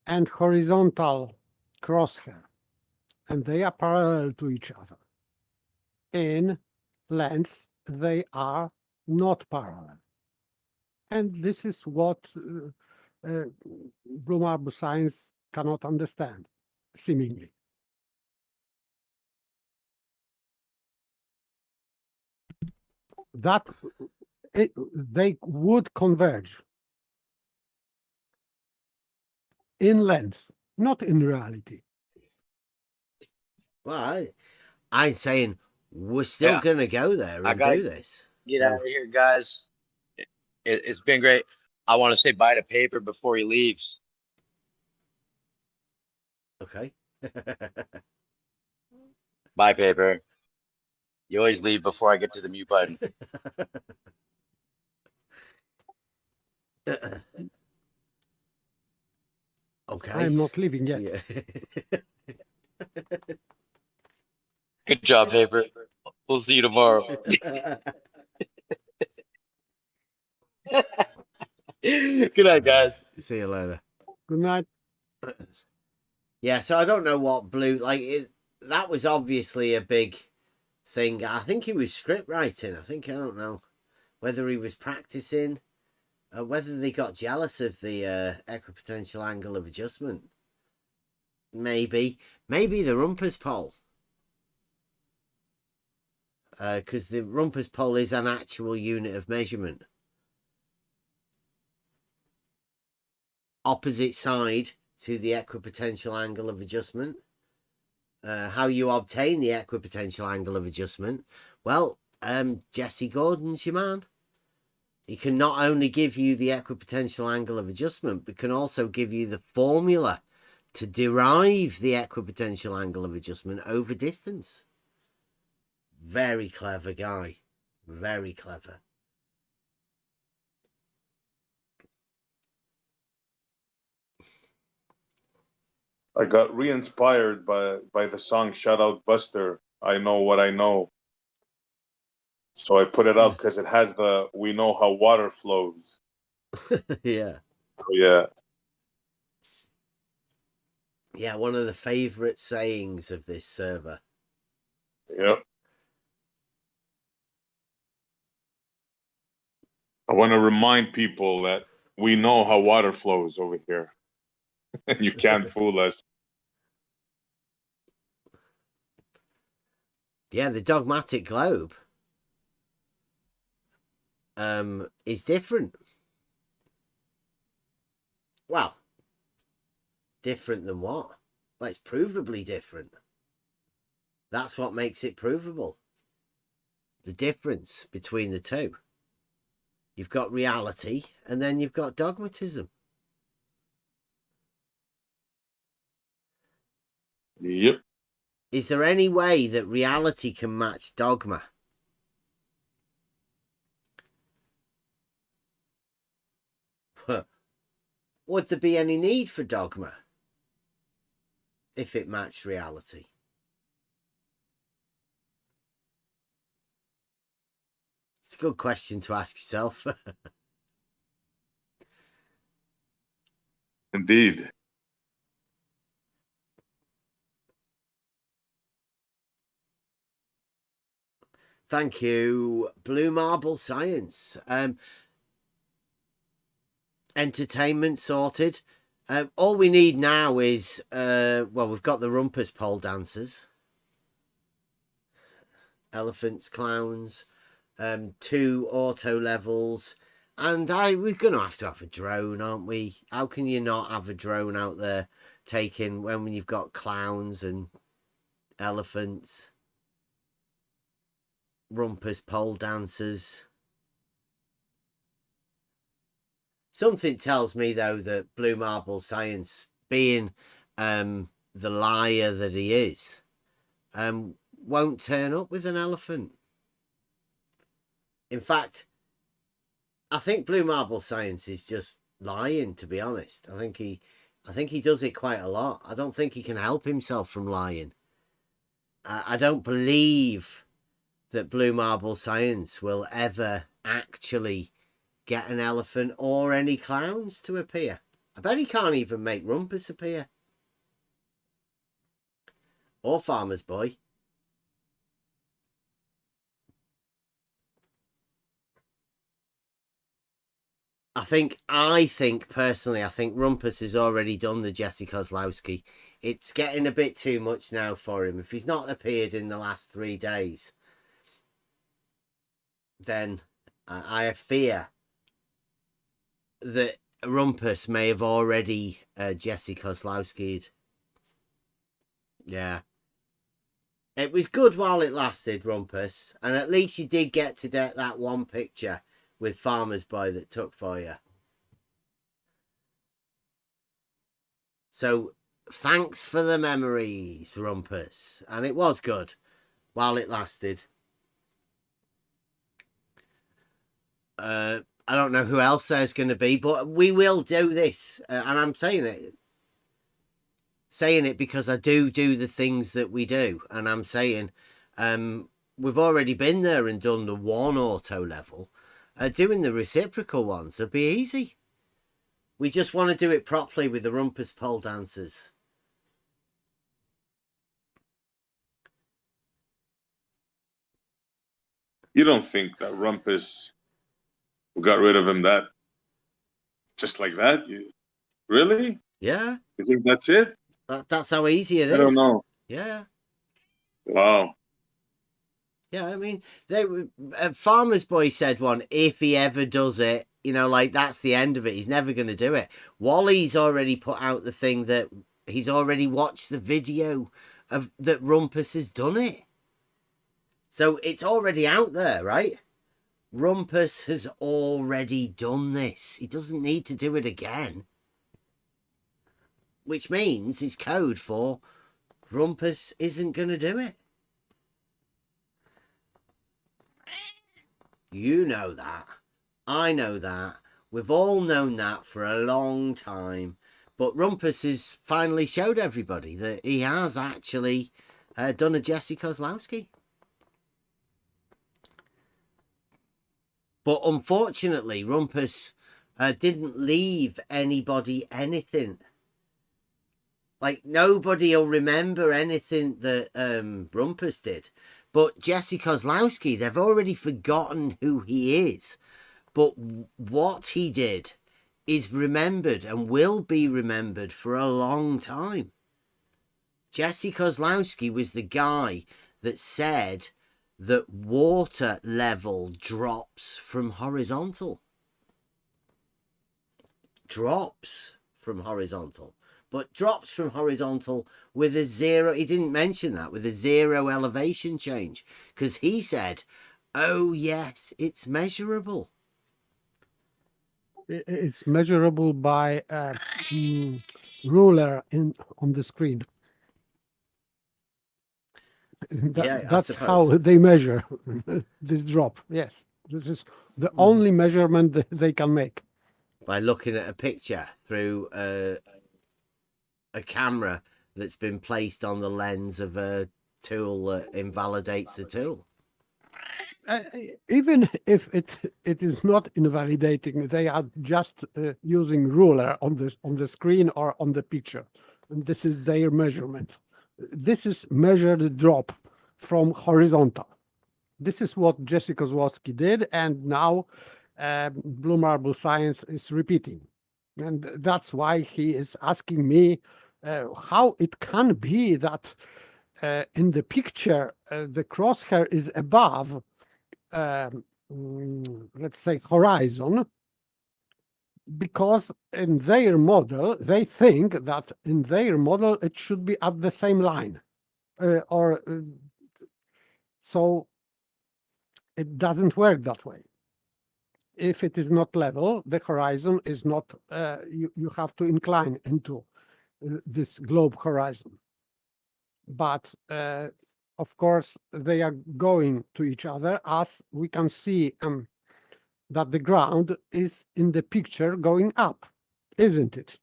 and horizontal crosshair, and they are parallel to each other. In lens, they are not parallel. And this is what Blue Marble science cannot understand, seemingly. That they would converge in lens, not in reality. Well, I'm saying we're still going to go there and do this. Get out of here, guys. It's been great. I want to say bye to Paper before he leaves. Okay. Bye, paper. You always leave before I get to the mute button. Okay. I'm not leaving yet. Yeah. Good job, paper. We'll see you tomorrow. Good night, guys. See you later. Good night. Yeah, so I don't know what Blue that was obviously a big thing. I think he was script writing. I don't know whether he was practicing, whether they got jealous of the equipotential angle of adjustment. Maybe the Rumpus pole, because the Rumpus pole is an actual unit of measurement. Opposite side to the equipotential angle of adjustment. How you obtain the equipotential angle of adjustment? Well, Jesse Gordon's your man. He can not only give you the equipotential angle of adjustment, but can also give you the formula to derive the equipotential angle of adjustment over distance. Very clever guy. Very clever. I got re-inspired by the song Shout Out Buster, I Know What I Know. So I put it out because it has the "We know how water flows." Yeah. Oh, yeah. Yeah, one of the favourite sayings of this server. Yep. I want to remind people that we know how water flows over here. And you can't fool us. Yeah, the dogmatic globe is different. Well, different than what? Well, it's provably different. That's what makes it provable. The difference between the two. You've got reality and then you've got dogmatism. Yep. Is there any way that reality can match dogma? Would there be any need for dogma if it matched reality? It's a good question to ask yourself. Indeed. Thank you, Blue Marble Science. Entertainment sorted. All we need now is, well, we've got the Rumpus pole dancers. Elephants, clowns, 2 auto levels. And we're going to have a drone, aren't we? How can you not have a drone out there taking when you've got clowns and elephants? Rumpus pole dancers. Something tells me, though, that Blue Marble Science, being the liar that he is, won't turn up with an elephant. In fact, I think Blue Marble Science is just lying, to be honest. I think he does it quite a lot. I don't think he can help himself from lying. I don't believe that Blue Marble Science will ever actually get an elephant or any clowns to appear. I bet he can't even make Rumpus appear. Or Farmer's Boy. I think personally, I think Rumpus has already done the Jesse Kozlowski. It's getting a bit too much now for him. If he's not appeared in the last 3 days, then I fear that Rumpus may have already Jesse Kozlowski'd. Yeah. It was good while it lasted, Rumpus. And at least you did get to that one picture with Farmer's Boy that took for you. So, thanks for the memories, Rumpus. And it was good. while it lasted. I don't know who else there's going to be, but we will do this, and I'm saying it because I do the things that we do, and I'm saying we've already been there and done the one auto level. Doing the reciprocal ones will be easy. We just want to do it properly with the rumpus pole dancers. You don't think that Rumpus got rid of him that just like that? Really? Yeah, You think that's it? that's how easy it is. I don't know. Yeah. Wow. Yeah, I mean, Farmer's Boy said one, if he ever does it, you know, like that's the end of it. He's never going to do it. Wally's already put out the thing that he's already watched the video of that Rumpus has done it. So it's already out there, right? Rumpus has already done this. He doesn't need to do it again. Which means his code for Rumpus isn't going to do it. You know that. I know that. We've all known that for a long time. But Rumpus has finally showed everybody that he has actually done a Jesse Kozlowski. But unfortunately, Rumpus didn't leave anybody anything. Like, nobody will remember anything that Rumpus did. But Jesse Kozlowski, they've already forgotten who he is. But what he did is remembered and will be remembered for a long time. Jesse Kozlowski was the guy that said that water level drops from horizontal. Drops from horizontal. But drops from horizontal with a zero. He didn't mention that, with a zero elevation change. Because he said, oh yes, it's measurable. It's measurable by a ruler on the screen. That's how they measure this drop. Yes, this is the only measurement that they can make. By looking at a picture through a camera that's been placed on the lens of a tool that invalidates the tool. Even if it is not invalidating, they are just using ruler on the screen or on the picture, and this is their measurement. This is measured drop from horizontal. This is what Jesse Kozlowski did, and now Blue Marble Science is repeating, and that's why he is asking me how it can be that in the picture the crosshair is above let's say horizon, because in their model they think that in their model it should be at the same line, so it doesn't work that way. If it is not level, the horizon is not, you have to incline into this globe horizon. But of course, they are going to each other, as we can see that the ground is in the picture going up, isn't it?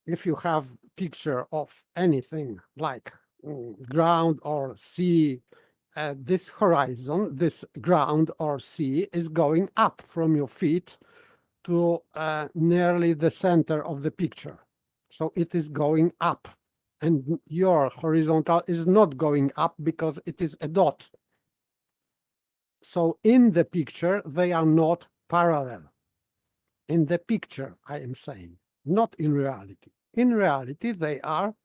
If you have picture of anything like ground or sea, this horizon, this ground or sea is going up from your feet to nearly the center of the picture. So it is going up. And your horizontal is not going up because it is a dot. So in the picture, they are not parallel. In the picture, I am saying, not in reality. In reality, they are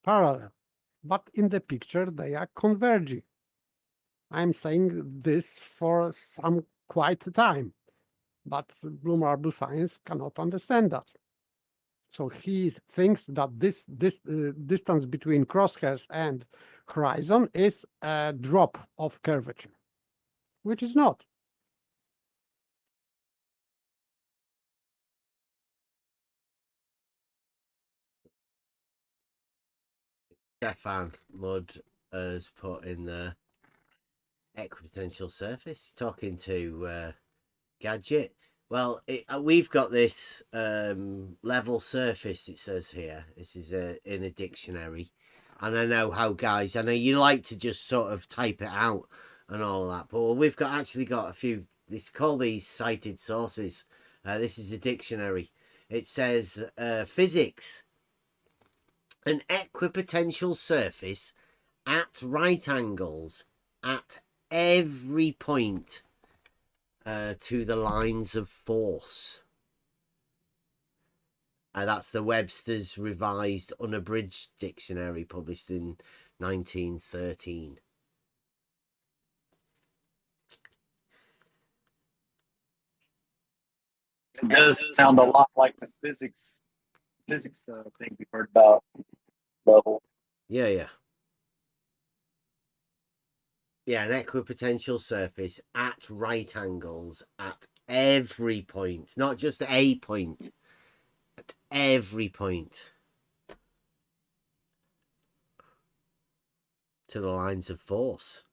parallel. But in the picture, they are converging. I'm saying this for some quite time, but Blue Marble Science cannot understand that. So he thinks that this distance between crosshairs and horizon is a drop of curvature, which is not. Stefan Mudd has put in the equipotential surface, talking to Gadget. Well, we've got this level surface, it says here. This is in a dictionary. And I know how, guys, I know you like to just sort of type it out and all that, but we've actually got a few, call these cited sources. This is a dictionary. It says physics, an equipotential surface at right angles at every point to the lines of force. That's the Webster's Revised Unabridged Dictionary, published in 1913. It does sound a lot like the physics thing we heard about. Level. Yeah. Yeah, an equipotential surface at right angles at every point, not just a point, at every point to the lines of force.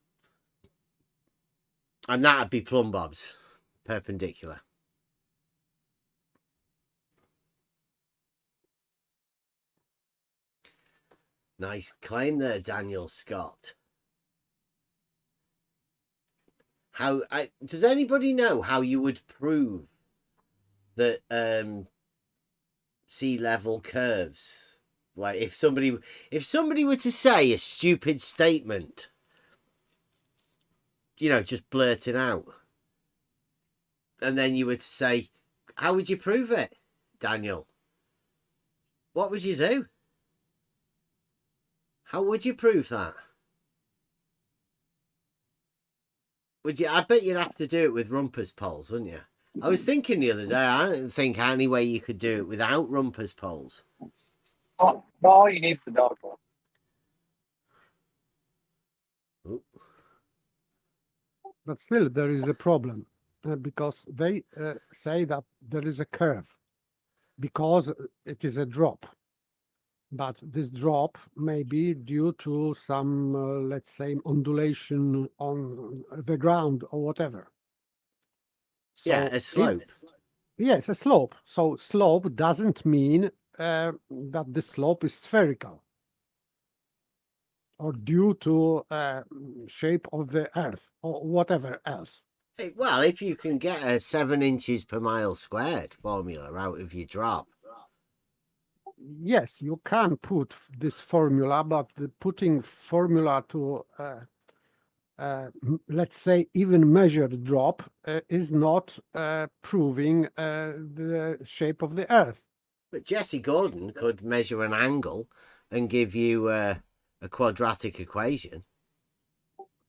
And that'd be plumb bobs, perpendicular. Nice claim there, Daniel Scott. Does anybody know how you would prove that sea level curves? Like if somebody were to say a stupid statement, just blurting out, and then you were to say, how would you prove it, Daniel? What would you do? How would you prove that? I bet you'd have to do it with rumpus poles, wouldn't you? I was thinking the other day, I don't think any way you could do it without rumpus poles. Oh, all you need is the dog bone. But still, there is a problem because they say that there is a curve because it is a drop. But this drop may be due to some, let's say, undulation on the ground or whatever. So yeah, a slope. Yes, a slope. So slope doesn't mean that the slope is spherical or due to shape of the earth or whatever else. Well, if you can get a 7 inches per mile squared formula out of your drop. Yes, you can put this formula, but putting formula to, let's say, even measured drop is not proving the shape of the earth. But Jesse Gordon could measure an angle and give you a quadratic equation.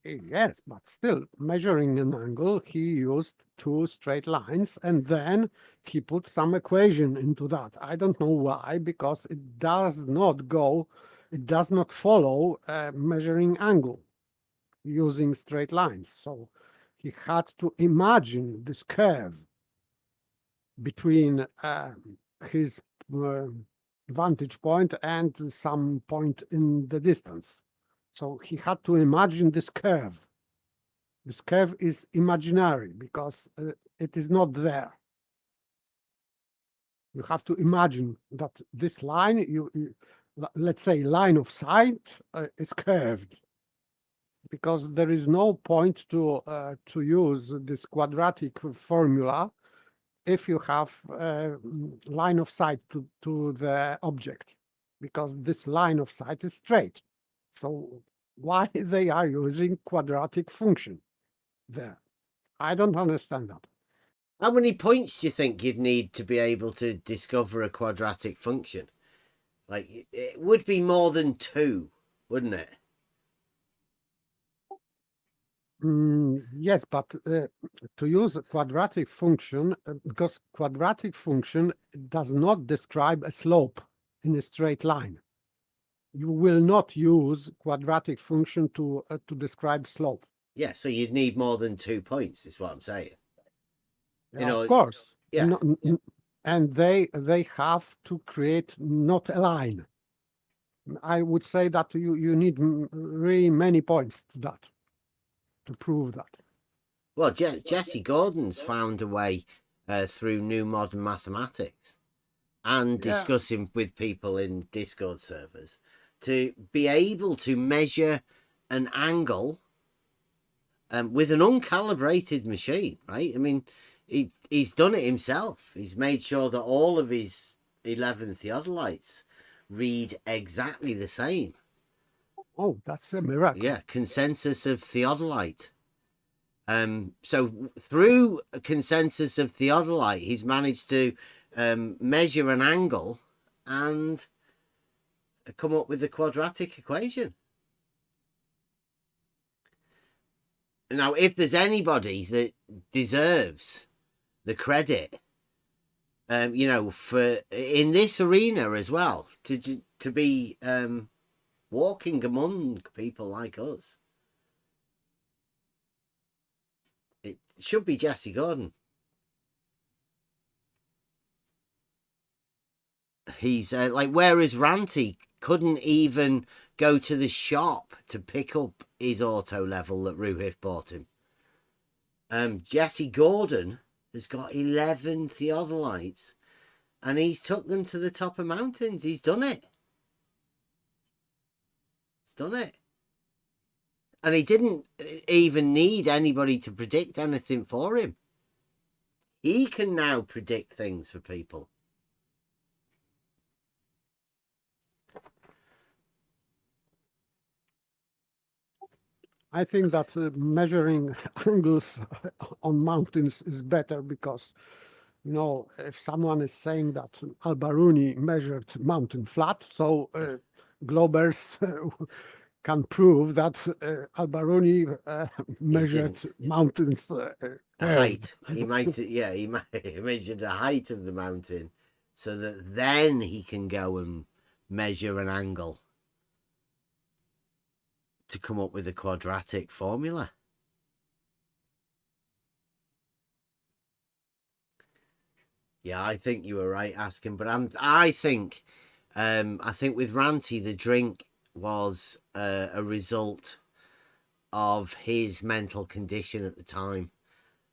Yes, but still, measuring an angle, he used 2 straight lines and then he put some equation into that. I don't know why, because it does not follow measuring angle using straight lines. So he had to imagine this curve between his vantage point and some point in the distance. So he had to imagine this curve. This curve is imaginary because it is not there. You have to imagine that this line, let's say line of sight, is curved because there is no point to use this quadratic formula if you have line of sight to the object, because this line of sight is straight. So why they are using quadratic function there? I don't understand that. How many points do you think you'd need to be able to discover a quadratic function? Like, it would be more than 2, wouldn't it? Yes, but to use a quadratic function, because quadratic function does not describe a slope in a straight line. You will not use quadratic function to describe slope. Yeah, so you'd need more than 2 points, is what I'm saying. Of course. Yeah. And they have to create not a line, I would say that you need really many points to that, to prove that. Well, Jesse Gordon's found a way through new modern mathematics and Yeah. discussing with people in Discord servers to be able to measure an angle with an uncalibrated machine, right? I mean, he's done it himself. He's made sure that all of his 11 theodolites read exactly the same. Oh, that's a miracle. Yeah, consensus of theodolite. So through a consensus of theodolite, he's managed to measure an angle and come up with a quadratic equation. Now, if there's anybody that deserves the credit, you know, for in this arena as well, to be walking among people like us, it should be Jesse Gordon. He's like, whereas Ranty couldn't even go to the shop to pick up his auto level that Ruhif bought him. Jesse Gordon has got 11 theodolites and he's took them to the top of mountains. He's done it. He's done it. And he didn't even need anybody to predict anything for him. He can now predict things for people. I think that measuring angles on mountains is better because, you know, if someone is saying that Al-Baruni measured mountain flat, so Globers can prove that Al-Baruni measured mountains height. He might, yeah, he might measure the height of the mountain so that then he can go and measure an angle to come up with a quadratic formula. Yeah, I think you were right asking, but I think with Ranty the drink was a result of his mental condition at the time.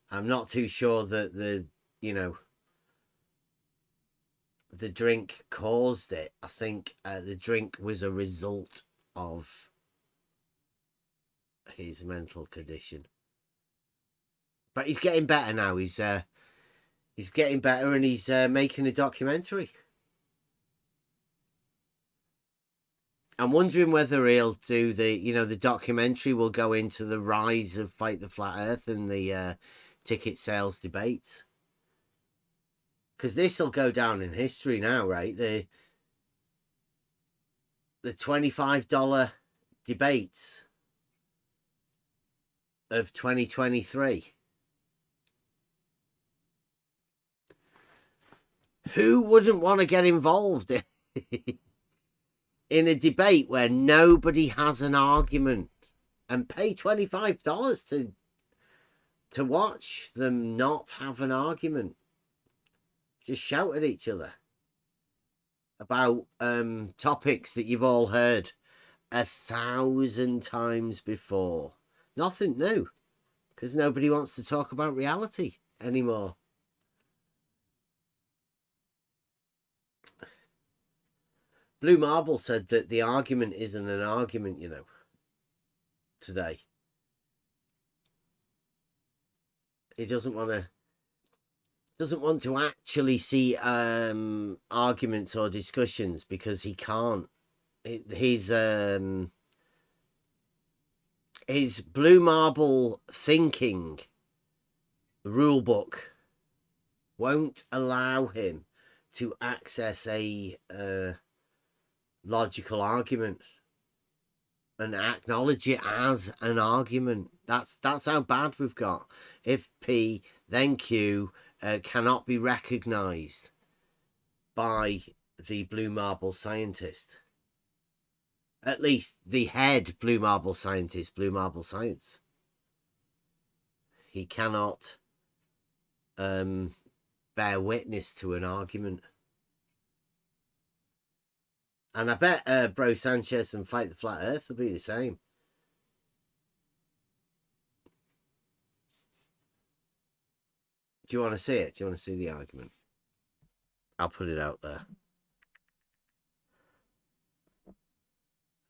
I'm not too sure that the drink caused it. I think the drink was a result of his mental condition. But he's getting better now. He's getting better and he's making a documentary. I'm wondering whether he'll do the documentary will go into the rise of Fight the Flat Earth and the ticket sales debates. Because this will go down in history now, right? The $25 debates of 2023. Who wouldn't want to get involved in a debate where nobody has an argument and pay $25 to watch them not have an argument? Just shout at each other about topics that you've all heard 1,000 times before. Nothing new, because nobody wants to talk about reality anymore. Blue Marble said that the argument isn't an argument, today. He doesn't want to actually see arguments or discussions because he can't. His Blue Marble thinking rule book won't allow him to access a logical argument and acknowledge it as an argument. That's how bad we've got. If P then Q cannot be recognized by the Blue Marble scientist, at least the head Blue Marble scientist, Blue Marble Science, he cannot bear witness to an argument. And I bet Bro Sanchez and Fight the Flat Earth will be the same. Do you want to see it? Do you want to see the argument? I'll put it out there.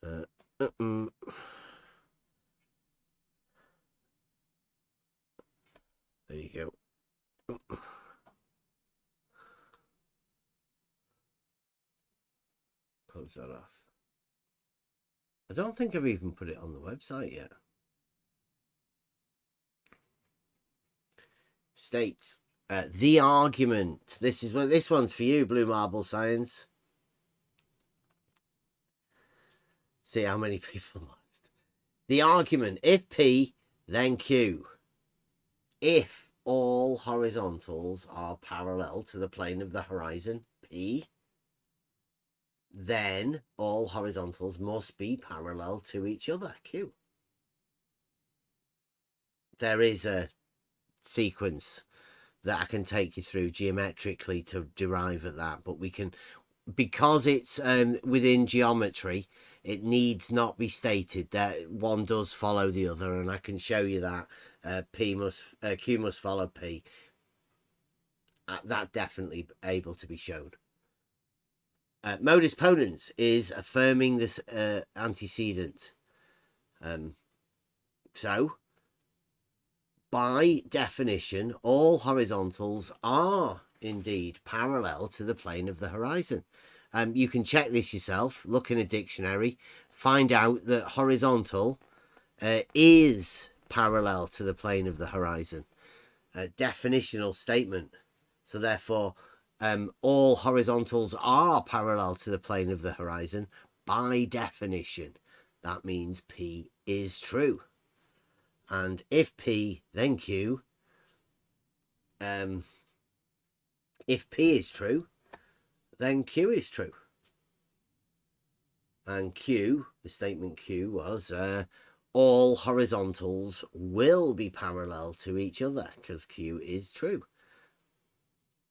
There you go. Close that off. I don't think I've even put it on the website yet. States the argument. This is what this one's for you, Blue Marble Science. See how many people lost. The argument: if P, then Q. If all horizontals are parallel to the plane of the horizon, P, then all horizontals must be parallel to each other, Q. There is a sequence that I can take you through geometrically to derive at that, but we can, because it's within geometry, it needs not be stated that one does follow the other, and I can show you that Q must follow P. That definitely able to be shown. Modus ponens is affirming this antecedent. So, by definition, all horizontals are indeed parallel to the plane of the horizon. You can check this yourself, look in a dictionary, find out that horizontal is parallel to the plane of the horizon. A definitional statement. So therefore, all horizontals are parallel to the plane of the horizon by definition. That means P is true. And if P, then Q. If P is true, then Q is true. And Q, the statement Q was, all horizontals will be parallel to each other, because Q is true.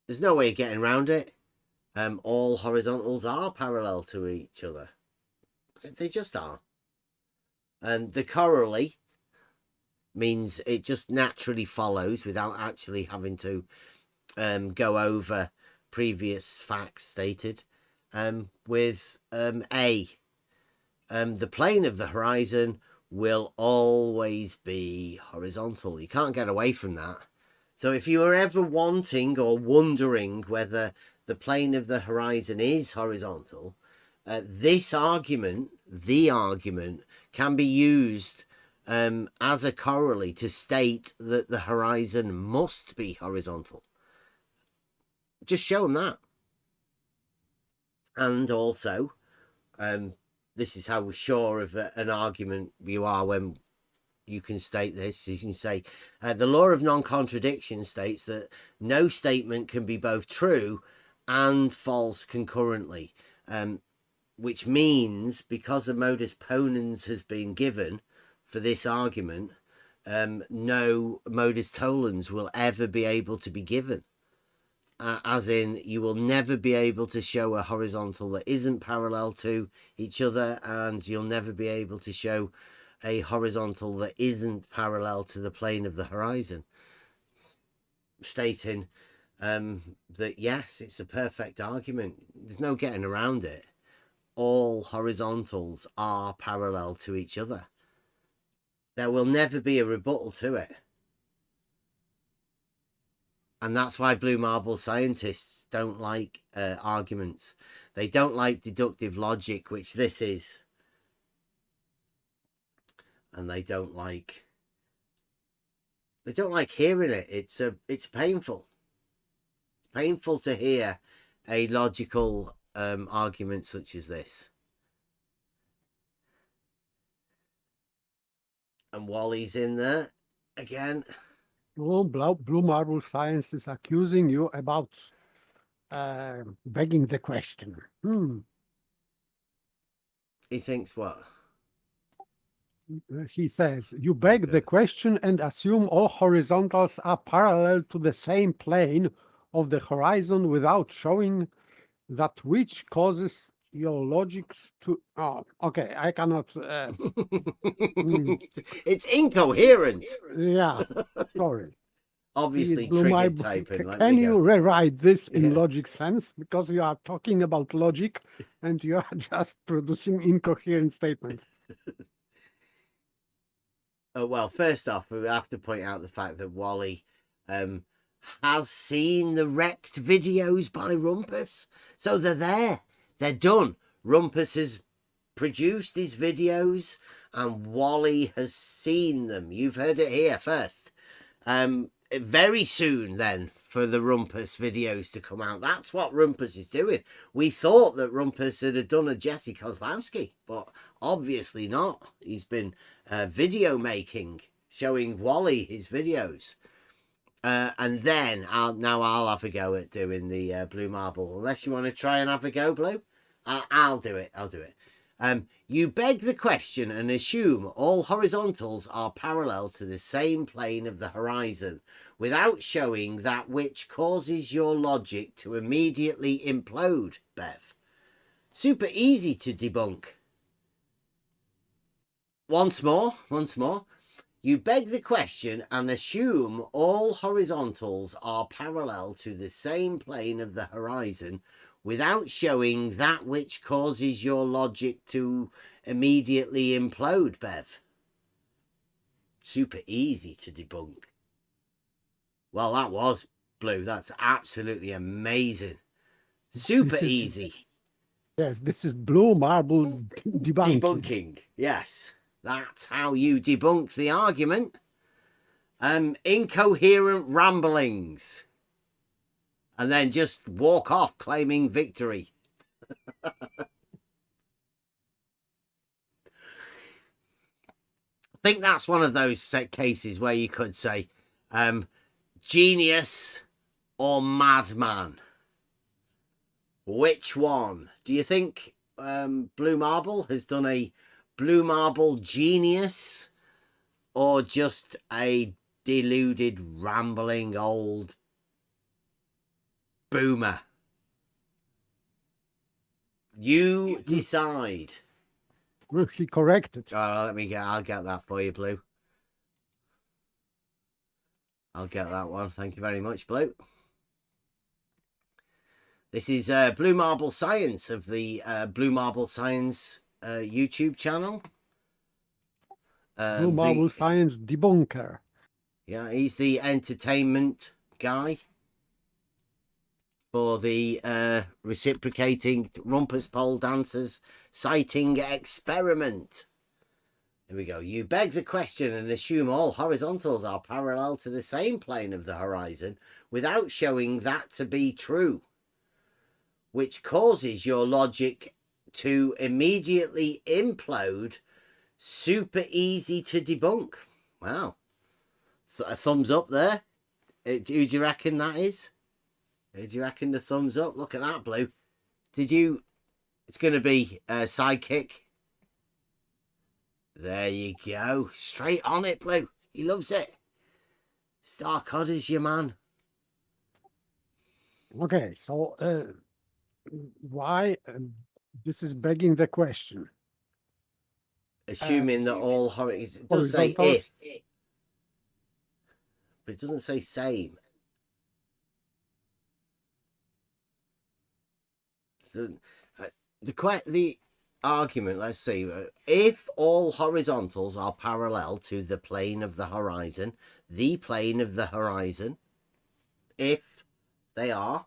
There's no way of getting around it. All horizontals are parallel to each other. They just are. And the corollary means it just naturally follows without actually having to go over previous facts stated. With A, the plane of the horizon will always be horizontal. You can't get away from that. So if you were ever wanting or wondering whether the plane of the horizon is horizontal, this argument, the argument, can be used as a corollary to state that the horizon must be horizontal. Just show them that. And also, this is how sure of an argument you are when you can state this. You can say, the law of non-contradiction states that no statement can be both true and false concurrently, which means because a modus ponens has been given for this argument, no modus tollens will ever be able to be given. As in, you will never be able to show a horizontal that isn't parallel to each other, and you'll never be able to show a horizontal that isn't parallel to the plane of the horizon. Stating that, yes, it's a perfect argument. There's no getting around it. All horizontals are parallel to each other. There will never be a rebuttal to it. And that's why Blue Marble scientists don't like arguments. They don't like deductive logic, which this is. And they don't like hearing it. It's painful. It's painful to hear a logical argument such as this. And Wally's in there again. Well, Blue Marble Science is accusing you about begging the question. He thinks what? He says, you beg the question and assume all horizontals are parallel to the same plane of the horizon without showing that which causes your logic to... Oh, okay, I cannot... It's incoherent. Yeah, sorry. Obviously Please, Bloom, triggered typing. Let can me you go. rewrite this in Yeah. logic sense? Because you are talking about logic and you are just producing incoherent statements. Oh, well, first off, we have to point out the fact that Wally has seen the wrecked videos by Rumpus. So they're there. They're done. Rumpus has produced these videos and Wally has seen them. You've heard it here first. Very soon then for the Rumpus videos to come out. That's what Rumpus is doing. We thought that Rumpus had done a Jesse Kozlowski, but obviously not. He's been video making, showing Wally his videos. And then I'll have a go at doing the Blue Marble. Unless you want to try and have a go, Blue. I'll do it. You beg the question and assume all horizontals are parallel to the same plane of the horizon without showing that which causes your logic to immediately implode, Bev. Super easy to debunk. Once more. You beg the question and assume all horizontals are parallel to the same plane of the horizon without showing that which causes your logic to immediately implode, Bev. Super easy to debunk. Well, that was, Blue. That's absolutely amazing. Super easy. Yes, this is Blue Marble debunking. Debunking, yes. That's how you debunk the argument. Incoherent ramblings. And then just walk off claiming victory. I think that's one of those set cases where you could say genius or madman. Which one? Do you think Blue Marble has done a Blue Marble genius or just a deluded, rambling old boomer? You decide. Well, he corrected. I'll get that for you, Blue. I'll get that one. Thank you very much, Blue. This is Blue Marble Science of the Blue Marble Science YouTube channel. Blue Marble Science debunker. Yeah, he's the entertainment guy for the reciprocating Rumpus pole dancers sighting experiment. Here we go. You beg the question and assume all horizontals are parallel to the same plane of the horizon without showing that to be true, which causes your logic to immediately implode. Super easy to debunk. Wow. A thumbs up there. Who do you reckon that is? Who do you reckon the thumbs up? Look at that, Blue. It's going to be a sidekick. There you go. Straight on it, Blue. He loves it. Star Cod is your man. Okay, so why this is begging the question? Assuming that all it does say if, but it doesn't say same. The argument, let's see, if all horizontals are parallel to the plane of the horizon, if they are,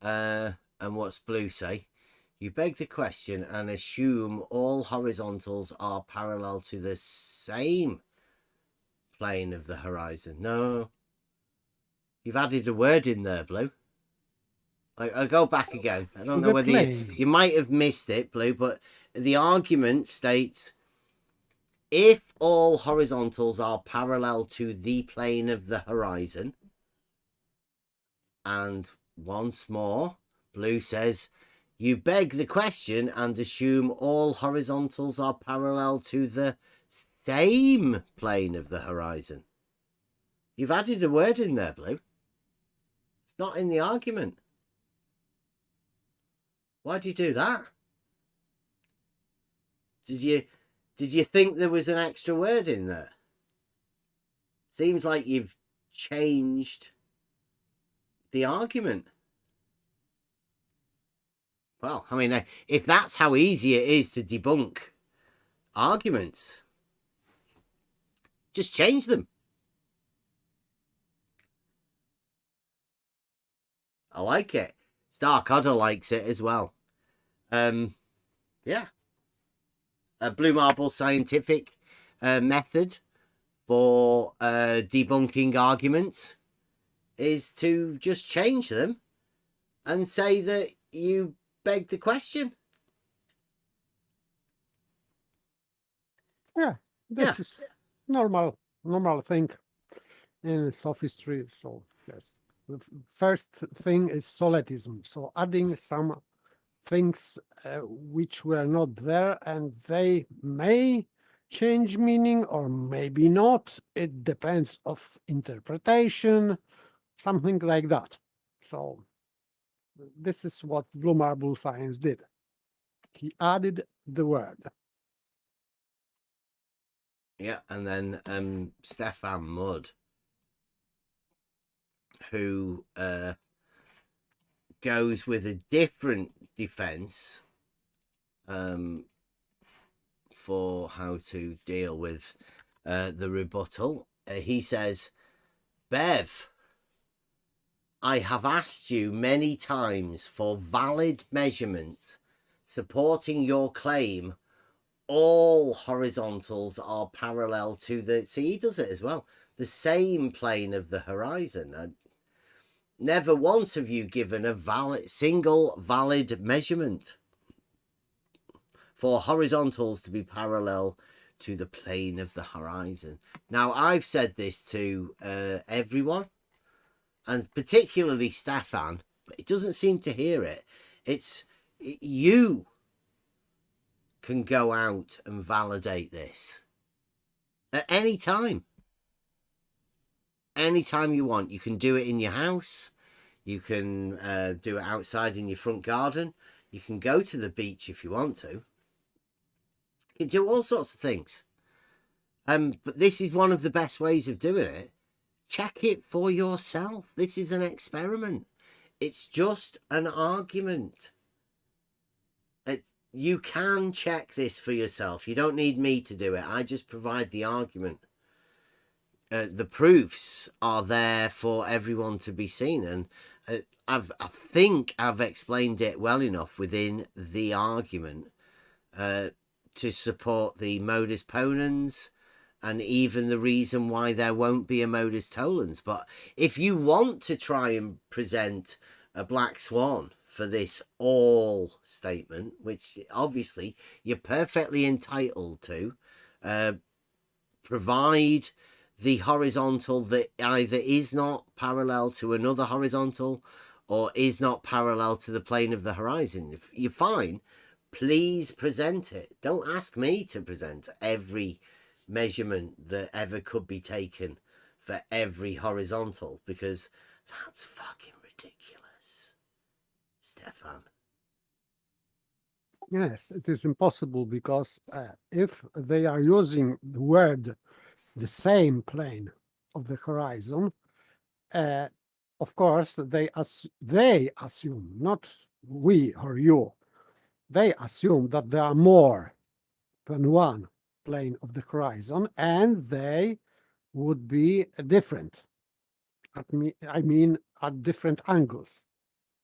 and what's Blue say? You beg the question and assume all horizontals are parallel to the same plane of the horizon. No. You've added a word in there, Blue. I'll go back again. I don't know whether you might have missed it, Blue, but the argument states, if all horizontals are parallel to the plane of the horizon, and once more, Blue says, you beg the question and assume all horizontals are parallel to the same plane of the horizon. You've added a word in there, Blue. It's not in the argument. Why'd you do that? Did you think there was an extra word in there? Seems like you've changed the argument. Well, I mean, if that's how easy it is to debunk arguments, just change them. I like it. Stark Otter likes it as well. Yeah. A Blue Marble scientific method for debunking arguments is to just change them and say that you beg the question. Yeah, this is normal thing in sophistry. So yes, the first thing is solipsism. So adding some things which were not there, and they may change meaning or maybe not. It depends of interpretation, something like that. So this is what Blue Marble Science did. He added the word. Yeah, and then Stefan Mudd, who goes with a different defense for how to deal with the rebuttal. He says, Bev, I have asked you many times for valid measurements supporting your claim all horizontals are parallel to the... See, he does it as well. The same plane of the horizon. Never once have you given a single valid measurement for horizontals to be parallel to the plane of the horizon. Now, I've said this to everyone, and particularly Stefan, but he doesn't seem to hear it. It's you can go out and validate this at any time. Anytime you want. You can do it in your house. You can do it outside in your front garden. You can go to the beach if you want to. You can do all sorts of things. But this is one of the best ways of doing it. Check it for yourself. This is an experiment. It's just an argument. You can check this for yourself. You don't need me to do it. I just provide the argument. The proofs are there for everyone to be seen. And I think I've explained it well enough within the argument to support the modus ponens and even the reason why there won't be a modus tollens. But if you want to try and present a black swan for this all statement, which obviously you're perfectly entitled to, provide the horizontal that either is not parallel to another horizontal or is not parallel to the plane of the horizon. If you're fine, please present it. Don't ask me to present every measurement that ever could be taken for every horizontal, because that's fucking ridiculous, Stefan. Yes, it is impossible, because if they are using the word the same plane of the horizon, of course they assume, not we or you, they assume that there are more than one plane of the horizon, and they would be different. I mean at different angles.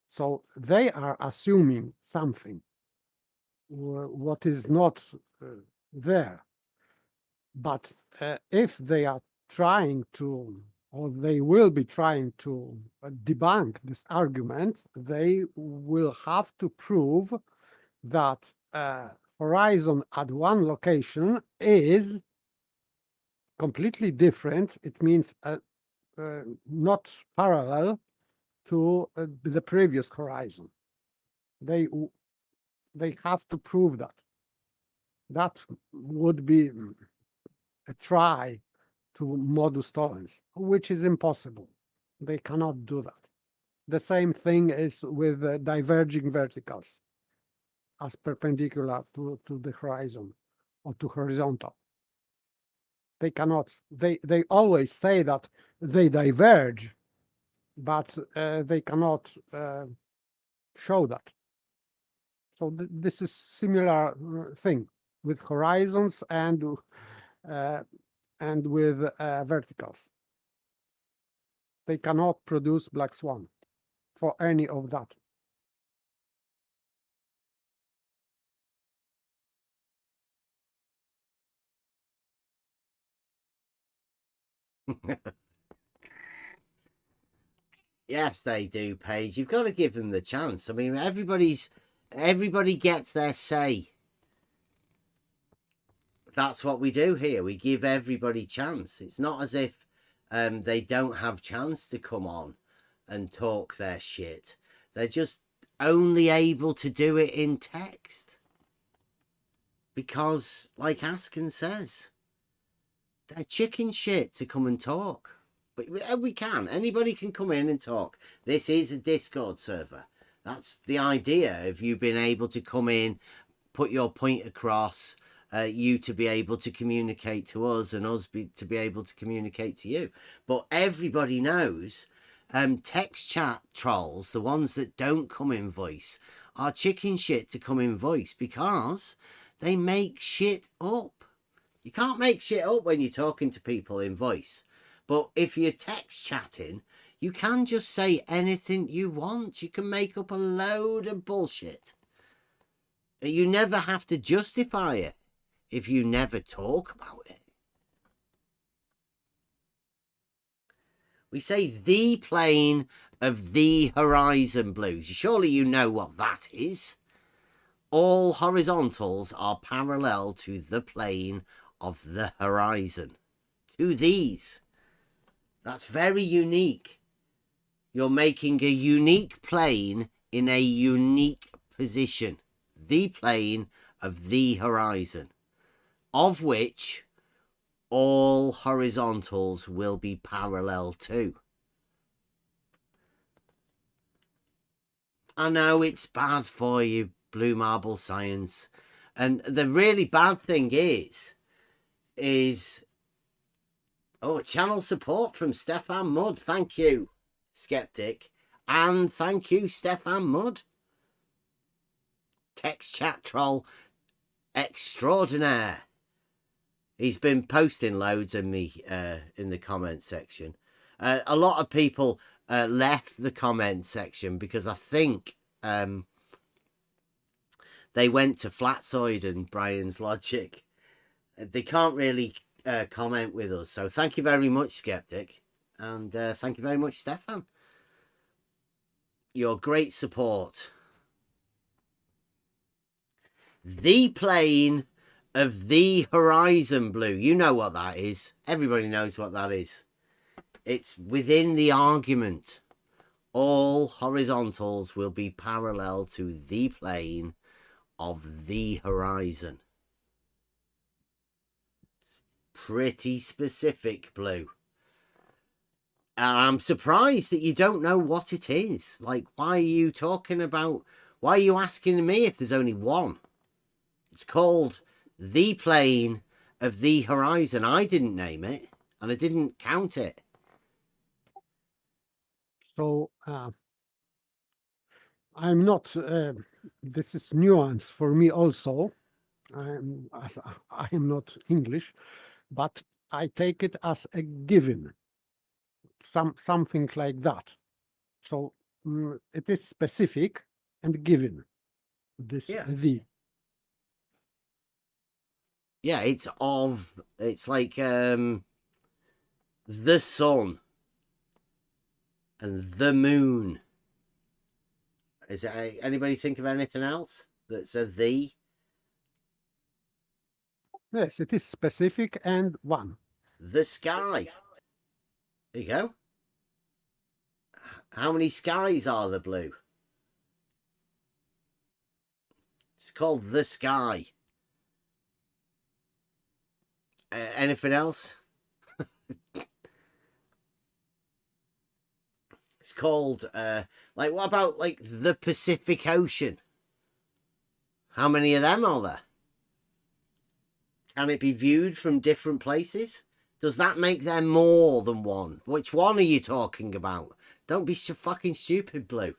So they are assuming something what is not there. But if they are trying to, or they will be trying to debunk this argument, they will have to prove that horizon at one location is completely different. It means not parallel to the previous horizon. They have to prove that. That would be a try to modus tollens, which is impossible. They cannot do that. The same thing is with diverging verticals. as perpendicular to the horizon or to horizontal. They cannot, they always say that they diverge, but they cannot show that. So this is similar thing with horizons and with verticals. They cannot produce black swan for any of that. Yes, they do, Paige. You've got to give them the chance. I mean, everybody gets their say. That's what we do here. We give everybody chance. It's not as if they don't have chance to come on and talk their shit. They're just only able to do it in text. Because, like Askin says, they're chicken shit to come and talk. But we can. Anybody can come in and talk. This is a Discord server. That's the idea of you being able to come in, put your point across, you to be able to communicate to us and us to be able to communicate to you. But everybody knows text chat trolls, the ones that don't come in voice, are chicken shit to come in voice because they make shit up. You can't make shit up when you're talking to people in voice. But if you're text chatting, you can just say anything you want. You can make up a load of bullshit. You never have to justify it if you never talk about it. We say the plane of the horizon blues. Surely you know what that is. All horizontals are parallel to the plane of the horizon. To these. That's very unique. You're making a unique plane in a unique position. The plane of the horizon, of which all horizontals will be parallel to. I know it's bad for you, Blue Marble Science. And the really bad thing is channel support from Stefan Mudd. Thank you, Skeptic. And thank you, Stefan Mudd. Text chat troll extraordinaire. He's been posting loads in the comment section. A lot of people left the comment section because I think they went to Flatsoid and Brian's Logic. They can't really comment with us. So thank you very much, Skeptic. And thank you very much, Stefan. Your great support. The plane of the horizon blue. You know what that is. Everybody knows what that is. It's within the argument. All horizontals will be parallel to the plane of the horizon. It's pretty specific, Blue. And I'm surprised that you don't know what it is. Like, why are you talking about... Why are you asking me if there's only one? It's called the plane of the horizon. I didn't name it, and I didn't count it. So I'm not. This is nuance for me also. I am not English, but I take it as a given. Something like that. So it is specific and given. This the. Yeah, it's like the sun and the moon. Is it anybody think of anything else that's a the? Yes, it is specific and one. The sky. There you go. How many skies are there, Blue? It's called the sky. Anything else? It's called like, what about like the Pacific Ocean? How many of them are there? Can it be viewed from different places? Does that make there more than one? Which one are you talking about? Don't be so fucking stupid, Blue.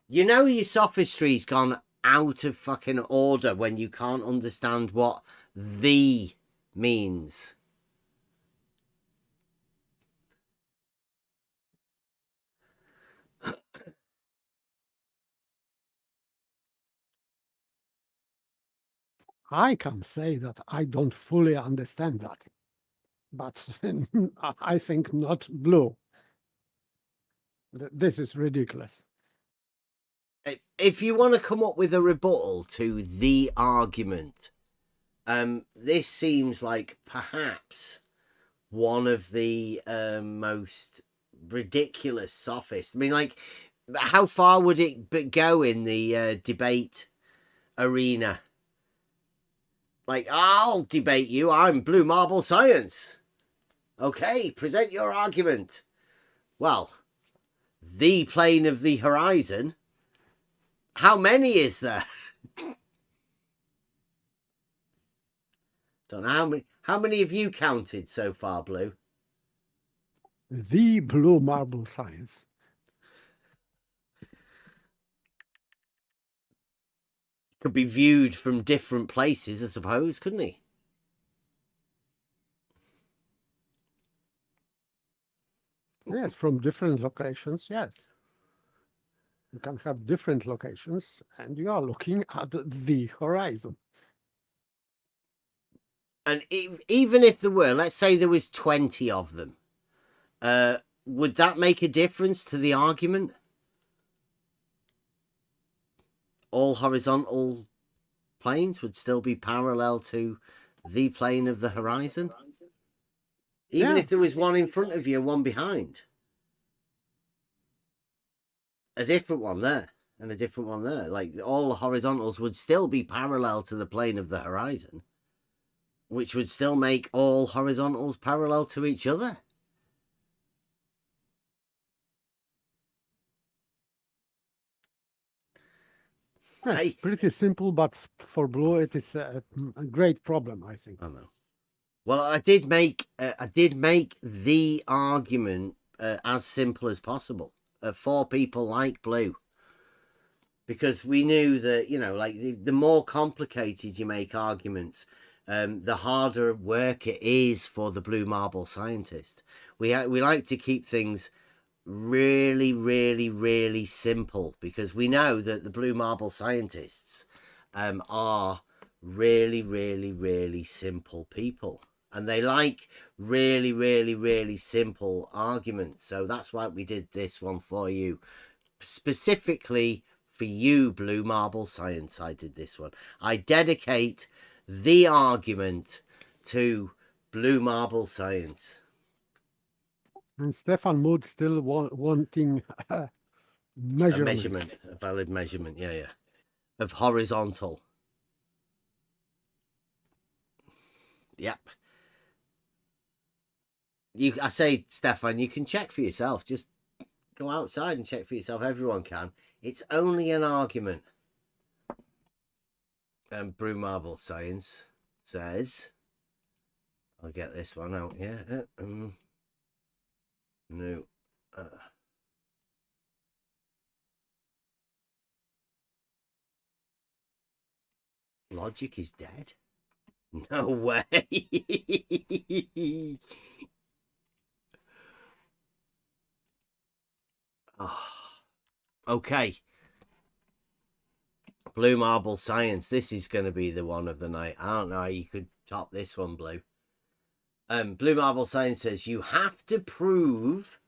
You know your sophistry's gone out of fucking order when you can't understand what "the" means. I can say that I don't fully understand that, but I think not Blue. This is ridiculous. If you want to come up with a rebuttal to the argument, this seems like perhaps one of the most ridiculous sophists. I mean, like, how far would it go in the debate arena? Like, I'll debate you. I'm Blue Marble Science. Okay, present your argument. Well, the plane of the horizon. How many is there? Don't know how many have you counted so far, Blue? The Blue Marble Science. Could be viewed from different places, I suppose, couldn't he? Yes, from different locations, yes. You can have different locations and you are looking at the horizon. And even if there were, let's say there was 20 of them, would that make a difference to the argument? All horizontal planes would still be parallel to the plane of the horizon? Even if there was one in front of you and one behind? A different one there and a different one there. Like, all the horizontals would still be parallel to the plane of the horizon, which would still make all horizontals parallel to each other. Yes, pretty simple, but for Blue, it is a great problem, I think. I know. Well, I did make the argument as simple as possible for people like Blue, because we knew that, you know, like the more complicated you make arguments, the harder work it is for the Blue Marble Scientist. We like to keep things really, really, really simple, because we know that the Blue Marble Scientists are really, really, really simple people, and they like really, really, really simple arguments. So that's why we did this one for you, specifically for you, Blue Marble Science. I did this one. I dedicate the argument to Blue Marble Science. And Stefan Mood still wanting measurements. A valid measurement, yeah, of horizontal. Yep. I say, Stefan, you can check for yourself. Just go outside and check for yourself. Everyone can. It's only an argument. Blue Marble Science says, I'll get this one out here. No. Logic is dead? No way. Oh. Okay. Blue Marble Science. This is going to be the one of the night. I don't know how you could top this one, Blue. Blue Marble Science says you have to prove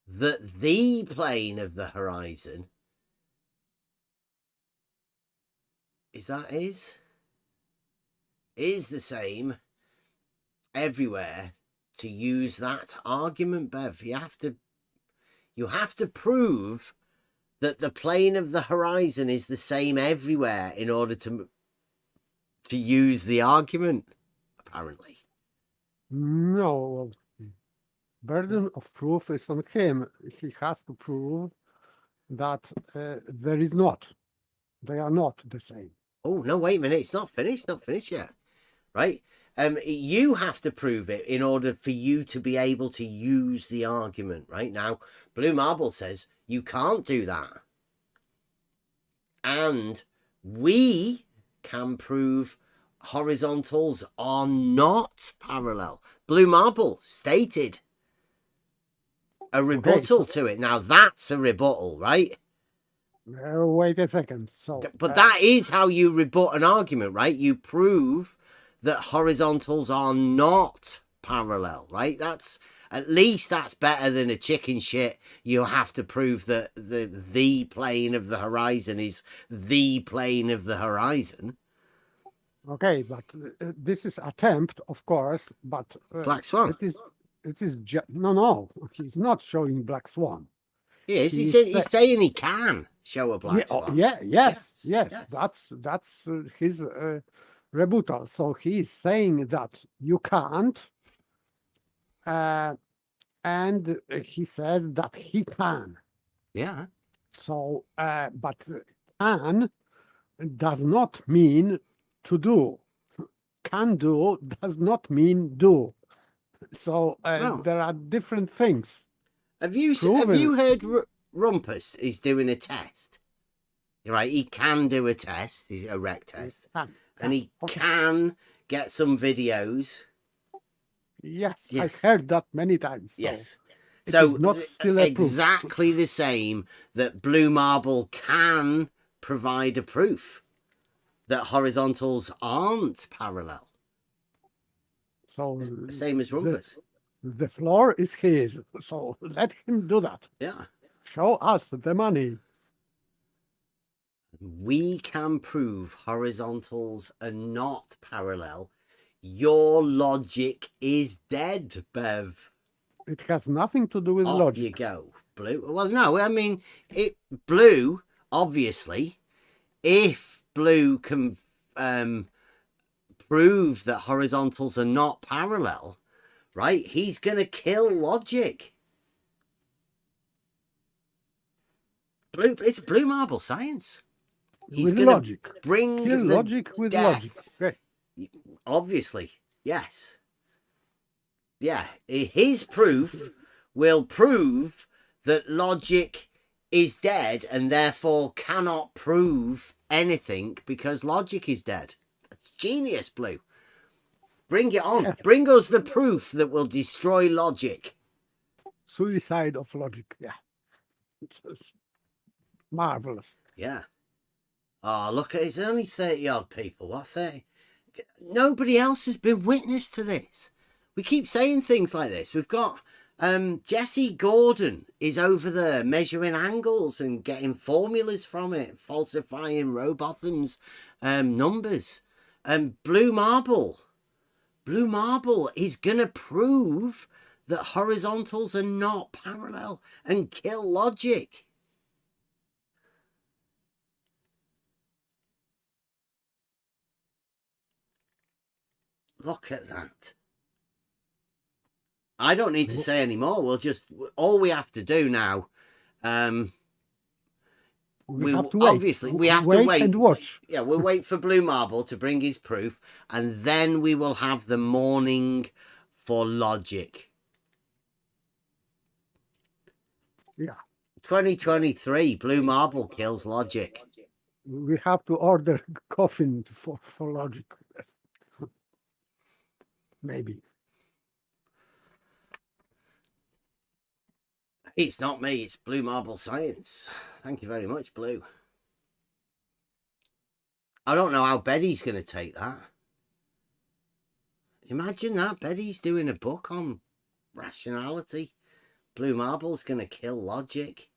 that the plane of the horizon is the same everywhere to use that argument, Bev. You have to prove that the plane of the horizon is the same everywhere in order to use the argument, apparently. No, burden of proof is on him. He has to prove that there is not. They are not the same. Oh, no, wait a minute. It's not finished. Not finished yet. Right? You have to prove it in order for you to be able to use the argument. Right? Now, Blue Marble says you can't do that. And we can prove horizontals are not parallel. Blue Marble stated a rebuttal to it. Now, that's a rebuttal, right? Wait a second. So, But that is how you rebut an argument, right? You prove that horizontals are not parallel, right? That's at least that's better than a chicken shit. You have to prove that the plane of the horizon is the plane of the horizon. okay, but this is attempt, of course, but Black Swan. It is no. He's not showing Black Swan. He is. He's saying he can show a black swan. Yes. That's his rebuttal. So he is saying that you can't, and he says that he can. Yeah. So, but can does not mean to do. Can do does not mean do. So there are different things. Have you heard Rumpus is doing a test? Right, he can do a test, a rec test, and he can get some videos. Yes, I've heard that many times. So yes, so not still exactly the same that Blue Marble can provide a proof that horizontals aren't parallel. So same as Rumpus. The floor is his, so let him do that. Yeah. Show us the money. We can prove horizontals are not parallel. Your logic is dead, Bev. It has nothing to do with Off logic. You go, Blue. Well, no, I mean, Blue, obviously, if Blue can prove that horizontals are not parallel, right, he's going to kill logic. It's Blue Marble science. He's going to bring kill logic with death. logic. Okay. Obviously, yes. Yeah, his proof will prove that logic is dead and therefore cannot prove anything because logic is dead. That's genius, Blue. Bring it on. Yeah. Bring us the proof that will destroy logic. Suicide of logic, yeah. It's marvelous. Yeah. Oh, look, it's only 30-odd people. What, 30? Nobody else has been witness to this. We keep saying things like this. We've got Jesse Gordon is over there measuring angles and getting formulas from it, falsifying Robotham's numbers. Blue Marble is going to prove that horizontals are not parallel and kill logic. Look at that. I don't need to say any more. We'll just, all we have to do now, we have to wait. Obviously, we have to wait and watch. Yeah, we'll wait for Blue Marble to bring his proof, and then we will have the morning for logic. Yeah. 2023, Blue Marble kills logic. We have to order coffin for logic. Maybe. It's not me, it's Blue Marble Science. Thank you very much, Blue. I don't know how Betty's going to take that. Imagine that. Betty's doing a book on rationality. Blue Marble's going to kill logic.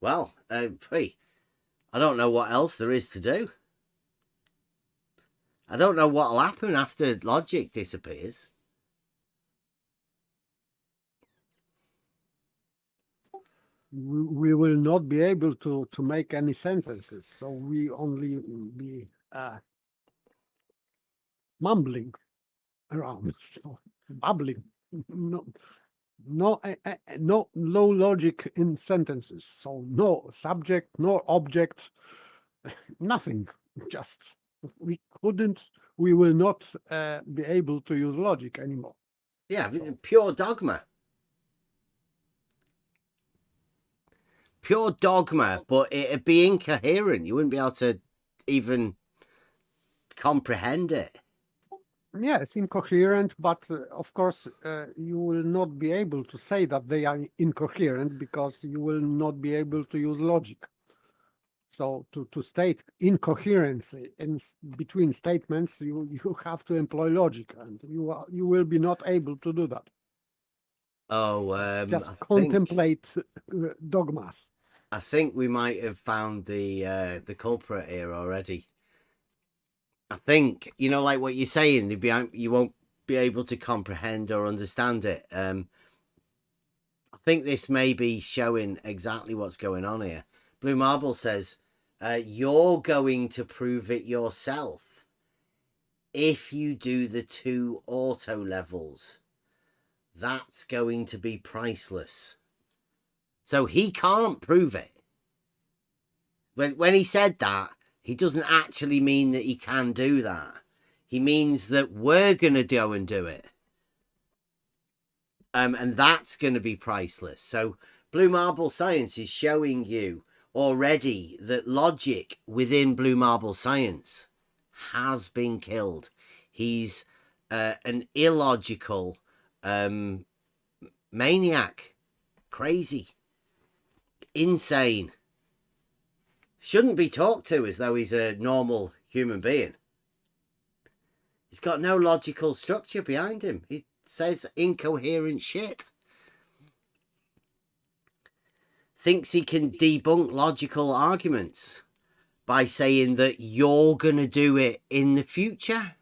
Well, I don't know what else there is to do. I don't know what will happen after logic disappears. We will not be able to make any sentences, so we only be mumbling around, babbling. No, no no logic in sentences. So no subject, no object, nothing. Just we couldn't, we will not be able to use logic anymore. Yeah, pure dogma. Pure dogma, but it'd be incoherent. You wouldn't be able to even comprehend it. Yes, incoherent, but of course you will not be able to say that they are incoherent because you will not be able to use logic. So to state incoherency in between statements, you have to employ logic, and you will be not able to do that. Oh, Just I contemplate dogmas. I think we might have found the culprit here already. I think, you know, like what you're saying, you won't be able to comprehend or understand it. I think this may be showing exactly what's going on here. Blue Marble says, you're going to prove it yourself if you do the 2 auto levels. That's going to be priceless. So he can't prove it. When he said that, he doesn't actually mean that he can do that. He means that we're going to go and do it. And that's going to be priceless. So Blue Marble Science is showing you already that logic within Blue Marble Science has been killed. He's an illogical maniac. Crazy. Insane. Shouldn't be talked to as though he's a normal human being. He's got no logical structure behind him. He says incoherent shit. Thinks he can debunk logical arguments by saying that you're going to do it in the future.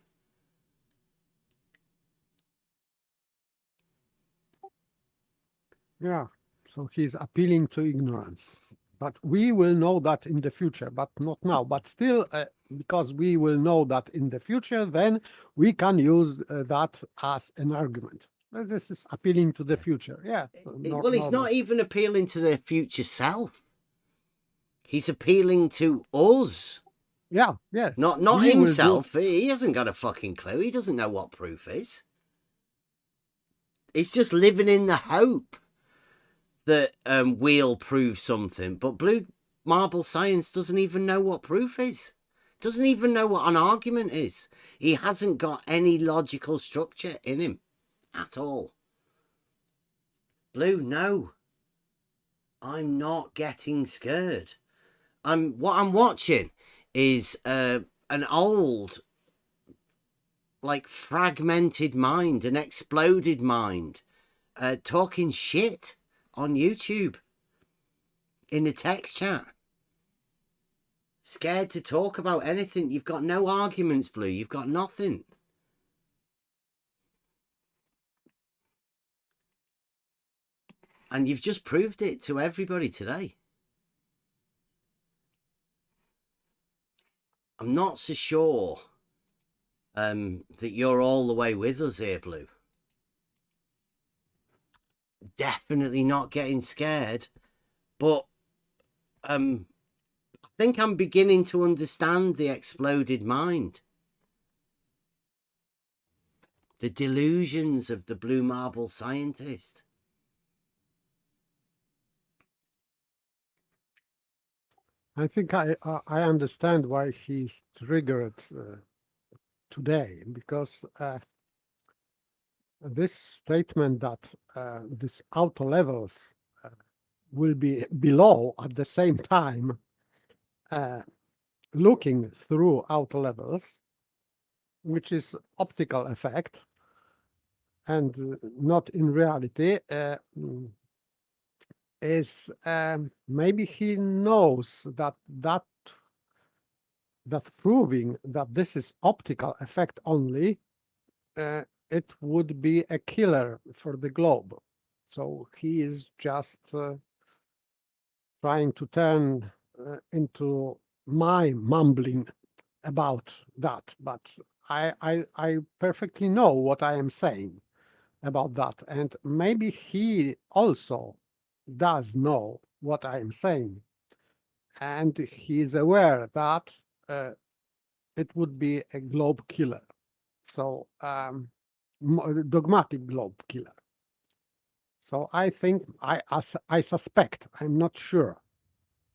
Yeah, so he's appealing to ignorance. But we will know that in the future, but not now. But still, because we will know that in the future, then we can use that as an argument. This is appealing to the future. Yeah. Well, he's not even appealing to their future self. He's appealing to us. Yeah, yes. Not himself. He hasn't got a fucking clue. He doesn't know what proof is. He's just living in the hope that we'll prove something. But Blue Marble Science doesn't even know what proof is. Doesn't even know what an argument is. He hasn't got any logical structure in him at all. Blue, no. I'm not getting scared. What I'm watching is an old, like, fragmented mind, an exploded mind, talking shit on YouTube in the text chat. Scared to talk about anything. You've got no arguments, Blue. You've got nothing. And you've just proved it to everybody today. I'm not so sure that you're all the way with us here, Blue. Definitely not getting scared, but I think I'm beginning to understand the exploded mind. The delusions of the Blue Marble Scientist. I think I understand why he's triggered today, because this statement that these auto levels will be below at the same time, looking through auto levels, which is optical effect and not in reality, is maybe he knows that proving that this is optical effect only, it would be a killer for the globe. So he is just trying to turn into my mumbling about that, but I perfectly know what I am saying. about that, and maybe he also does know what I'm saying, and he is aware that it would be a globe killer, so dogmatic globe killer. So I think I suspect, I'm not sure,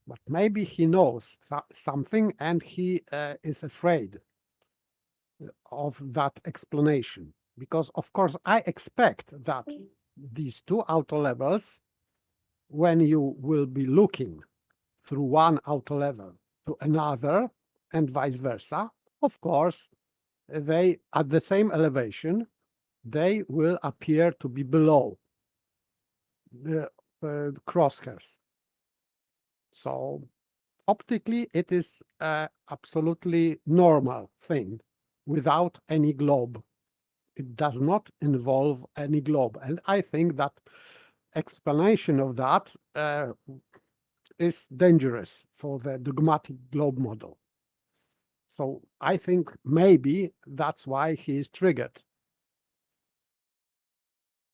but maybe he knows something and he is afraid of that explanation, because of course I expect that these two auto levels, when you will be looking through one auto level to another and vice versa, of course they at the same elevation they will appear to be below the crosshairs. So optically it is a absolutely normal thing without any globe. It does not involve any globe, and I think that explanation of that is dangerous for the dogmatic globe model. So I think maybe that's why he is triggered.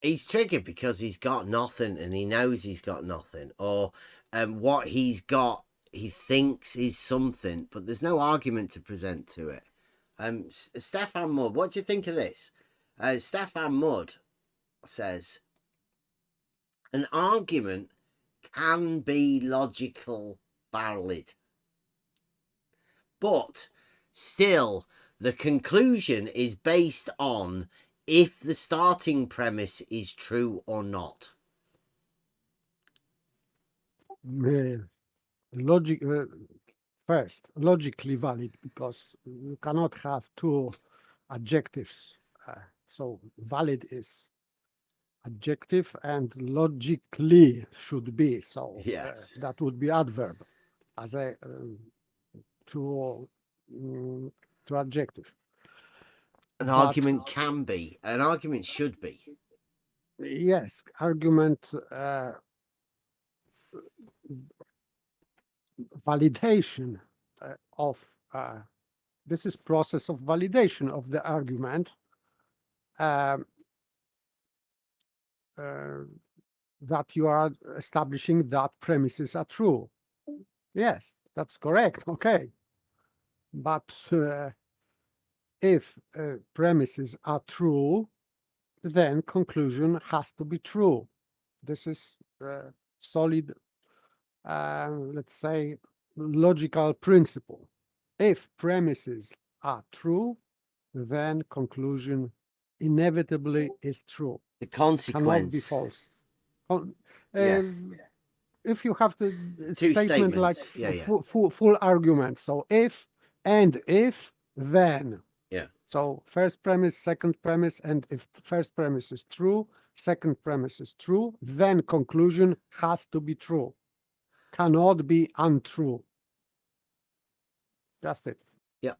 He's triggered because he's got nothing and he knows he's got nothing, or what he's got he thinks is something, but there's no argument to present to it. Stefan Mudd, what do you think of this? Stefan Mudd says an argument can be logical valid, but still the conclusion is based on if the starting premise is true or not. First, logically valid, because you cannot have two adjectives. So valid is adjective and logically should be. So yes, that would be adverb as a to adjective. An argument can be, an argument should be. Yes, argument validation of this is process of validation of the argument that you are establishing that premises are true. Yes, that's correct. Okay, but if premises are true, then conclusion has to be true. This is solid, let's say, logical principle. If premises are true, then conclusion inevitably is true. The consequence cannot be false. If you have the Two statement like full argument, so if and if, then. Yeah. So first premise, second premise, and if first premise is true, second premise is true, then conclusion has to be true. Cannot be untrue. Just it. Yeah.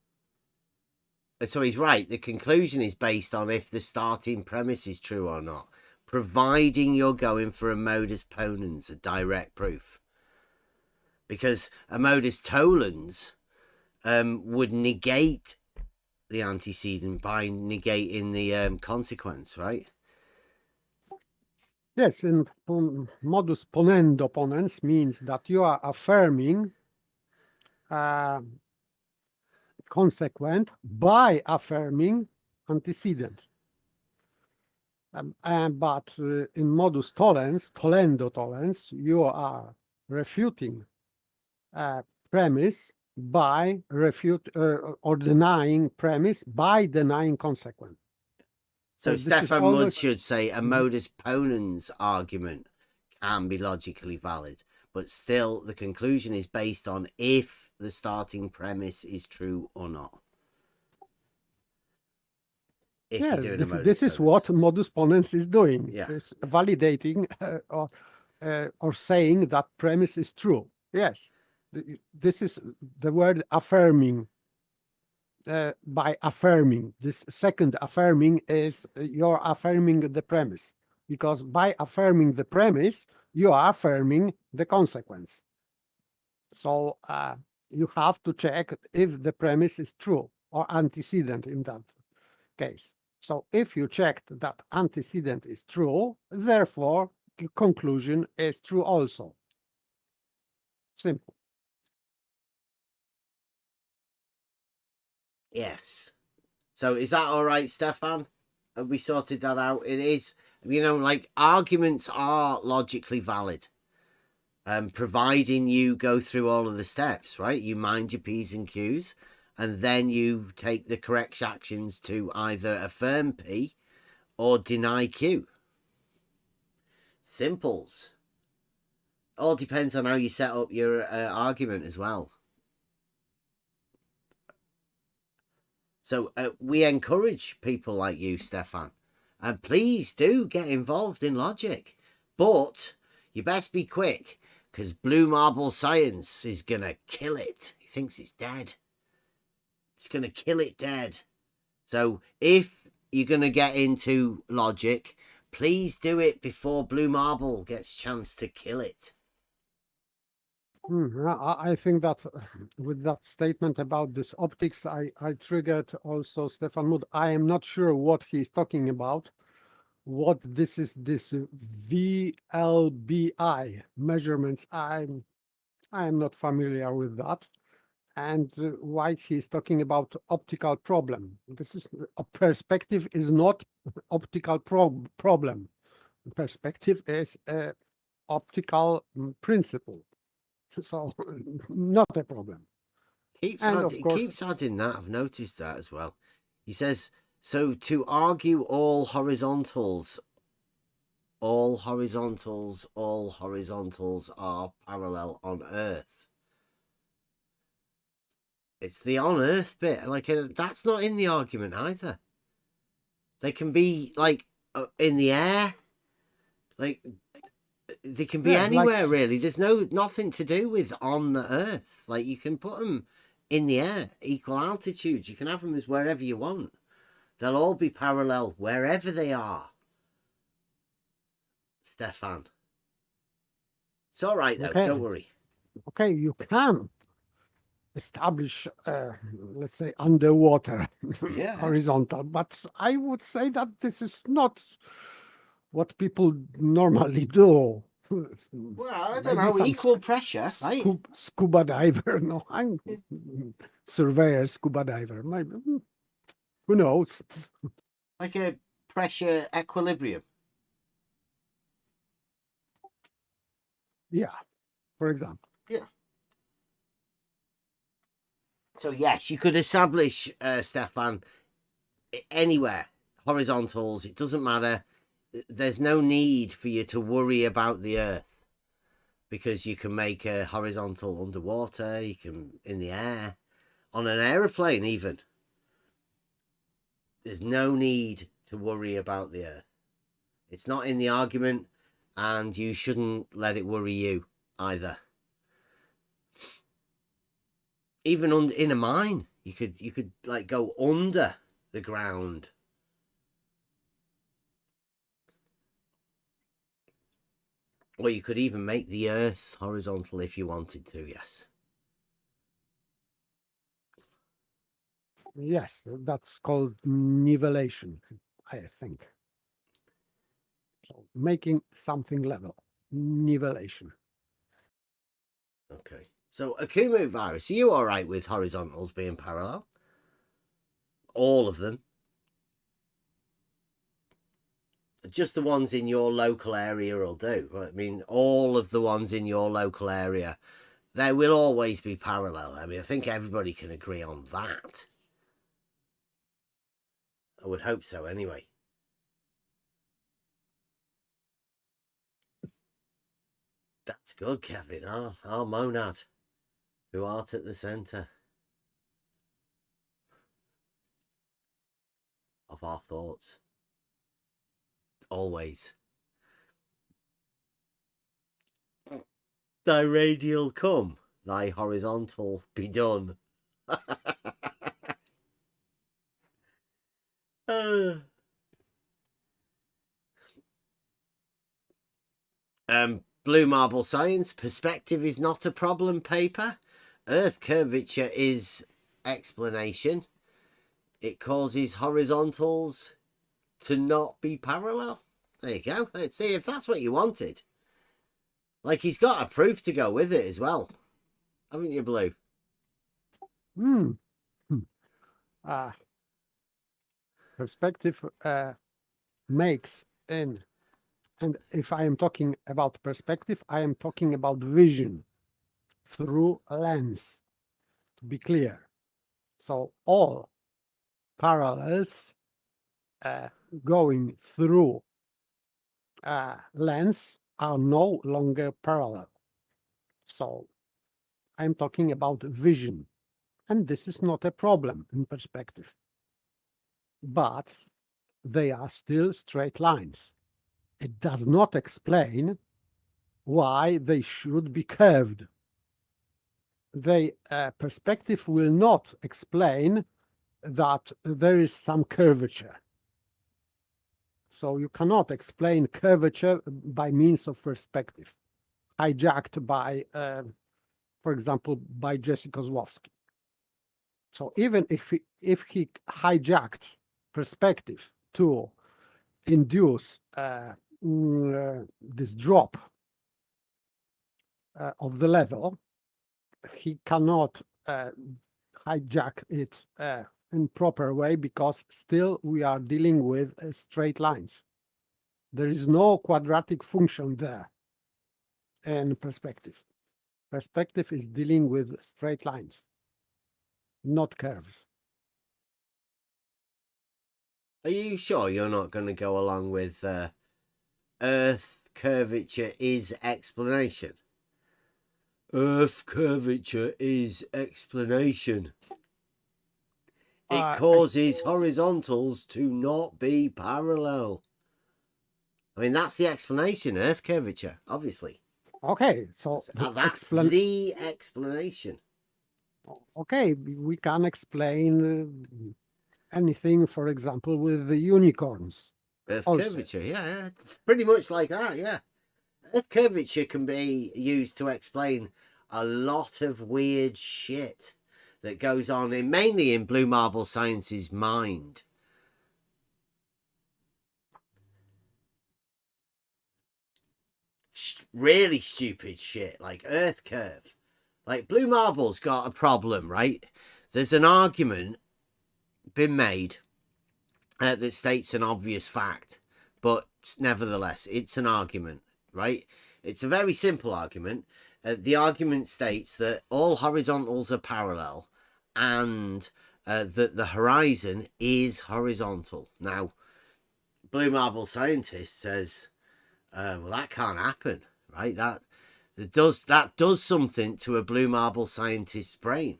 So he's right. The conclusion is based on if the starting premise is true or not, providing you're going for a modus ponens, a direct proof. Because a modus tollens would negate the antecedent by negating the consequence, right? Yes, in modus ponendo ponens means that you are affirming consequent by affirming antecedent. But in modus tollens, tollendo tollens, you are refuting premise by or denying premise by denying consequent. So Stefan Mudd should say a modus ponens argument can be logically valid, but still the conclusion is based on if the starting premise is true or not. If yes, this is what modus ponens is doing. Yeah. It's validating or saying that premise is true. Yes, this is the word affirming. By affirming, this second affirming is you're affirming the premise, because by affirming the premise, you are affirming the consequence. So you have to check if the premise is true or antecedent in that case. So if you checked that antecedent is true, therefore the conclusion is true also. Simple. Yes. So is that all right, Stefan? Have we sorted that out? It is. You know, like arguments are logically valid. Providing you go through all of the steps, right? You mind your P's and Q's, and then you take the correct actions to either affirm P or deny Q. Simples. All depends on how you set up your argument as well. So we encourage people like you, Stefan, and please do get involved in logic, but you best be quick, because Blue Marble Science is gonna kill it. He thinks it's dead. It's gonna kill it dead. So if you're gonna get into logic, please do it before Blue Marble gets a chance to kill it. I think that with that statement about this optics, I triggered also Stefan Mood. I am not sure what he's talking about. What this is, this VLBI measurements, I am not familiar with that. And why he's talking about optical problem. This is a perspective is not optical problem. Perspective is a optical principle. So not a problem. Keeps adding that. I've noticed that as well. He says, so to argue all horizontals are parallel on Earth. It's the on Earth bit. Like, that's not in the argument either. They can be, like, in the air. Like, they can be anywhere, like, really. There's nothing to do with on the Earth. Like, you can put them in the air, equal altitude. You can have them as wherever you want. They'll all be parallel wherever they are. Stefan. It's all right, though. Okay. Don't worry. Okay, you can establish, let's say, underwater horizontal. But I would say that this is not what people normally do. Well, I don't know, equal pressure, right? Scuba diver, no, I'm surveyor, scuba diver. Maybe, who knows? Like a pressure equilibrium. Yeah, for example. Yeah. So yes, you could establish, Stefan, anywhere, horizontals, it doesn't matter. There's no need for you to worry about the Earth, because you can make a horizontal underwater, you can in the air, on an aeroplane even. There's no need to worry about the Earth. It's not in the argument, and you shouldn't let it worry you either. Even in a mine, you could like go under the ground. Or you could even make the Earth horizontal if you wanted to, yes. Yes, that's called nivellation, I think. So making something level, nivellation. Okay. So, Akumu virus, are you all right with horizontals being parallel? All of them? Just the ones in your local area will do. I mean, all of the ones in your local area, they will always be parallel. I mean, I think everybody can agree on that. I would hope so, anyway. That's good, Kevin. Our monad, who art at the centre of our thoughts. Always. Thy radial come, thy horizontal be done. Blue Marble Science, perspective is not a problem paper. Earth curvature is explanation. It causes horizontals to not be parallel. There you go. Let's see if that's what you wanted. Like, he's got a proof to go with it as well. Haven't you, Blue? Perspective makes in, and if I am talking about perspective, I am talking about vision through a lens, to be clear. So all parallels going through a lens are no longer parallel. So I'm talking about vision, and this is not a problem in perspective. But they are still straight lines. It does not explain why they should be curved. The perspective will not explain that there is some curvature. So you cannot explain curvature by means of perspective, hijacked by, for example, by Jesse Kozłowski. So even if he hijacked perspective to induce this drop of the level, he cannot hijack it in proper way, because still we are dealing with straight lines. There is no quadratic function there in perspective. Perspective is dealing with straight lines, not curves. Are you sure you're not going to go along with Earth curvature is explanation? Earth curvature is explanation. It causes horizontals to not be parallel. I mean, that's the explanation, Earth curvature, obviously. Okay, so that's the explanation. Okay, we can explain anything, for example, with the unicorns. Earth curvature, yeah, pretty much like that, yeah. Earth curvature can be used to explain a lot of weird shit that goes on mainly in Blue Marble Science's mind. Really stupid shit like Earth curve. Like, Blue Marble's got a problem, right? There's an argument been made that states an obvious fact, but nevertheless, it's an argument, right? It's a very simple argument. The argument states that all horizontals are parallel and that the horizon is horizontal. Now, Blue Marble Scientist says, well, that can't happen, right? That does something to a Blue Marble Scientist's brain.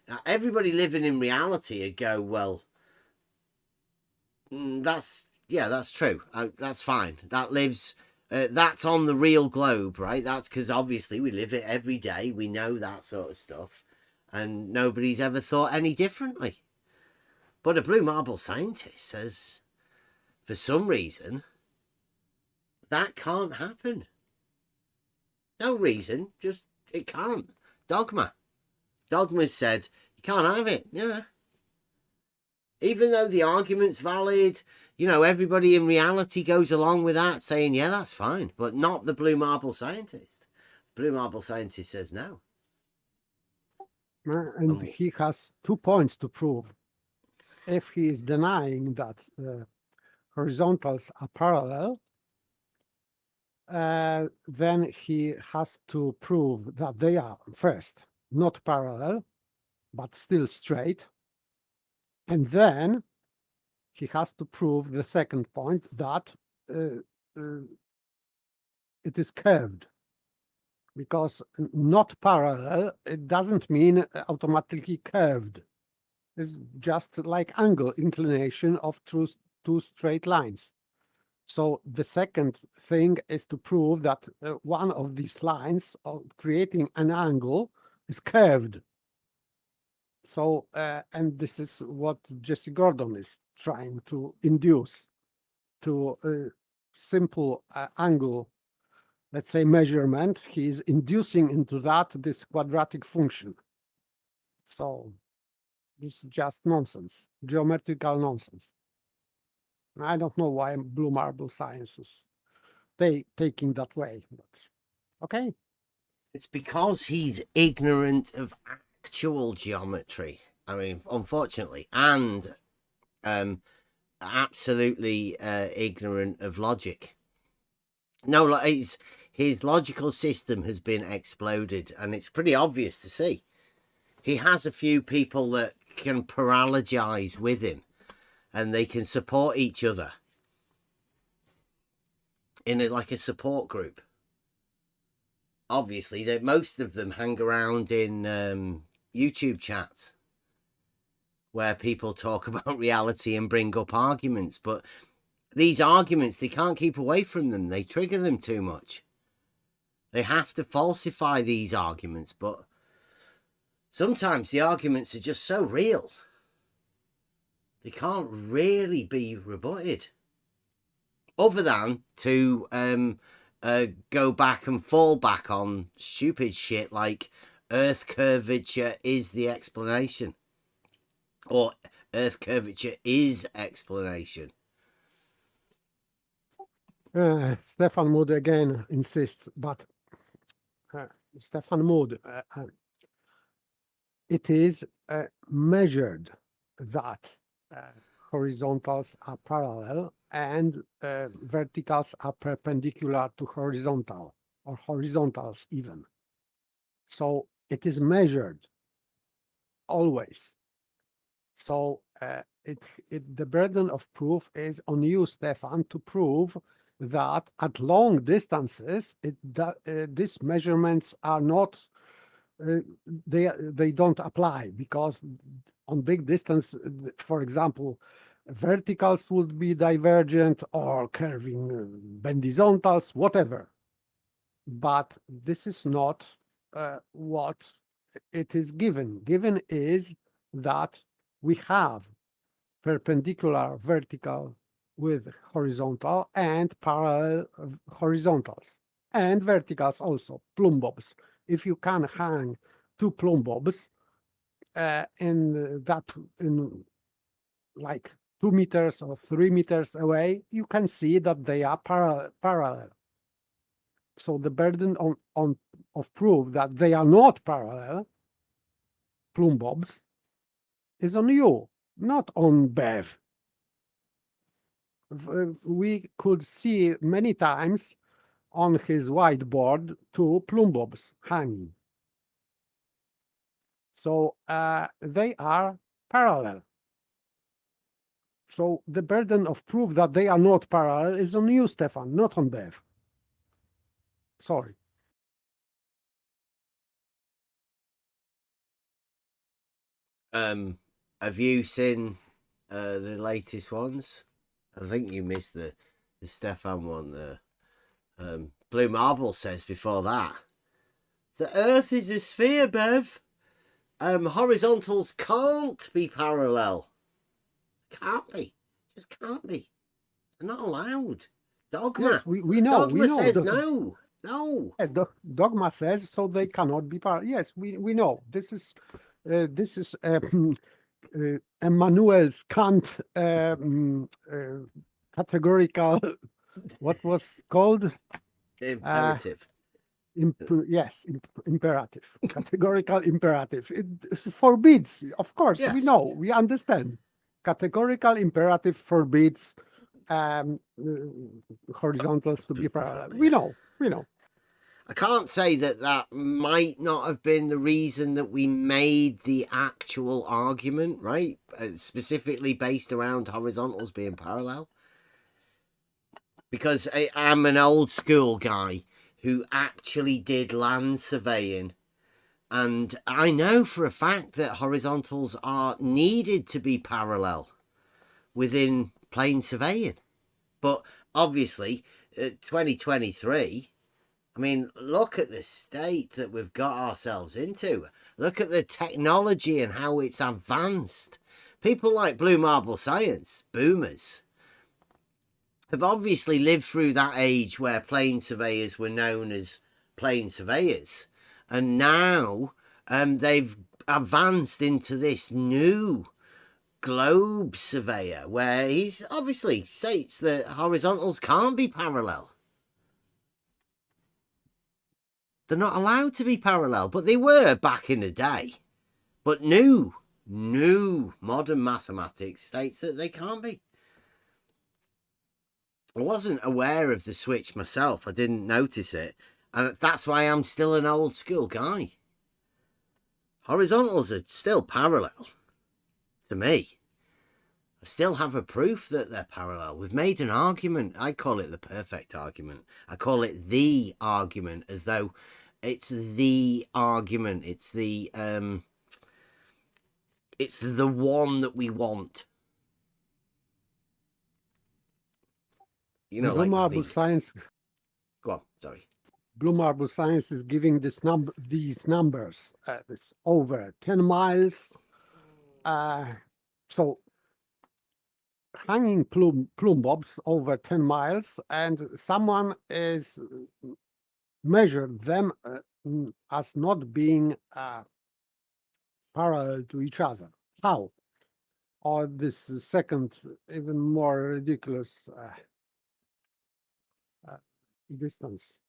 Now, everybody living in reality would go, well, that's true. That's fine. That lives... that's on the real globe, right? That's because obviously we live it every day. We know that sort of stuff. And nobody's ever thought any differently. But a Blue Marble Scientist says, for some reason, that can't happen. No reason, just it can't. Dogma. Dogma's said, you can't have it, yeah. Even though the argument's valid, you know, everybody in reality goes along with that, saying, yeah, that's fine, but not the Blue Marble Scientist. Blue Marble Scientist says no. And he has 2 points to prove. If he is denying that horizontals are parallel, then he has to prove that they are, first, not parallel, but still straight. And then he has to prove the second point, that it is curved. Because not parallel, it doesn't mean automatically curved. It's just like angle inclination of two straight lines. So the second thing is to prove that one of these lines of creating an angle is curved. So, and this is what Jesse Gordon is trying to induce to a simple angle, let's say, measurement. He is inducing into that this quadratic function. So this is just nonsense, geometrical nonsense. I don't know why Blue Marble Science is taking that way, but okay. It's because he's ignorant of actual geometry. I mean, unfortunately, and absolutely ignorant of logic. No, like his logical system has been exploded, and it's pretty obvious to see. He has a few people that can paralogize with him, and they can support each other in like a support group. Obviously, that most of them hang around in YouTube chats where people talk about reality and bring up arguments, but these arguments, they can't keep away from them. They trigger them too much. They have to falsify these arguments, but sometimes the arguments are just so real. They can't really be rebutted. Other than to go back and fall back on stupid shit like Earth curvature is the explanation. Or Earth curvature is explanation. Stefan Mood again insists, but Stefan Mood, it is measured that horizontals are parallel and verticals are perpendicular to horizontal, or horizontals even. So it is measured always. So the burden of proof is on you, Stefan, to prove that at long distances, these measurements are not, they don't apply, because on big distance, for example, verticals would be divergent or curving bendizontal, whatever. But this is not what it is given. Given is that we have perpendicular vertical with horizontal and parallel horizontals and verticals also, plumb bobs. If you can hang two plumb bobs in like 2 meters or 3 meters away, you can see that they are parallel. So the burden of proof that they are not parallel, plumb bobs, is on you, not on Bev. We could see many times on his whiteboard 2 plumb bobs hanging. So they are parallel. So the burden of proof that they are not parallel is on you, Stefan, not on Bev. Sorry. Have you seen the latest ones? I think you missed the Stefan one. Blue Marble says before that, the Earth is a sphere, Bev. Horizontals can't be parallel. Can't be. Just can't be. They're not allowed. Dogma. Yes, we know. Dogma says no. No. Yes, dogma says so they cannot be parallel. Yes, we know. This is Emmanuel's Kant categorical. What was called Imperative. Yes, imperative, categorical imperative. It forbids, of course, Yes. we know, we understand. Categorical imperative forbids horizontals to be parallel. We know. I can't say that might not have been the reason that we made the actual argument, right? Specifically based around horizontals being parallel. Because I'm an old school guy who actually did land surveying. And I know for a fact that horizontals are needed to be parallel within plane surveying. But obviously, 2023, I mean, look at the state that we've got ourselves into. Look at the technology and how it's advanced. People like Blue Marble Science, boomers, have obviously lived through that age where plane surveyors were known as plane surveyors. And now they've advanced into this new globe surveyor, where he's obviously states that horizontals can't be parallel. They're not allowed to be parallel, but they were back in the day. But new modern mathematics states that they can't be. I wasn't aware of the switch myself. I didn't notice it. And that's why I'm still an old school guy. Horizontals are still parallel to me. I still have a proof that they're parallel. We've made an argument. I call it the perfect argument. I call it the argument, as though it's the argument. It's the one that we want. You know, Blue like Marble Science. Go on, sorry. Blue Marble Science is giving these numbers. It's over 10 miles. So hanging plume bobs over 10 miles, and someone is measured them as not being parallel to each other. How? Or this second, even more ridiculous distance.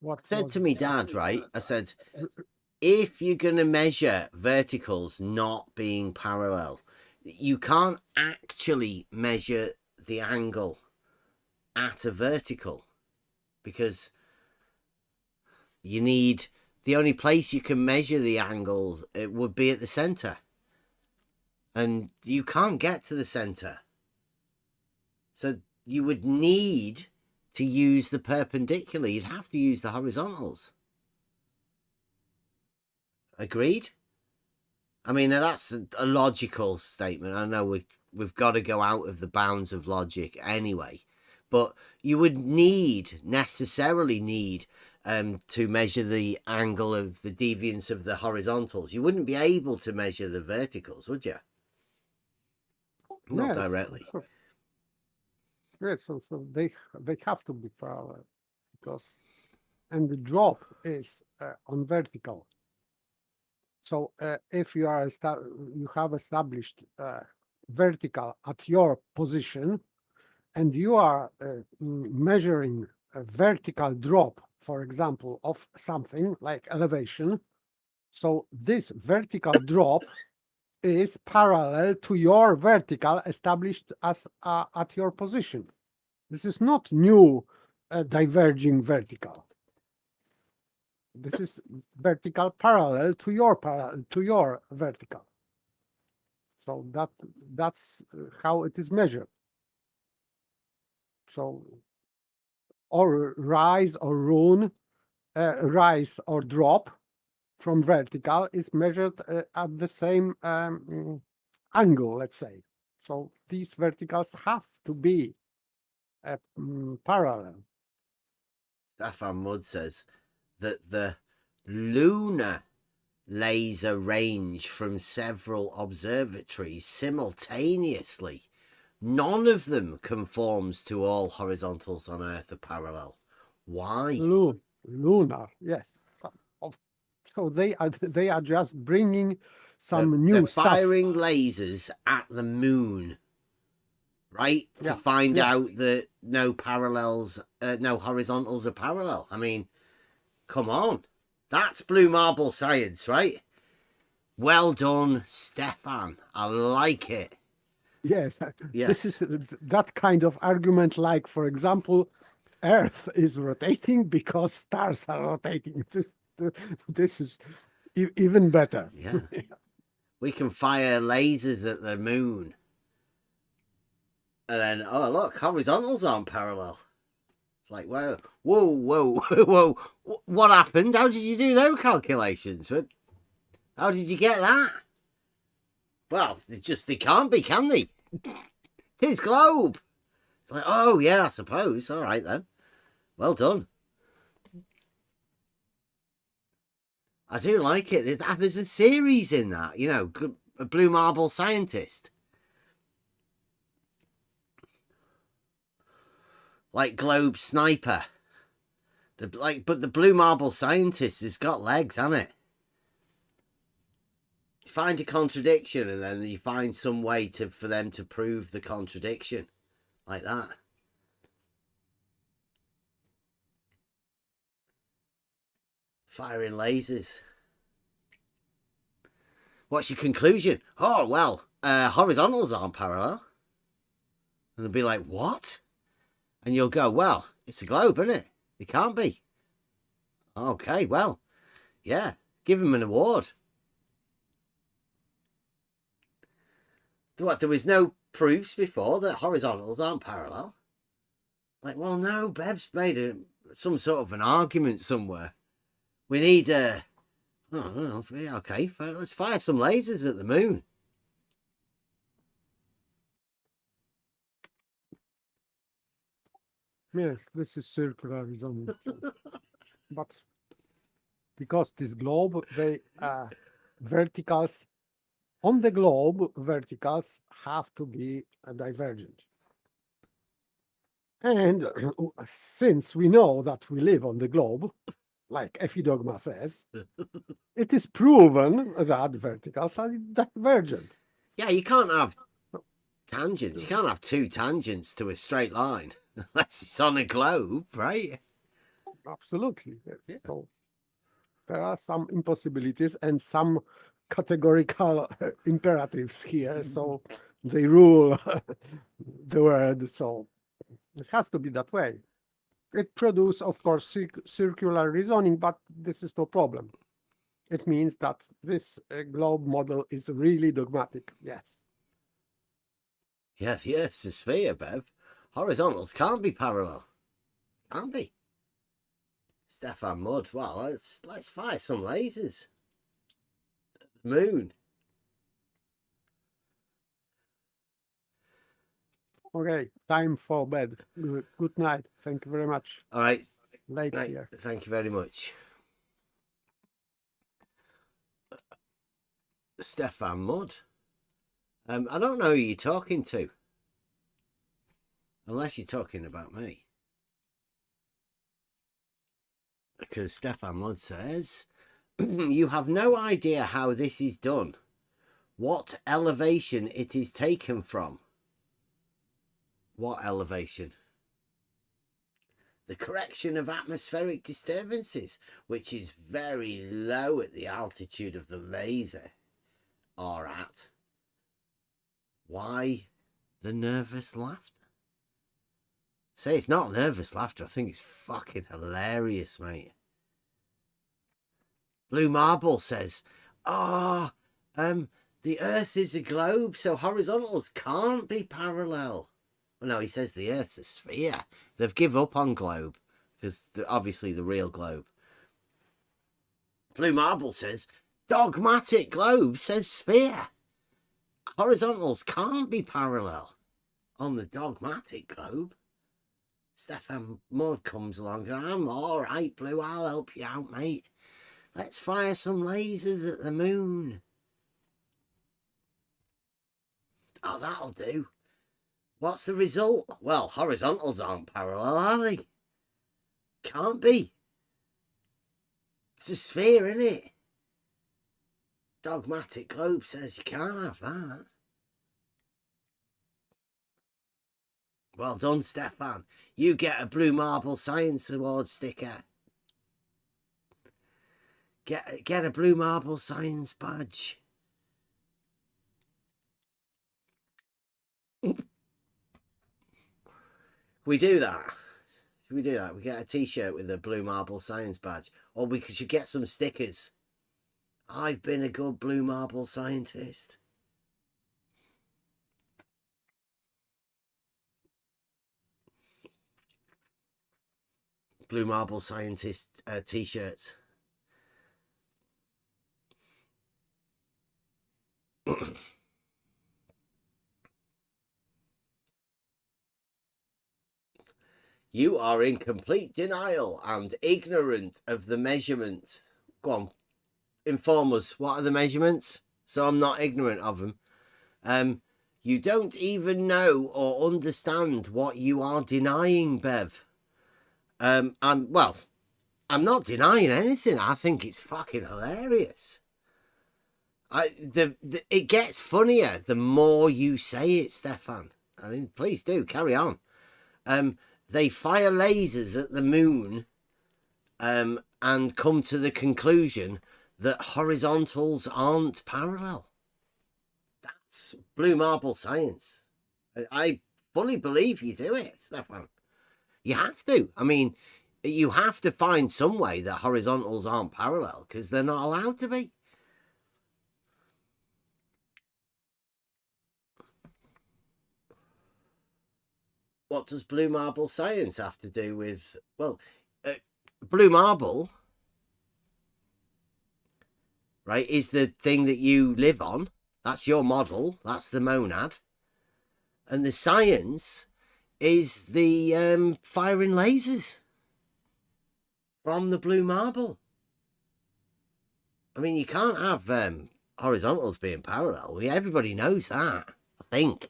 What Said was to it? me dad, right? I said, if you're going to measure verticals not being parallel, you can't actually measure the angle at a vertical, because you need, the only place you can measure the angle, it would be at the center, and you can't get to the center, so you would need to use the perpendicular. You'd have to use the horizontals. Agreed? I mean, that's a logical statement. I know we've got to go out of the bounds of logic anyway, but you would necessarily need to measure the angle of the deviance of the horizontals. You wouldn't be able to measure the verticals, would you? Not Yes, directly. Yes, so they have to be parallel, because, and the drop is on vertical. So if you are you have established vertical at your position, and you are measuring a vertical drop, for example, of something like elevation, so this vertical drop is parallel to your vertical established as at your position. This is not new diverging vertical. This is vertical parallel to your vertical. So that's how it is measured. So, or rise or run, rise or drop from vertical is measured at the same angle, let's say. So these verticals have to be parallel. Stefan Mudd says that the lunar laser range from several observatories simultaneously, none of them conforms to all horizontals on Earth are parallel. Why? Lunar, yes. So they are just bringing some new they're stuff. firing lasers at the moon, right? To find out that no horizontals are parallel. I mean, come on. That's blue marble science, right? Well done, Stefan. I like it. Yes. Yes. This is that kind of argument, like, for example, Earth is rotating because stars are rotating. This is even better. Yeah. We can fire lasers at the moon. And then, oh, look, horizontals aren't parallel. It's like, whoa. What happened? How did you do those calculations? How did you get that? Well, they can't be, can they? Tis globe. It's like, oh, yeah, I suppose. All right, then. Well done. I do like it. There's a series in that, you know, a blue marble scientist. Like Globe Sniper. But the blue marble scientist has got legs, hasn't it? find a contradiction, and then you find some way for them to prove the contradiction, like that. Firing lasers. What's your conclusion? Oh, well, horizontals aren't parallel. And they'll be like, what? And you'll go, well, it's a globe, isn't it? It can't be. Okay, well, yeah, give him an award. What, there was no proofs before that horizontals aren't parallel? Like, well, no, Bev's made some sort of an argument somewhere. We need okay, let's fire some lasers at the moon. Yes, this is circular reasoning. But because this globe, verticals on the globe, verticals have to be divergent. And since we know that we live on the globe, like Effie Dogma says, it is proven that verticals are divergent. Yeah, you can't have tangents. You can't have two tangents to a straight line unless it's on a globe, right? Absolutely. Yes. Yeah. So there are some impossibilities and some categorical imperatives here. So they rule the world. So it has to be that way. It produces, of course, circular reasoning, but this is no problem. It means that this globe model is really dogmatic. Yes. Yes, the Earth's a sphere, Bev. Horizontals can't be parallel. Can't be. Stefan Mudd, well, let's fire some lasers. The moon. Okay, time for bed. Good night. Thank you very much. All right. Late here. Thank you very much. Stefan Mudd. I don't know who you're talking to. Unless you're talking about me. Because Stefan Mudd says, you have no idea how this is done. What elevation it is taken from. What elevation? The correction of atmospheric disturbances, which is very low at the altitude of the laser, are at. Why the nervous laughter? Say, it's not nervous laughter. I think it's fucking hilarious, mate. Blue Marble says, the Earth is a globe, so horizontals can't be parallel. Well, no, he says the Earth's a sphere. They've given up on globe, because obviously the real globe. Blue Marble says, dogmatic globe says sphere. Horizontals can't be parallel on the dogmatic globe. Stefan Mudd comes along and I'm all right, Blue, I'll help you out, mate. Let's fire some lasers at the moon. Oh, that'll do. What's the result? Well, horizontals aren't parallel, are they? Can't be. It's a sphere, isn't it? Dogmatic globe says you can't have that. Well done, Stefan. You get a Blue Marble Science Award sticker. Get a Blue Marble Science badge. We do that. Should we do that? We get a t-shirt with a Blue Marble Science badge. Or we should get some stickers. I've been a good Blue Marble scientist. Blue Marble Scientist t-shirts. You are in complete denial and ignorant of the measurements. Go on, inform us. What are the measurements? So I'm not ignorant of them. You don't even know or understand what you are denying, Bev. I'm not denying anything. I think it's fucking hilarious. It gets funnier the more you say it, Stefan. I mean, please do carry on. They fire lasers at the moon, and come to the conclusion that horizontals aren't parallel. That's blue marble science. I fully believe you do it, Stefan. You have to. I mean, you have to find some way that horizontals aren't parallel because they're not allowed to be. What does blue marble science have to do with, well, blue marble, right, is the thing that you live on. That's your model. That's the monad. And the science is the firing lasers from the blue marble. I mean, you can't have horizontals being parallel. Everybody knows that, I think.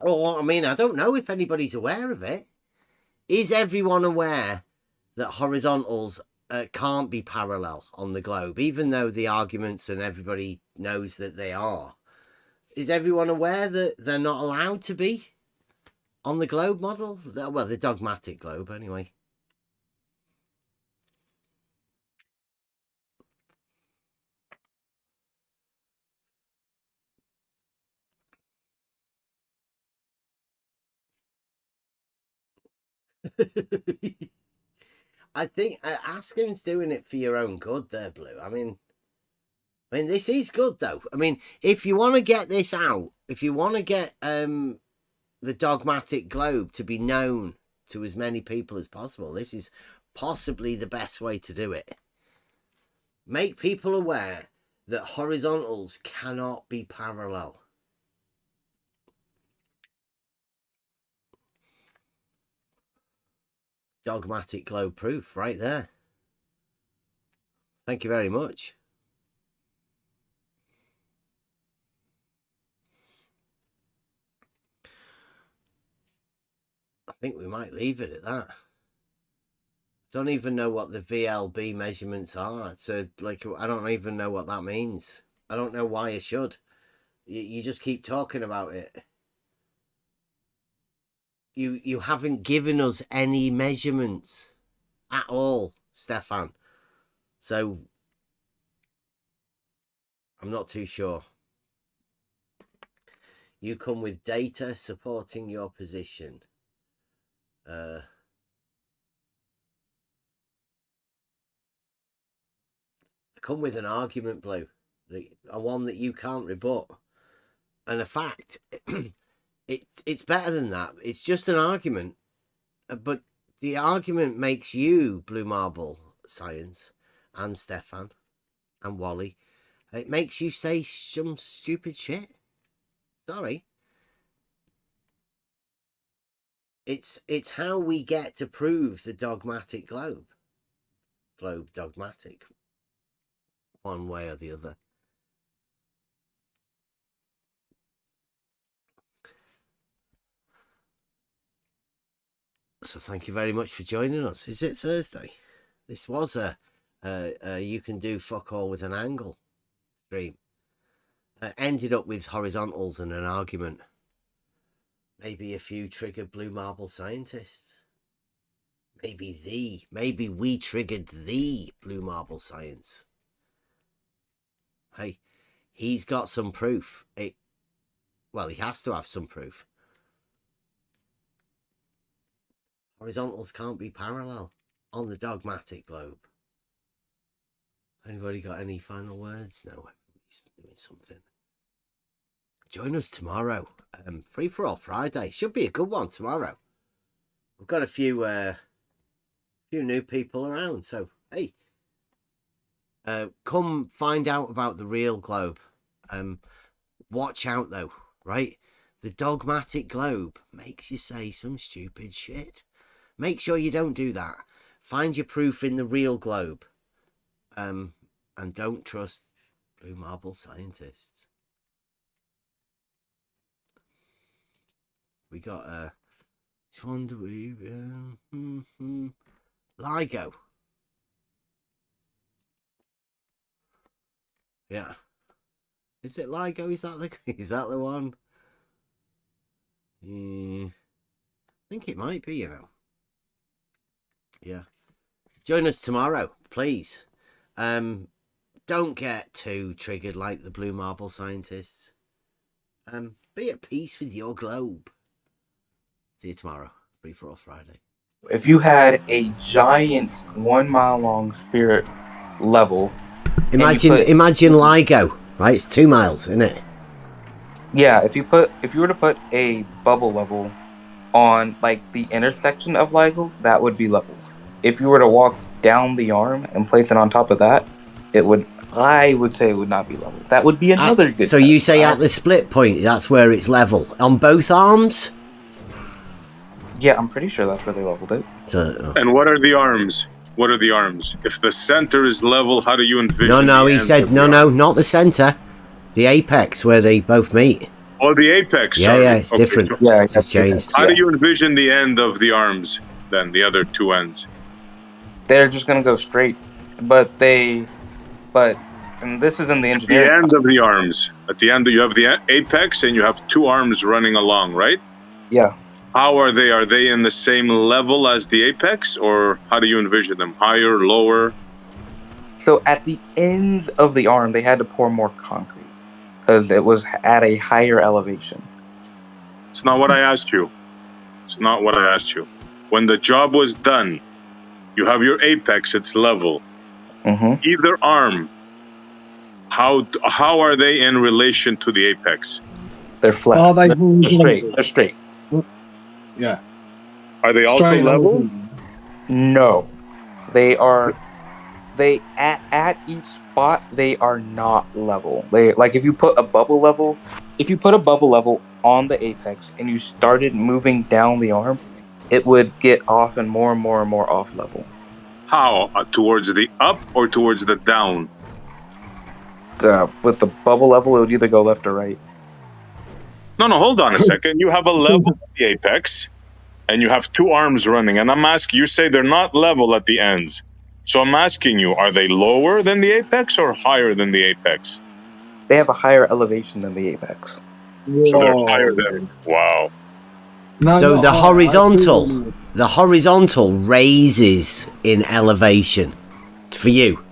Oh, I mean, I don't know if anybody's aware of it. Is everyone aware that horizontals can't be parallel on the globe, even though the arguments and everybody knows that they are? Is everyone aware that they're not allowed to be on the globe model? Well, the dogmatic globe, anyway. I think Askin's doing it for your own good there, Blue. I mean, this is good, though. I mean, if you want to get this out, if you want to get the dogmatic globe to be known to as many people as possible, this is possibly the best way to do it. Make people aware that horizontals cannot be parallel. Dogmatic globe proof right there. Thank you very much. I think we might leave it at that. Don't even know what the VLB measurements are. So, like, I don't even know what that means. I don't know why I should. You just keep talking about it. You haven't given us any measurements at all, Stefan. So I'm not too sure. You come with data supporting your position. Come with an argument, Blue, a one that you can't rebut, and a fact. It's better than that. It's just an argument, but the argument makes you, Blue Marble Science, and Stefan, and Wally, it makes you say some stupid shit. Sorry. It's how we get to prove the dogmatic globe. Globe dogmatic. One way or the other. So thank you very much for joining us. Is it Thursday? This was a you can do fuck all with an angle stream. Ended up with horizontals and an argument. Maybe a few triggered Blue Marble scientists. Maybe we triggered the Blue Marble science. Hey, he's got some proof. Well, he has to have some proof. Horizontals can't be parallel on the dogmatic globe. Anybody got any final words? No, he's doing something. Join us tomorrow. Free for all Friday. Should be a good one tomorrow. We've got a few new people around. So, hey, come find out about the real globe. Watch out, though, right? The dogmatic globe makes you say some stupid shit. Make sure you don't do that. Find your proof in the real globe. And don't trust Blue Marble scientists. We got which one do we LIGO. Yeah. Is it LIGO? Is that the one? I think it might be, you know. Yeah. Join us tomorrow, please. Don't get too triggered like the Blue Marble scientists. Be at peace with your globe. See you tomorrow, Free for All Friday. If you had a giant 1 mile long spirit level, imagine LIGO, right? It's 2 miles, isn't it? Yeah, if you were to put a bubble level on like the intersection of LIGO, that would be level. If you were to walk down the arm and place it on top of that, I would say it would not be level. That would be another good. So you say at the split point, that's where it's level on both arms? Yeah, I'm pretty sure that's where they leveled it. And what are the arms? What are the arms? If the center is level, how do you envision? No, he said no, not the center, the apex where they both meet. Oh, the apex. Yeah, sorry. it's different. So it's changed. How do you envision the end of the arms? Then the other two ends. They're just gonna go straight, and this is in the engineering. The end of the arms. At the end, you have the apex, and you have two arms running along, right? Yeah. How are they? Are they in the same level as the apex, or how do you envision them? Higher, lower? So at the ends of the arm, they had to pour more concrete because it was at a higher elevation. It's not what I asked you. It's not what I asked you. When the job was done, you have your apex, it's level. Mm-hmm. Either arm, how are they in relation to the apex? They're flat. They're straight. They're straight. Yeah. Are they also level? No. They are. They at each spot they are not level. They like if you put a bubble level on the apex and you started moving down the arm, it would get off and more off level. How? Towards the up or towards the down? With the bubble level, it would either go left or right. No, hold on a second. You have a level at the apex, and you have two arms running. And I'm asking, you say they're not level at the ends. So I'm asking you, are they lower than the apex or higher than the apex? They have a higher elevation than the apex. So they're higher than, wow. So the horizontal raises in elevation for you?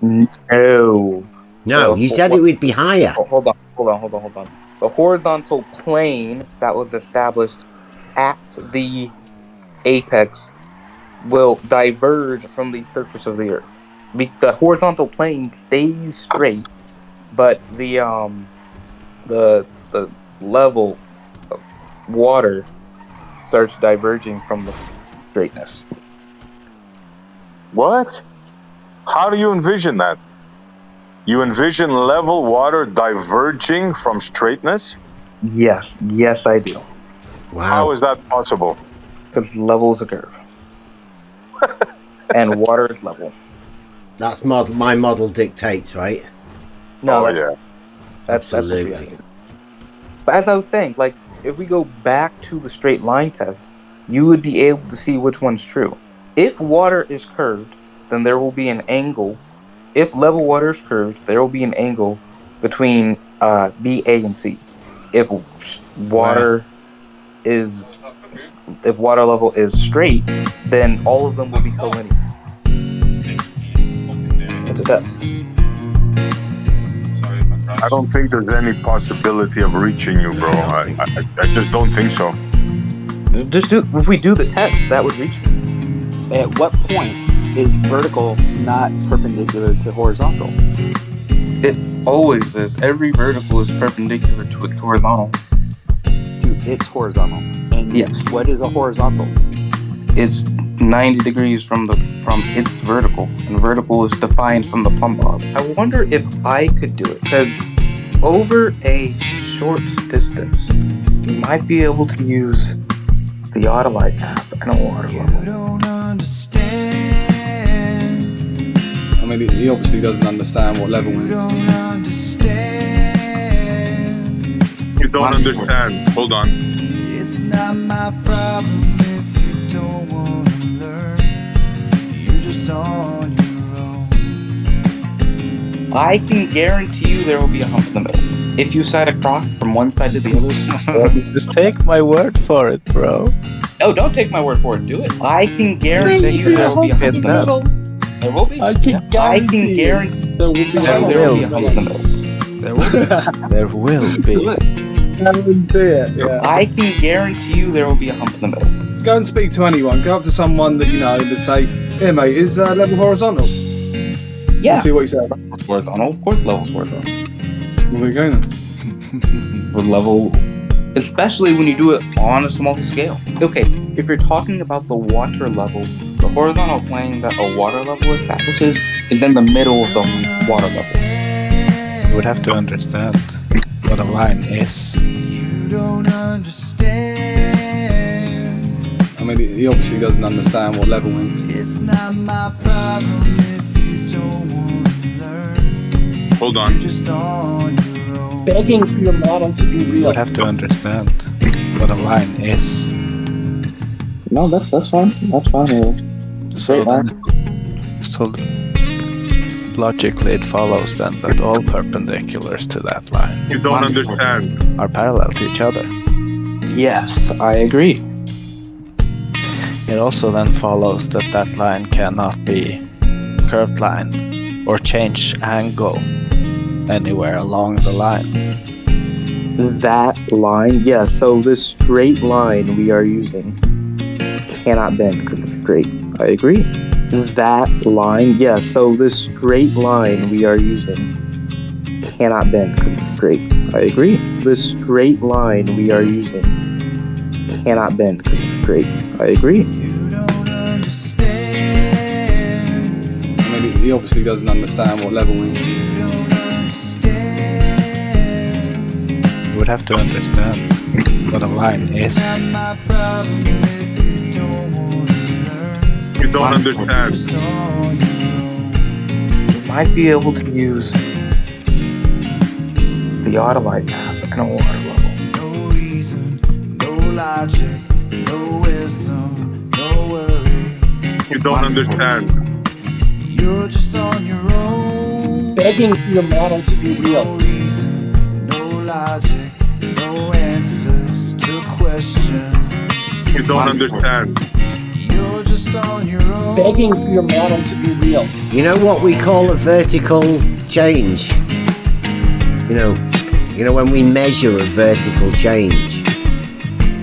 No, you said it would be higher. Hold on. The horizontal plane that was established at the apex will diverge from the surface of the earth. The horizontal plane stays straight, but the level of water starts diverging from the straightness. What? How do you envision that? You envision level water diverging from straightness? Yes, I do. Wow. How is that possible? Because level is a curve. And water is level. That's my model dictates, right? No, that's reality. But as I was saying, like, if we go back to the straight line test, you would be able to see which one's true. If water is curved, then there will be an angle. If level water is curved, there will be an angle between B, A, and C. If water level is straight, then all of them will be collinear. It's a test. I don't think there's any possibility of reaching you, bro. I just don't think so. If we do the test, that would reach me. At what point is vertical not perpendicular to horizontal? It always is. Every vertical is perpendicular to its horizontal. To its horizontal. And yes. What is a horizontal? It's 90 degrees from its vertical, and vertical is defined from the plumb bob. I wonder if I could do it, because over a short distance, you might be able to use the Autolite app and a water level. You don't understand. I mean, he obviously doesn't understand what level You is. don't understand. You don't understand. Hold on. It's not my problem if you don't want to learn. You're just on your own. I can guarantee you there will be a hump in the middle. If you side across from one side to the other, Just take my word for it, bro. no, don't take my word for it. Do it. I can guarantee you there will be a hump in the middle. There will be. I can guarantee there will be a hump in the middle. There will be. There will be. Yeah. I can guarantee you there will be a hump in the middle. Go and speak to anyone. Go up to someone that you know and just say, "Here, mate, is level horizontal?" Yeah. See what you say. Horizontal, of course, levels horizontal. Well, there you go then. With level, especially when you do it on a small scale. Okay, if you're talking about the water level, the horizontal plane that a water level establishes is in the middle of the water level. You would have to understand what a line is. You don't understand. I mean, he obviously doesn't understand what level means. It's not my problem if you don't want to learn. Hold on. Just on your own. begging for your model to be You real. would have to understand what a line is. No, that's fine. That's fine. So, so logically it follows then that all perpendiculars to that line You don't understand. are parallel to each other. Yes, I agree. It also then follows that that line cannot be curved line or change angle anywhere along the line. That line, yeah. So this straight line we are using cannot bend because it's straight. I agree. That line, yeah. So this straight line we are using cannot bend because it's straight. I agree. This straight line we are using cannot bend because it's straight. I agree. You don't understand. I mean, he obviously doesn't understand what level means. You don't understand. You would have to understand what a line is. It's not my problem if you don't want to learn. You don't understand. Just on your own. You might be able to use the Autolite map and a water level. No reason, no logic, no wisdom, no worry. You don't understand. You're just on your own. Begging for your model to be No real. reason, no logic, no answers to questions. You don't understand. You're just on your own. Begging for your model to be real. You know what we call a vertical change? You know when we measure a vertical change?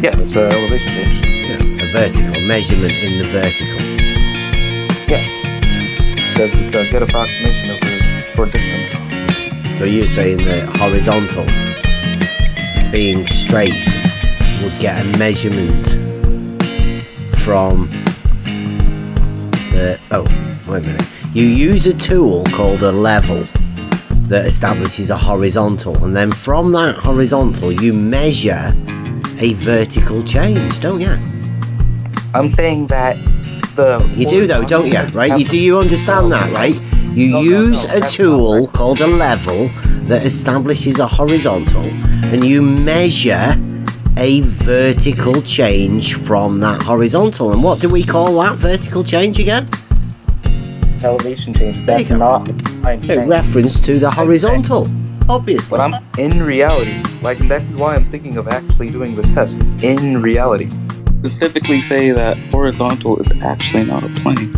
Yeah, it's an elevation change. A vertical measurement in the vertical. Yeah, because it's a good approximation of a short distance. So you're saying that horizontal being straight would get a measurement from the... Oh, wait a minute. You use a tool called a level that establishes a horizontal, and then from that horizontal you measure a vertical change, don't you? I'm saying that You do though, don't you? Right? Do you understand that, right? You use a tool called a level that establishes a horizontal, and you measure a vertical change from that horizontal. And what do we call that vertical change again? Elevation change. That's not what I'm A saying. reference to the horizontal, obviously. But I'm in reality, like, and that's why I'm thinking of actually doing this test. In reality, specifically say that horizontal is actually not a plane.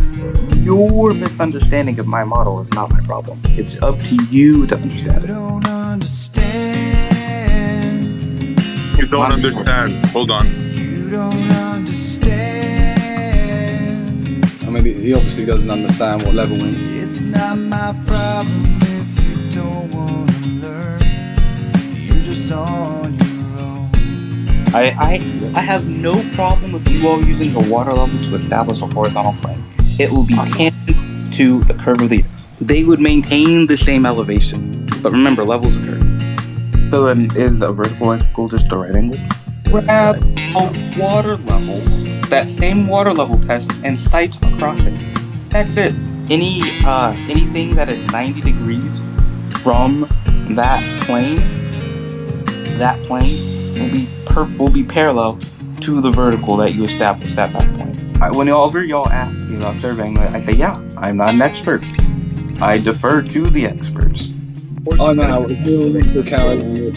Your misunderstanding of my model is not my problem. It's up to you to understand You it. don't understand. You don't understand. Hold on. You don't understand. I mean, he obviously doesn't understand what level means. It's not my problem if you don't want to learn. You're just on your own. I have no problem with you all using a water level to establish a horizontal plane. It will be tangent to the curve of the earth. They would maintain the same elevation. But remember, levels occur. So then is a vertical angle just a right angle? Grab a water level, that same water level test, and sight across it. That's it. Anything that is 90 degrees from that plane will be parallel to the vertical that you established at that point. Whenever y'all ask me about surveying, I say, yeah, I'm not an expert. I defer to the experts. I'm out. If you carry on, you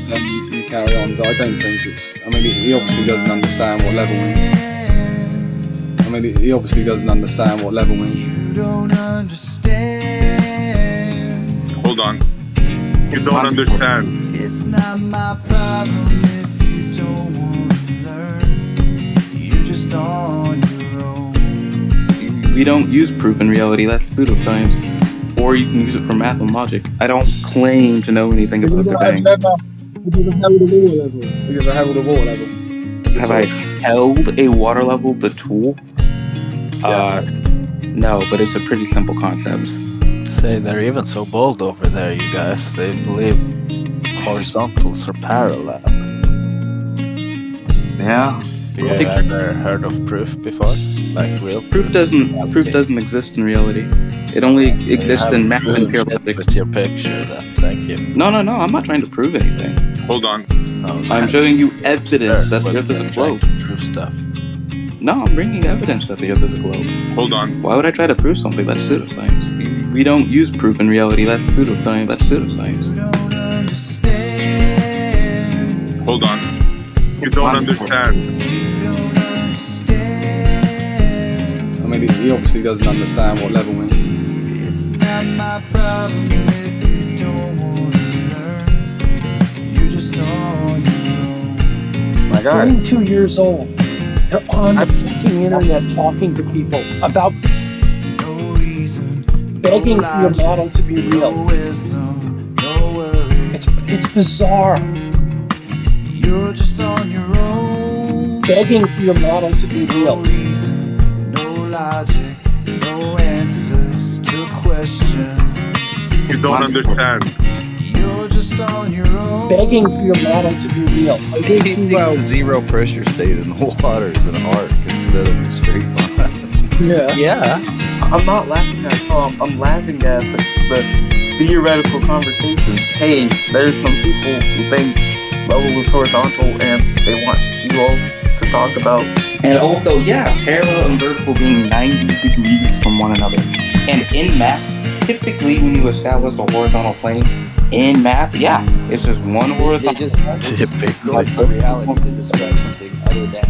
carry on. But I don't think it's. I mean, he obviously doesn't understand what level means. I mean, he obviously doesn't understand what level means. You don't understand. Hold on. You don't understand. It's not my problem if you don't want to learn. You're just on your own. We don't use proof in reality. That's pseudoscience. Or you can use it for math and logic. I don't claim to know anything about the Bang. Have you ever held a water level? Have you ever held a water level? Have I held a water level, the tool? No, but it's a pretty simple concept. Say, they're even so bold over there, you guys. They believe horizontals are parallel. Yeah. You guys ever heard of proof before? Like real proof? Proof doesn't exist in reality. It only exists in math and physics. With your picture, then. Thank you. No. I'm not trying to prove anything. Hold on. No, I'm showing you evidence that the Earth is a globe. Prove stuff. No, I'm bringing evidence that the Earth is a globe. Hold on. Why would I try to prove something? That's pseudoscience. We don't use proof in reality. That's pseudoscience. That's pseudoscience. Hold on. You don't understand. I mean, he obviously doesn't understand what level means. It's not my problem if you don't want to learn. You're just on your own. My God. 22 years old. They're on the fucking internet talking to people about No reason, begging for your model to be no real. wisdom, no worry. It's bizarre. You're just on your own. Begging for your model to be No real. reason, no logic, no answers to questions. You don't understand. You're just on your own. Begging for your model to be real. He thinks the zero pressure state in the water is an arc instead of a straight line. Yeah. I'm not laughing at Tom. I'm laughing at the theoretical conversation. Hey, there's some people who think level is horizontal and they want you all to talk about. And also, yeah, parallel and vertical being 90 degrees from one another. And in math, typically when you establish a horizontal plane, in math, yeah, it's just one horizontal. Typically. Reality to describe something other than